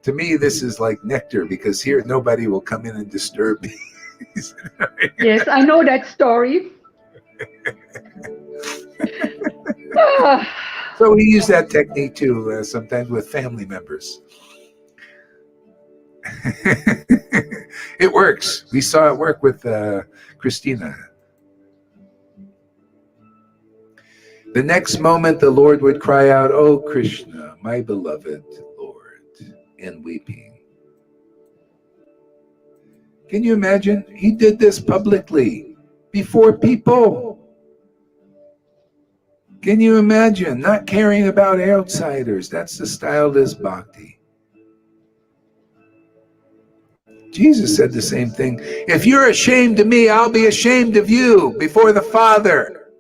To me, this is like nectar because here nobody will come in and disturb me. Yes, I know that story. Ah, So we use that technique too, sometimes with family members. It works. We saw it work with Christina. The next moment, the Lord would cry out, "Oh Krishna, my beloved Lord," and weeping. Can you imagine? He did this publicly before people. Can you imagine not caring about outsiders? That's the style of this bhakti. Jesus said the same thing. If you're ashamed of me, I'll be ashamed of you before the Father.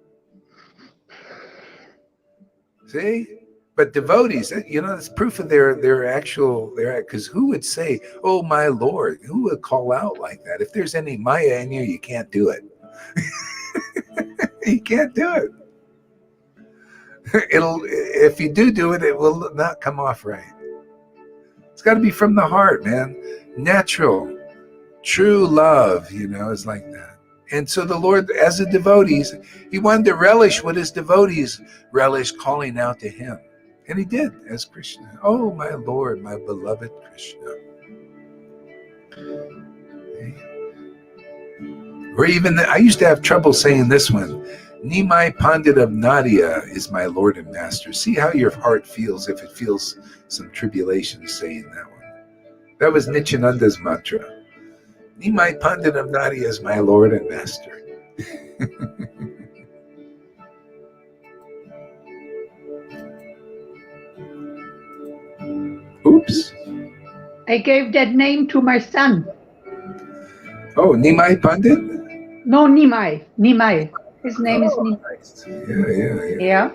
See? But devotees, it's proof of their actual, because who would say, "Oh my Lord"? Who would call out like that? If there's any Maya in you can't do it. You can't do it. If you do it, it will not come off right. It's got to be from the heart, man. Natural, true love, is like that. And so the Lord, as the devotees, he wanted to relish what his devotees relish, calling out to him. And he did, as Krishna. Oh, my Lord, my beloved Krishna. Or even, I used to have trouble saying this one. Nimai Pandit of Nadia is my Lord and Master. See how your heart feels if it feels some tribulation saying that one. That was Nityananda's mantra. Nimai Pandit of Nadia is my Lord and Master. Oops. I gave that name to my son. Oh, Nimai Pandit? No, Nimai. Nimai. His name is Nimai. Nice. Yeah.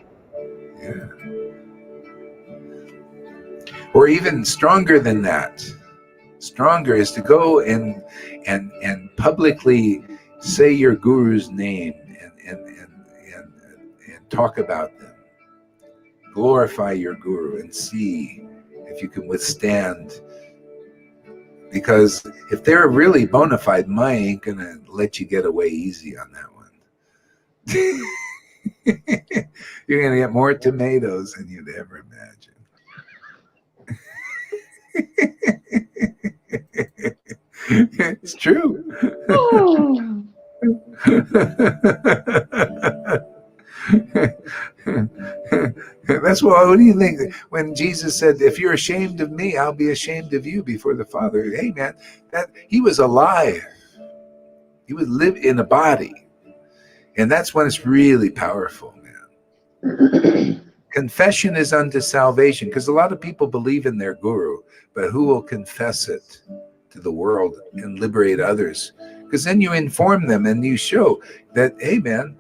Yeah. Or even stronger than that. Stronger is to go and publicly say your guru's name and talk about them. Glorify your guru and see if you can withstand. Because if they're really bona fide, Maya ain't gonna let you get away easy on that one. You're gonna get more tomatoes than you'd ever imagine. It's true. Oh. That's what do you think when Jesus said, if you're ashamed of me, I'll be ashamed of you before the Father? Hey man, that he was alive. He would live in a body. And that's when it's really powerful, man. Confession is unto salvation, because a lot of people believe in their guru, but who will confess it to the world and liberate others? Because then you inform them and you show that, hey man,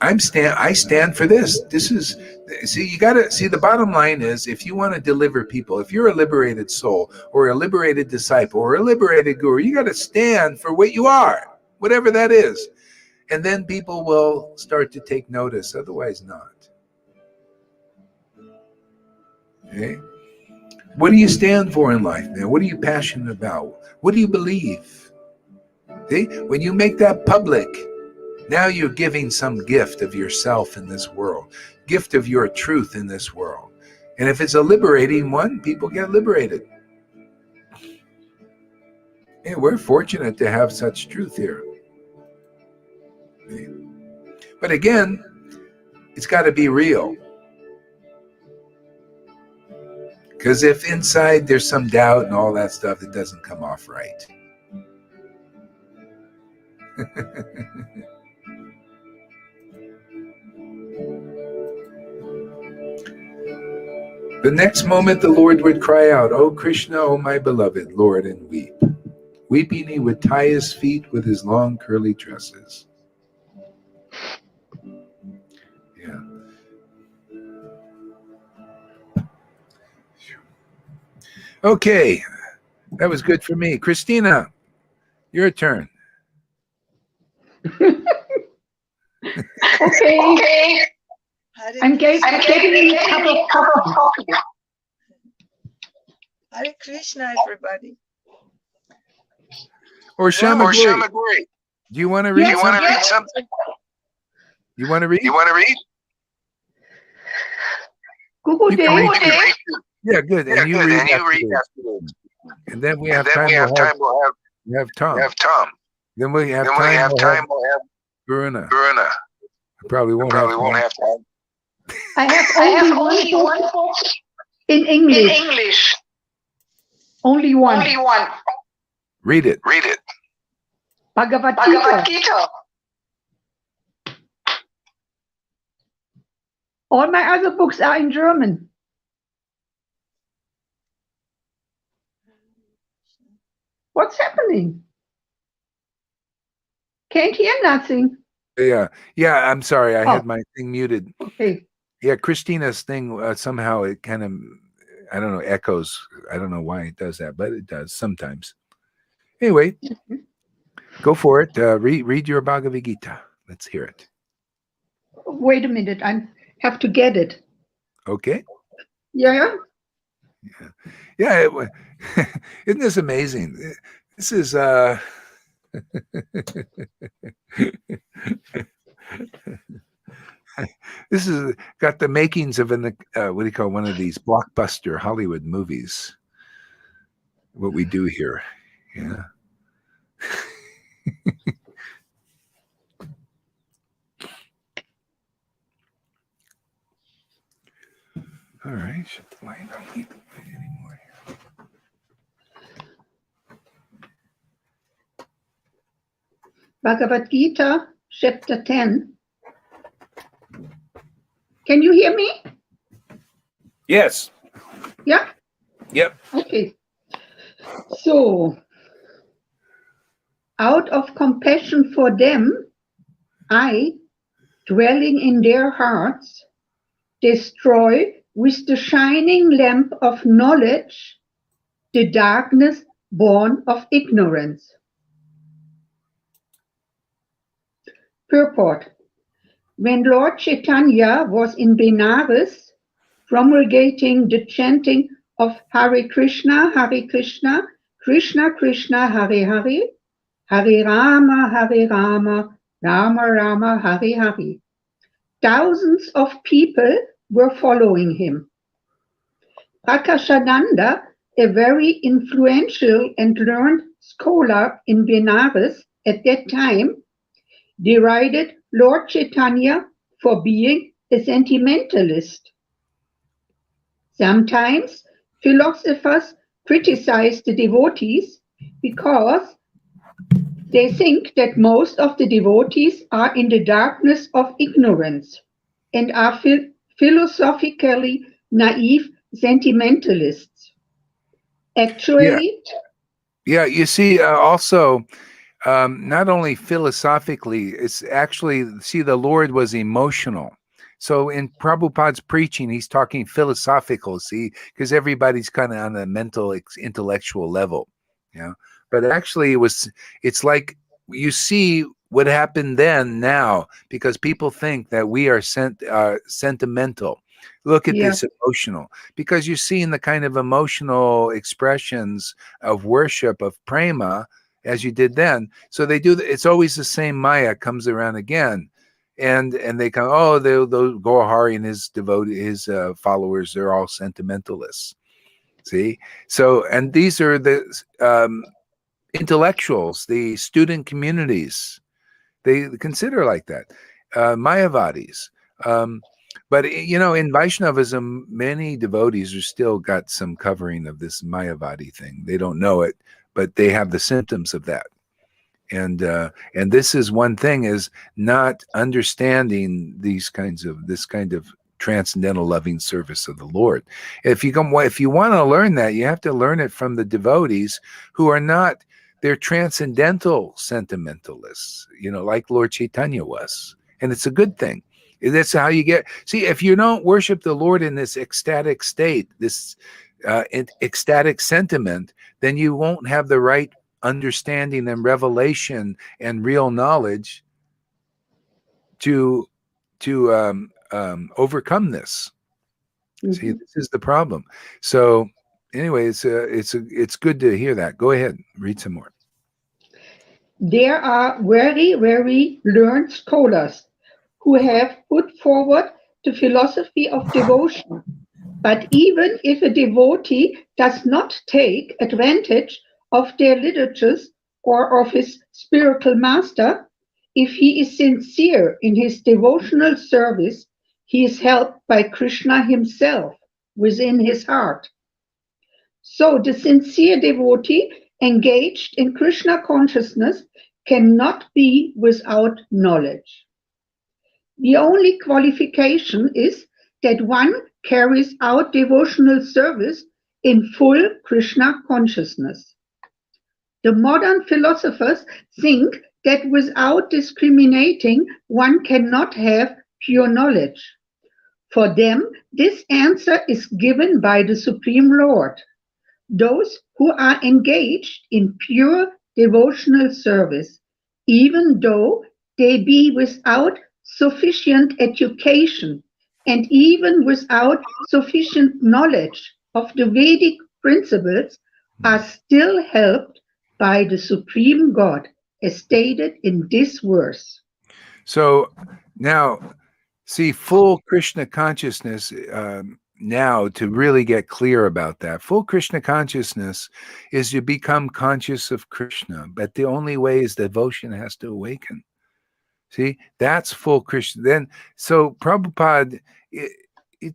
I stand for this. This is, you got to see, the bottom line is, if you want to deliver people, if you're a liberated soul or a liberated disciple or a liberated guru, you got to stand for what you are, whatever that is. And then people will start to take notice, otherwise not. Okay? What do you stand for in life, man? What are you passionate about? What do you believe? Okay? When you make that public, now you're giving some gift of yourself in this world, gift of your truth in this world. And if it's a liberating one, people get liberated. Yeah, we're fortunate to have such truth here. But again, it's got to be real. Because if inside there's some doubt and all that stuff, it doesn't come off right. The next moment the Lord would cry out, "O Krishna, O my beloved Lord," and weep. Weeping, he would tie his feet with his long curly tresses. Yeah. Okay, that was good for me. Christina, your turn. Okay. Hare I'm Krishna. getting a cup of coffee. Hare Krishna, everybody. Or Shamaguri. Do you want to read Yes, something? yes. You want to read? Guru You can Day. read too. Yeah, good. And you read afterwards. And then we have time. We'll have Tom. Then we have time. We'll have Guruna. I probably won't have time. I have only one book in English. Only one. Read it. Bhagavad Gita. All my other books are in German. What's happening? Can't hear nothing. Yeah. I'm sorry. I had my thing muted. Okay. Yeah, Christina's thing somehow it kind of, I don't know, echoes. I don't know why it does that, but it does sometimes. Anyway, go for it. Read your Bhagavad Gita. Let's hear it. Wait a minute. I have to get it. Okay. Yeah. Isn't this amazing? This is this is got the makings of what do you call one of these blockbuster Hollywood movies. What we do here, yeah. All right. Why don't need to wait anymore here? Bhagavad Gita, chapter 10. Can you hear me? Yes. Yeah? Yep. Okay. So, out of compassion for them, I, dwelling in their hearts, destroy with the shining lamp of knowledge the darkness born of ignorance. Purport. When Lord Chaitanya was in Benares, promulgating the chanting of Hare Krishna, Krishna Krishna, Hare Hare, Hare Rama, Rama Rama, Hare Hare, thousands of people were following him. Prakashananda, a very influential and learned scholar in Benares at that time, derided Lord Chaitanya for being a sentimentalist. Sometimes philosophers criticize the devotees because they think that most of the devotees are in the darkness of ignorance and are philosophically naive sentimentalists. Actually, yeah. You see, also. Not only philosophically, it's actually, see, the Lord was emotional. So in Prabhupada's preaching, he's talking philosophical, see, because everybody's kind of on a mental, intellectual level, But actually, it's like you see what happened then now, because people think that we are sentimental. Look at this emotional, because you're seeing the kind of emotional expressions of worship, of prema, as you did then. So they do. It's always the same Maya comes around again, and they come. Oh, those Gohari and his followers, they're all sentimentalists. See, so and these are the intellectuals, the student communities. They consider like that, Mayavadis. But in Vaishnavism, many devotees are still got some covering of this Mayavadi thing. They don't know it, but they have the symptoms of that. And this is one thing, is not understanding this kind of transcendental loving service of the Lord. If you want to learn that, you have to learn it from the devotees who are not, they're transcendental sentimentalists, like Lord Chaitanya was. And it's a good thing. That's how you get. See, if you don't worship the Lord in this ecstatic state, this ecstatic sentiment, then you won't have the right understanding and revelation and real knowledge to overcome this. See, this is the problem. So, anyway, it's good to hear that. Go ahead, read some more. There are very, very learned scholars who have put forward the philosophy of devotion. But even if a devotee does not take advantage of their literatures or of his spiritual master, if he is sincere in his devotional service, he is helped by Krishna himself within his heart. So the sincere devotee engaged in Krishna consciousness cannot be without knowledge. The only qualification is that one carries out devotional service in full Krishna consciousness. The modern philosophers think that without discriminating, one cannot have pure knowledge. For them, this answer is given by the Supreme Lord. Those who are engaged in pure devotional service, even though they be without sufficient education and even without sufficient knowledge of the Vedic principles, are still helped by the Supreme God, as stated in this verse. So now, see, full Krishna consciousness, now to really get clear about that, full Krishna consciousness is to become conscious of Krishna, but the only way is devotion has to awaken. See, that's full Krishna. Then, so Prabhupada,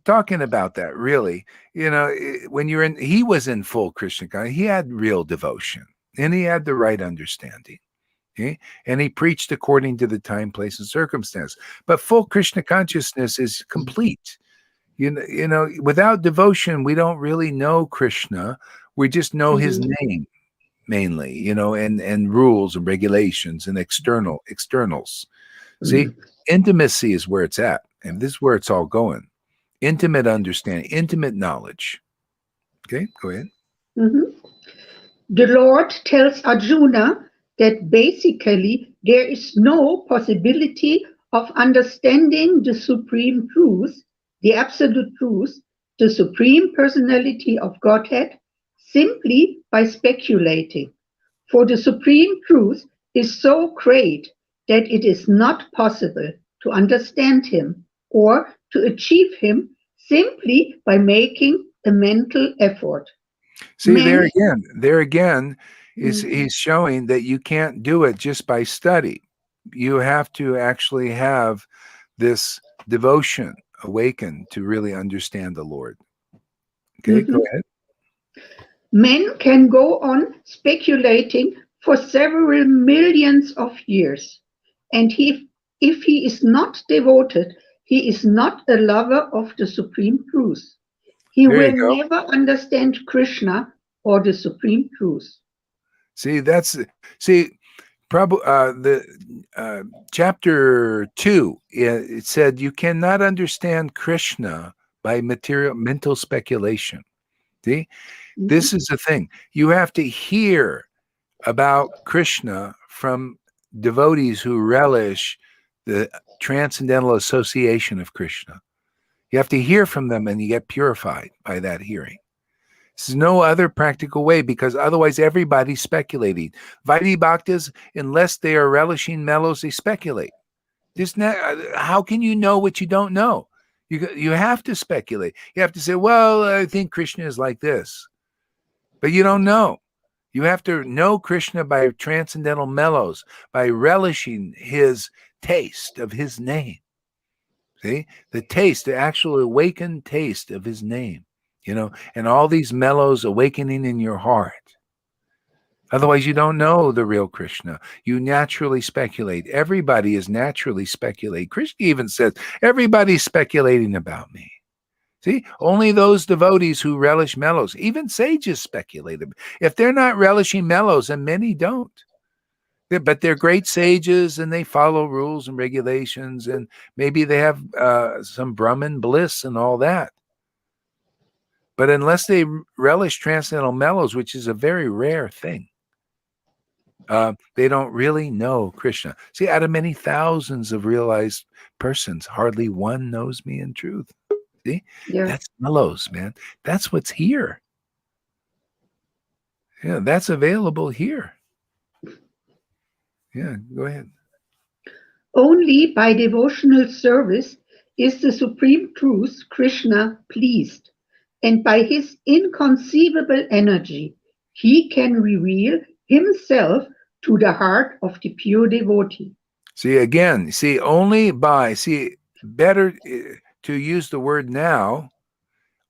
talking about that, really, when you're in, he was in full Krishna consciousness, he had real devotion and he had the right understanding. Okay? And he preached according to the time, place, and circumstance. But full Krishna consciousness is complete. Without devotion, we don't really know Krishna. We just know his name mainly, and rules and regulations and externals. See, intimacy is where it's at. And this is where it's all going. Intimate understanding, intimate knowledge. Okay, go ahead. The Lord tells Arjuna that basically there is no possibility of understanding the supreme truth, the absolute truth, the supreme personality of Godhead, simply by speculating. For the supreme truth is so great that it is not possible to understand him or to achieve him simply by making a mental effort. See, there again is he's showing that you can't do it just by study. You have to actually have this devotion awakened to really understand the Lord. Okay, go ahead. Men can go on speculating for several millions of years, and if he is not devoted, he is not a lover of the supreme truth. He will never understand Krishna or the supreme truth. See, the chapter 2, it said you cannot understand Krishna by mental speculation. See, this is the thing. You have to hear about Krishna from devotees who relish the transcendental association of Krishna. You have to hear from them and you get purified by that hearing. There's no other practical way because otherwise everybody's speculating. Vaidhi Bhaktas, unless they are relishing mellows, they speculate. How can you know what you don't know? You have to speculate. You have to say, well, I think Krishna is like this. But you don't know. You have to know Krishna by transcendental mellows, by relishing his taste of his name. See? The taste, the actual awakened taste of his name. And all these mellows awakening in your heart. Otherwise, you don't know the real Krishna. You naturally speculate. Everybody is naturally speculating. Krishna even says, everybody's speculating about me. See, only those devotees who relish mellows, even sages speculate. If they're not relishing mellows, and many don't, But they're great sages and they follow rules and regulations, and maybe they have some Brahman bliss and all that. But unless they relish transcendental mellows, which is a very rare thing, they don't really know Krishna. See, out of many thousands of realized persons, hardly one knows me in truth. See, Yeah. that's mellows, man. That's what's here. Yeah, that's available here. Yeah, go ahead. Only by devotional service is the supreme truth, Krishna, pleased, and by his inconceivable energy, he can reveal himself to the heart of the pure devotee. See, again, only by, better to use the word now,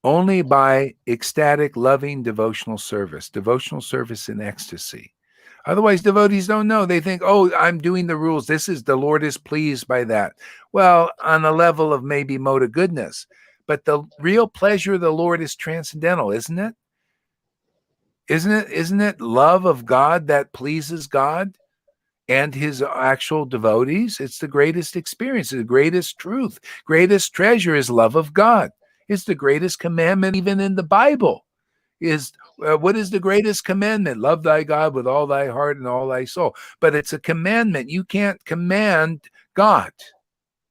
only by ecstatic, loving, devotional service in ecstasy. Otherwise, devotees don't know. They think, oh, I'm doing the rules. The Lord is pleased by that. Well, on a level of maybe mode of goodness. But the real pleasure of the Lord is transcendental, isn't it? Isn't it love of God that pleases God and his actual devotees? It's the greatest experience, the greatest truth, greatest treasure is love of God. It's the greatest commandment even in the Bible. What is the greatest commandment? Love thy God with all thy heart and all thy soul. But it's a commandment. You can't command God,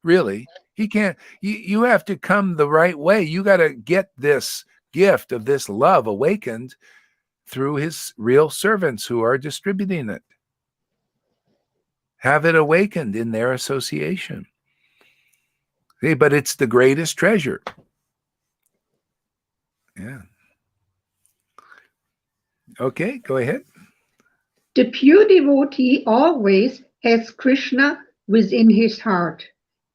really. He can't. You have to come the right way. You got to get this gift of this love awakened through his real servants who are distributing it. Have it awakened in their association. See, but it's the greatest treasure. Yeah. Okay, go ahead. The pure devotee always has Krishna within his heart.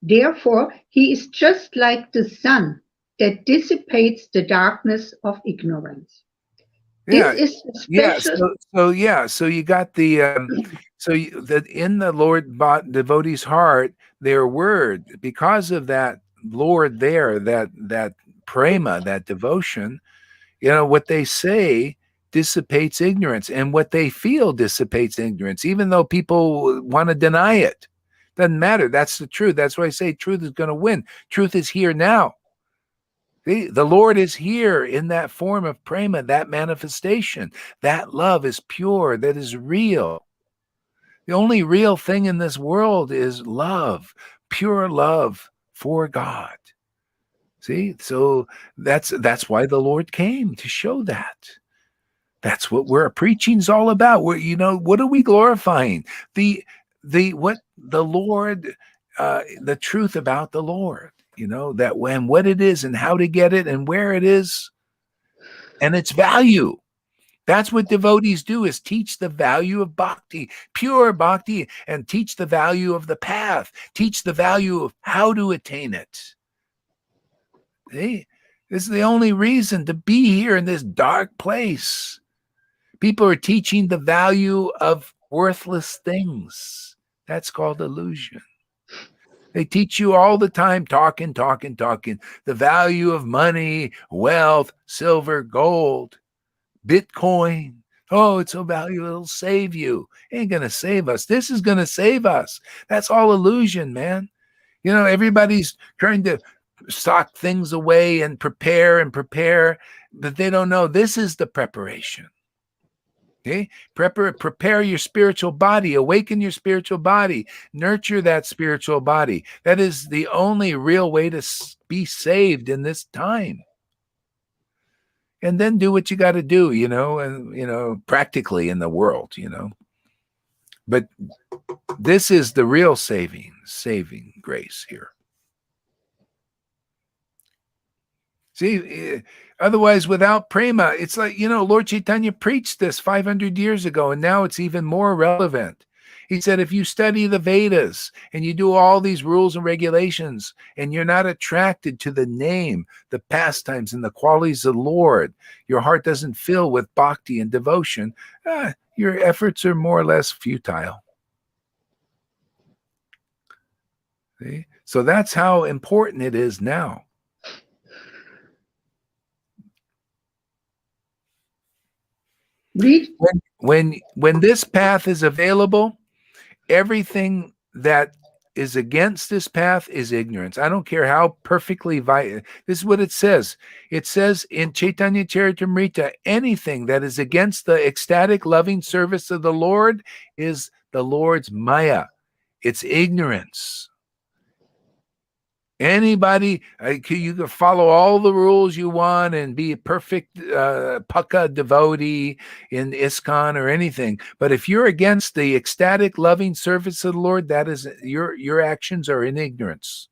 Therefore, he is just like the sun that dissipates the darkness of ignorance. Yeah, This is a special. So you got the that in the Lord devotee's heart, their word, because of that Lord there, that prema, that devotion, what they say dissipates ignorance, and what they feel dissipates ignorance, even though people want to deny it. Doesn't matter. That's the truth. That's why I say truth is going to win. Truth is here now. The Lord is here in that form of prema, that manifestation. That love is pure, that is real. The only real thing in this world is love, pure love for God. See, so that's why the Lord came, to show that. That's what our preaching's all about. What are we glorifying? What the Lord, the truth about the Lord. That when what it is and how to get it and where it is and its value. That's what devotees do, is teach the value of bhakti, pure bhakti, and teach the value of the path, teach the value of how to attain it. See? This is the only reason to be here in this dark place. People are teaching the value of worthless things. That's called illusion. They teach you all the time, talking, the value of money, wealth, silver, gold, Bitcoin. Oh, it's so valuable, it'll save you. It ain't going to save us. This is going to save us. That's all illusion, man. Everybody's trying to stock things away and prepare, but they don't know this is the preparation. Okay, prepare your spiritual body, awaken your spiritual body, nurture that spiritual body. That is the only real way to be saved in this time. And then do what you got to do, and practically in the world, But this is the real saving grace here. See, otherwise, without prema, it's like, Lord Chaitanya preached this 500 years ago, and now it's even more relevant. He said, if you study the Vedas and you do all these rules and regulations, and you're not attracted to the name, the pastimes, and the qualities of the Lord, your heart doesn't fill with bhakti and devotion, your efforts are more or less futile. See? So that's how important it is now. Read. When this path is available, everything that is against this path is ignorance. I don't care how perfectly this is what it says. It says in Chaitanya Charitamrita, anything that is against the ecstatic loving service of the Lord is the Lord's Maya. It's ignorance. Anybody, you can follow all the rules you want and be a perfect Pukka devotee in ISKCON or anything. But if you're against the ecstatic, loving service of the Lord, that is your actions are in ignorance.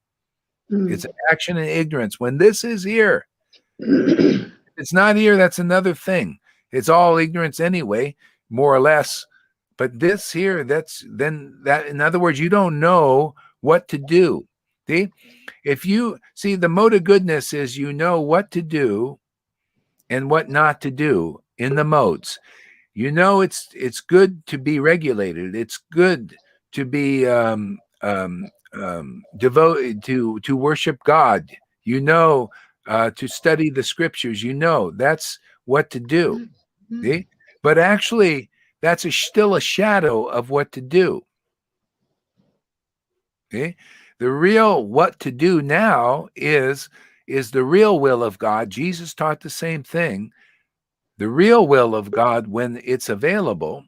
It's an action in ignorance. When this is here, it's not here. That's another thing. It's all ignorance anyway, more or less. But this here, that's then that. In other words, you don't know what to do. See? If you see, the mode of goodness is you know what to do and what not to do in the modes. You know it's good to be regulated. It's good to be devoted to worship God. You know, to study the scriptures. You know that's what to do. See? But actually, that's still a shadow of what to do. Okay? The real what to do now is the real will of God. Jesus taught the same thing. The real will of God, when it's available,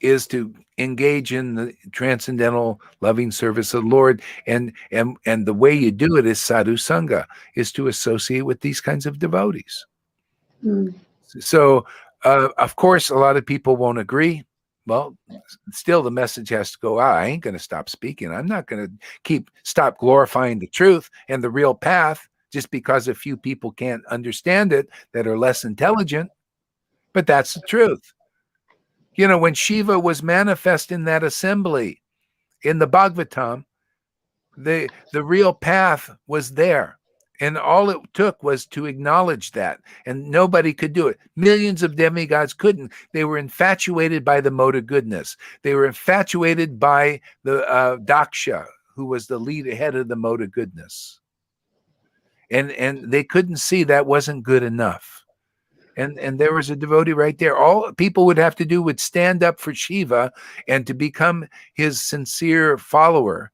is to engage in the transcendental loving service of the Lord. And the way you do it is sadhu sangha, is to associate with these kinds of devotees. So, of course, a lot of people won't agree. Well, still the message has to go out. I ain't going to stop speaking. I'm not going to stop glorifying the truth and the real path just because a few people can't understand it that are less intelligent. But that's the truth. You know, when Shiva was manifest in that assembly in the Bhagavatam, the real path was there. And all it took was to acknowledge that. And nobody could do it. Millions of demigods couldn't. They were infatuated by the mode of goodness. They were infatuated by the Daksha, who was the head of the mode of goodness. And they couldn't see that wasn't good enough. And there was a devotee right there. All people would have to do would stand up for Shiva and to become his sincere follower.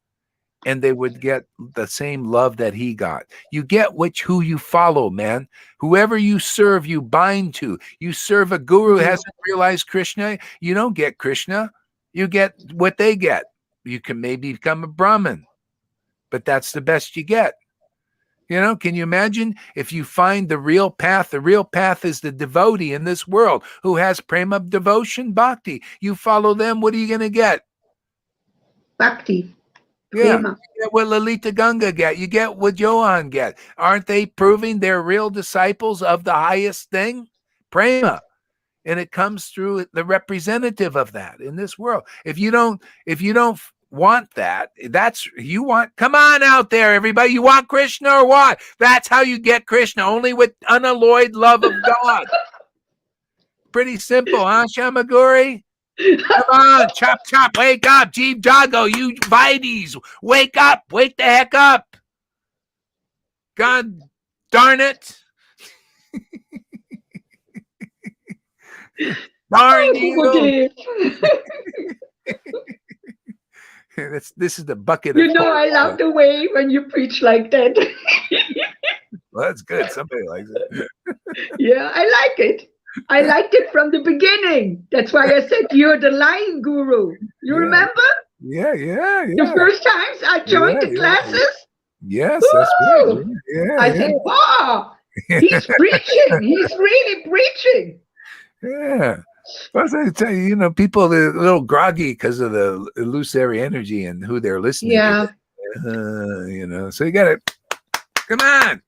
And they would get the same love that he got. You get who you follow, man. Whoever you serve, you bind to. You serve a guru who hasn't realized Krishna, you don't get Krishna. You get what they get. You can maybe become a Brahmin, but that's the best you get. You know, can you imagine if you find the real path? The real path is the devotee in this world who has prema, devotion, bhakti. You follow them, what are you going to get? Bhakti. Yeah, you get what Lalita Ganga get. You get what Johan get. Aren't they proving they're real disciples of the highest thing? Prema. And it comes through the representative of that in this world. If you don't want that, come on out there, everybody. You want Krishna or what? That's how you get Krishna, only with unalloyed love of God. Pretty simple, huh, Shamaguri? Come on, chop, wake up, Jeev Jago, you Vides, wake up, wake the heck up. God darn it. Darn you. This is the bucket of I love the way when you preach like that. Well, that's good. Somebody likes it. Yeah, I like it. I liked it from the beginning. That's why I said you're the lying guru. You remember? Yeah. The first times I joined the classes? Yes, that's right. Yeah, I said, wow, he's preaching. He's really preaching. Yeah. Well, I tell you, people are a little groggy because of the illusory energy and who they're listening to. So you got to, come on.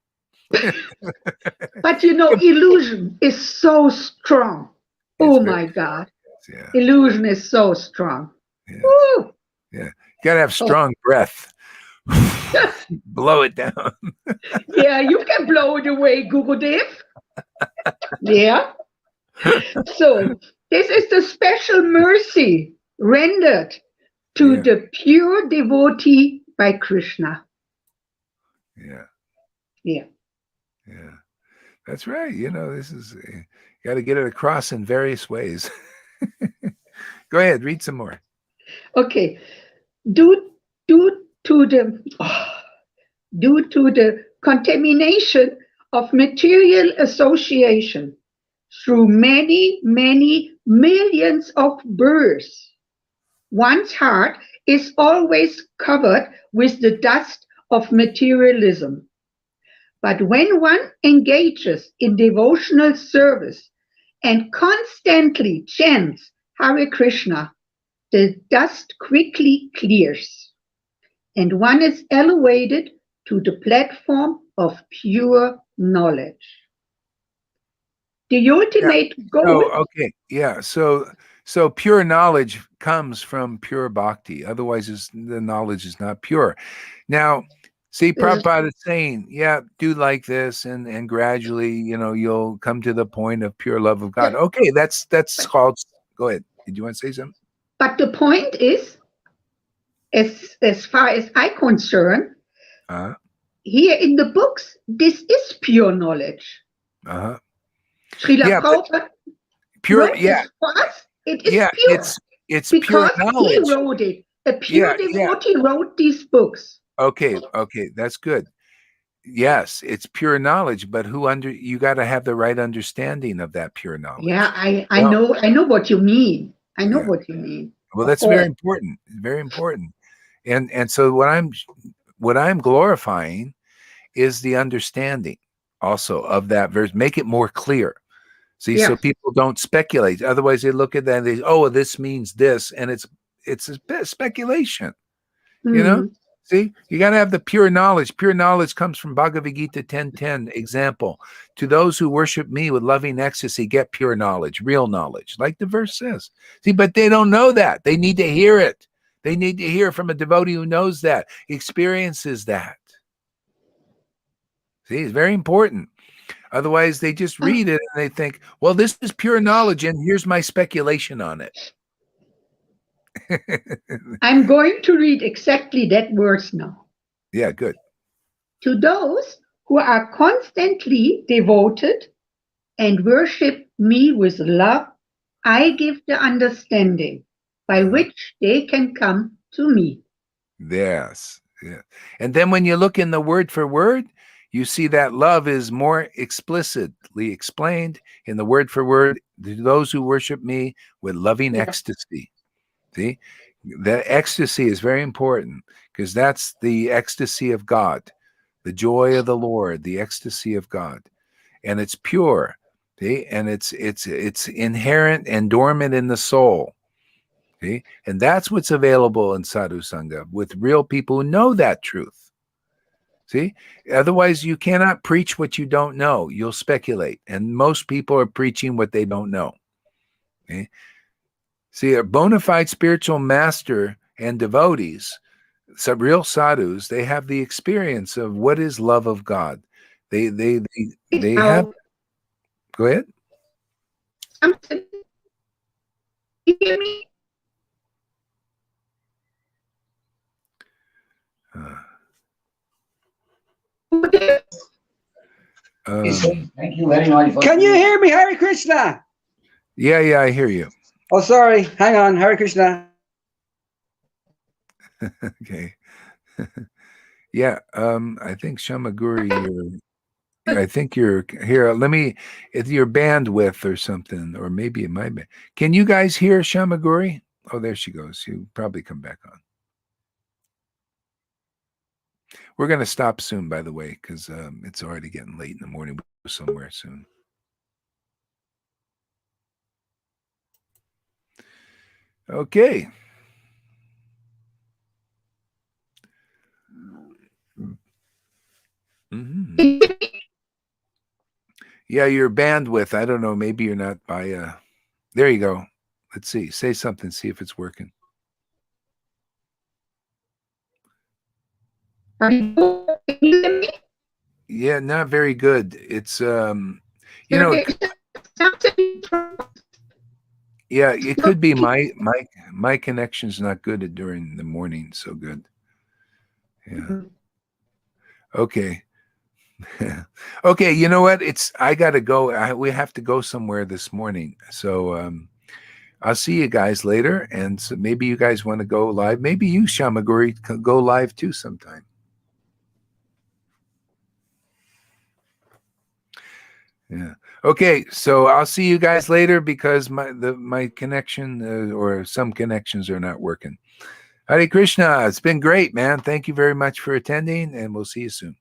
But illusion is so strong. Oh my God. Yeah. Illusion is so strong. Yeah. Woo. Yeah. You got to have strong breath. Blow it down. Yeah, you can blow it away, Gurudev. Yeah. So this is the special mercy rendered to the pure devotee by Krishna. Yeah. Yeah. Yeah. That's right. This is got to get it across in various ways. Go ahead, read some more. Okay. Due, due to the due to the contamination of material association through many, many millions of births, one's heart is always covered with the dust of materialism. But when one engages in devotional service and constantly chants Hare Krishna, the dust quickly clears and one is elevated to the platform of pure knowledge. The ultimate goal. Okay, yeah. So pure knowledge comes from pure bhakti. Otherwise, the knowledge is not pure. Now, see, Prabhupada is saying, yeah, do like this, and gradually, you'll come to the point of pure love of God. Okay, that's called. Go ahead. Did you want to say something? But the point is, as far as I'm concerned, here in the books, this is pure knowledge. Srila Prabhupada wrote this for us. It is pure. It's because pure knowledge. He wrote it. A pure devotee wrote these books. Okay, that's good. Yes, it's pure knowledge, but you got to have the right understanding of that pure knowledge. Yeah, I know what you mean. I know what you mean. Well, that's very important. Very important. And so what I'm glorifying is the understanding also of that verse. Make it more clear. See, so people don't speculate. Otherwise, they look at that and they, this means this, and it's a speculation. See, you got to have the pure knowledge. Pure knowledge comes from Bhagavad Gita 10:10 example. To those who worship me with loving ecstasy, get pure knowledge, real knowledge, like the verse says. See, but they don't know that. They need to hear it. They need to hear from a devotee who knows that, experiences that. See, it's very important. Otherwise, they just read it and they think, well, this is pure knowledge, and here's my speculation on it. I'm going to read exactly that verse now. Yeah, good. To those who are constantly devoted and worship me with love, I give the understanding by which they can come to me. Yes. Yeah. And then when you look in the word for word, you see that love is more explicitly explained in the word for word to those who worship me with loving ecstasy. See, the ecstasy is very important because that's the ecstasy of God, the joy of the Lord, the ecstasy of God, and it's pure. See, and it's inherent and dormant in the soul. See, and that's what's available in Sadhu Sangha with real people who know that truth. See, otherwise you cannot preach what you don't know. You'll speculate, and most people are preaching what they don't know. Okay? See, a bona fide spiritual master and devotees, some real sadhus, they have the experience of what is love of God. They have. Go ahead. You hear me? Can you hear me? Hare Krishna. Yeah, I hear you. Oh, sorry. Hang on. Hare Krishna. Okay. Yeah, I think Shamaguri, I think you're here. Let me, if your bandwidth or something, or maybe it might be. Can you guys hear Shamaguri? Oh, there she goes. She'll probably come back on. We're going to stop soon, by the way, because it's already getting late in the morning. We'll go somewhere soon. Okay. Mm-hmm. Yeah, your bandwidth. I don't know. Maybe you're not by. There you go. Let's see. Say something. See if it's working. Yeah, not very good. It's yeah, it could be my connection's not good during the morning. So good. Yeah. Okay. Okay, you know what? I gotta go. We have to go somewhere this morning. So I'll see you guys later. And so maybe you guys want to go live. Maybe you, Shamaguri, can go live too sometime. Yeah. Okay, so I'll see you guys later because my connection or some connections are not working. Hare Krishna. It's been great, man. Thank you very much for attending, and we'll see you soon.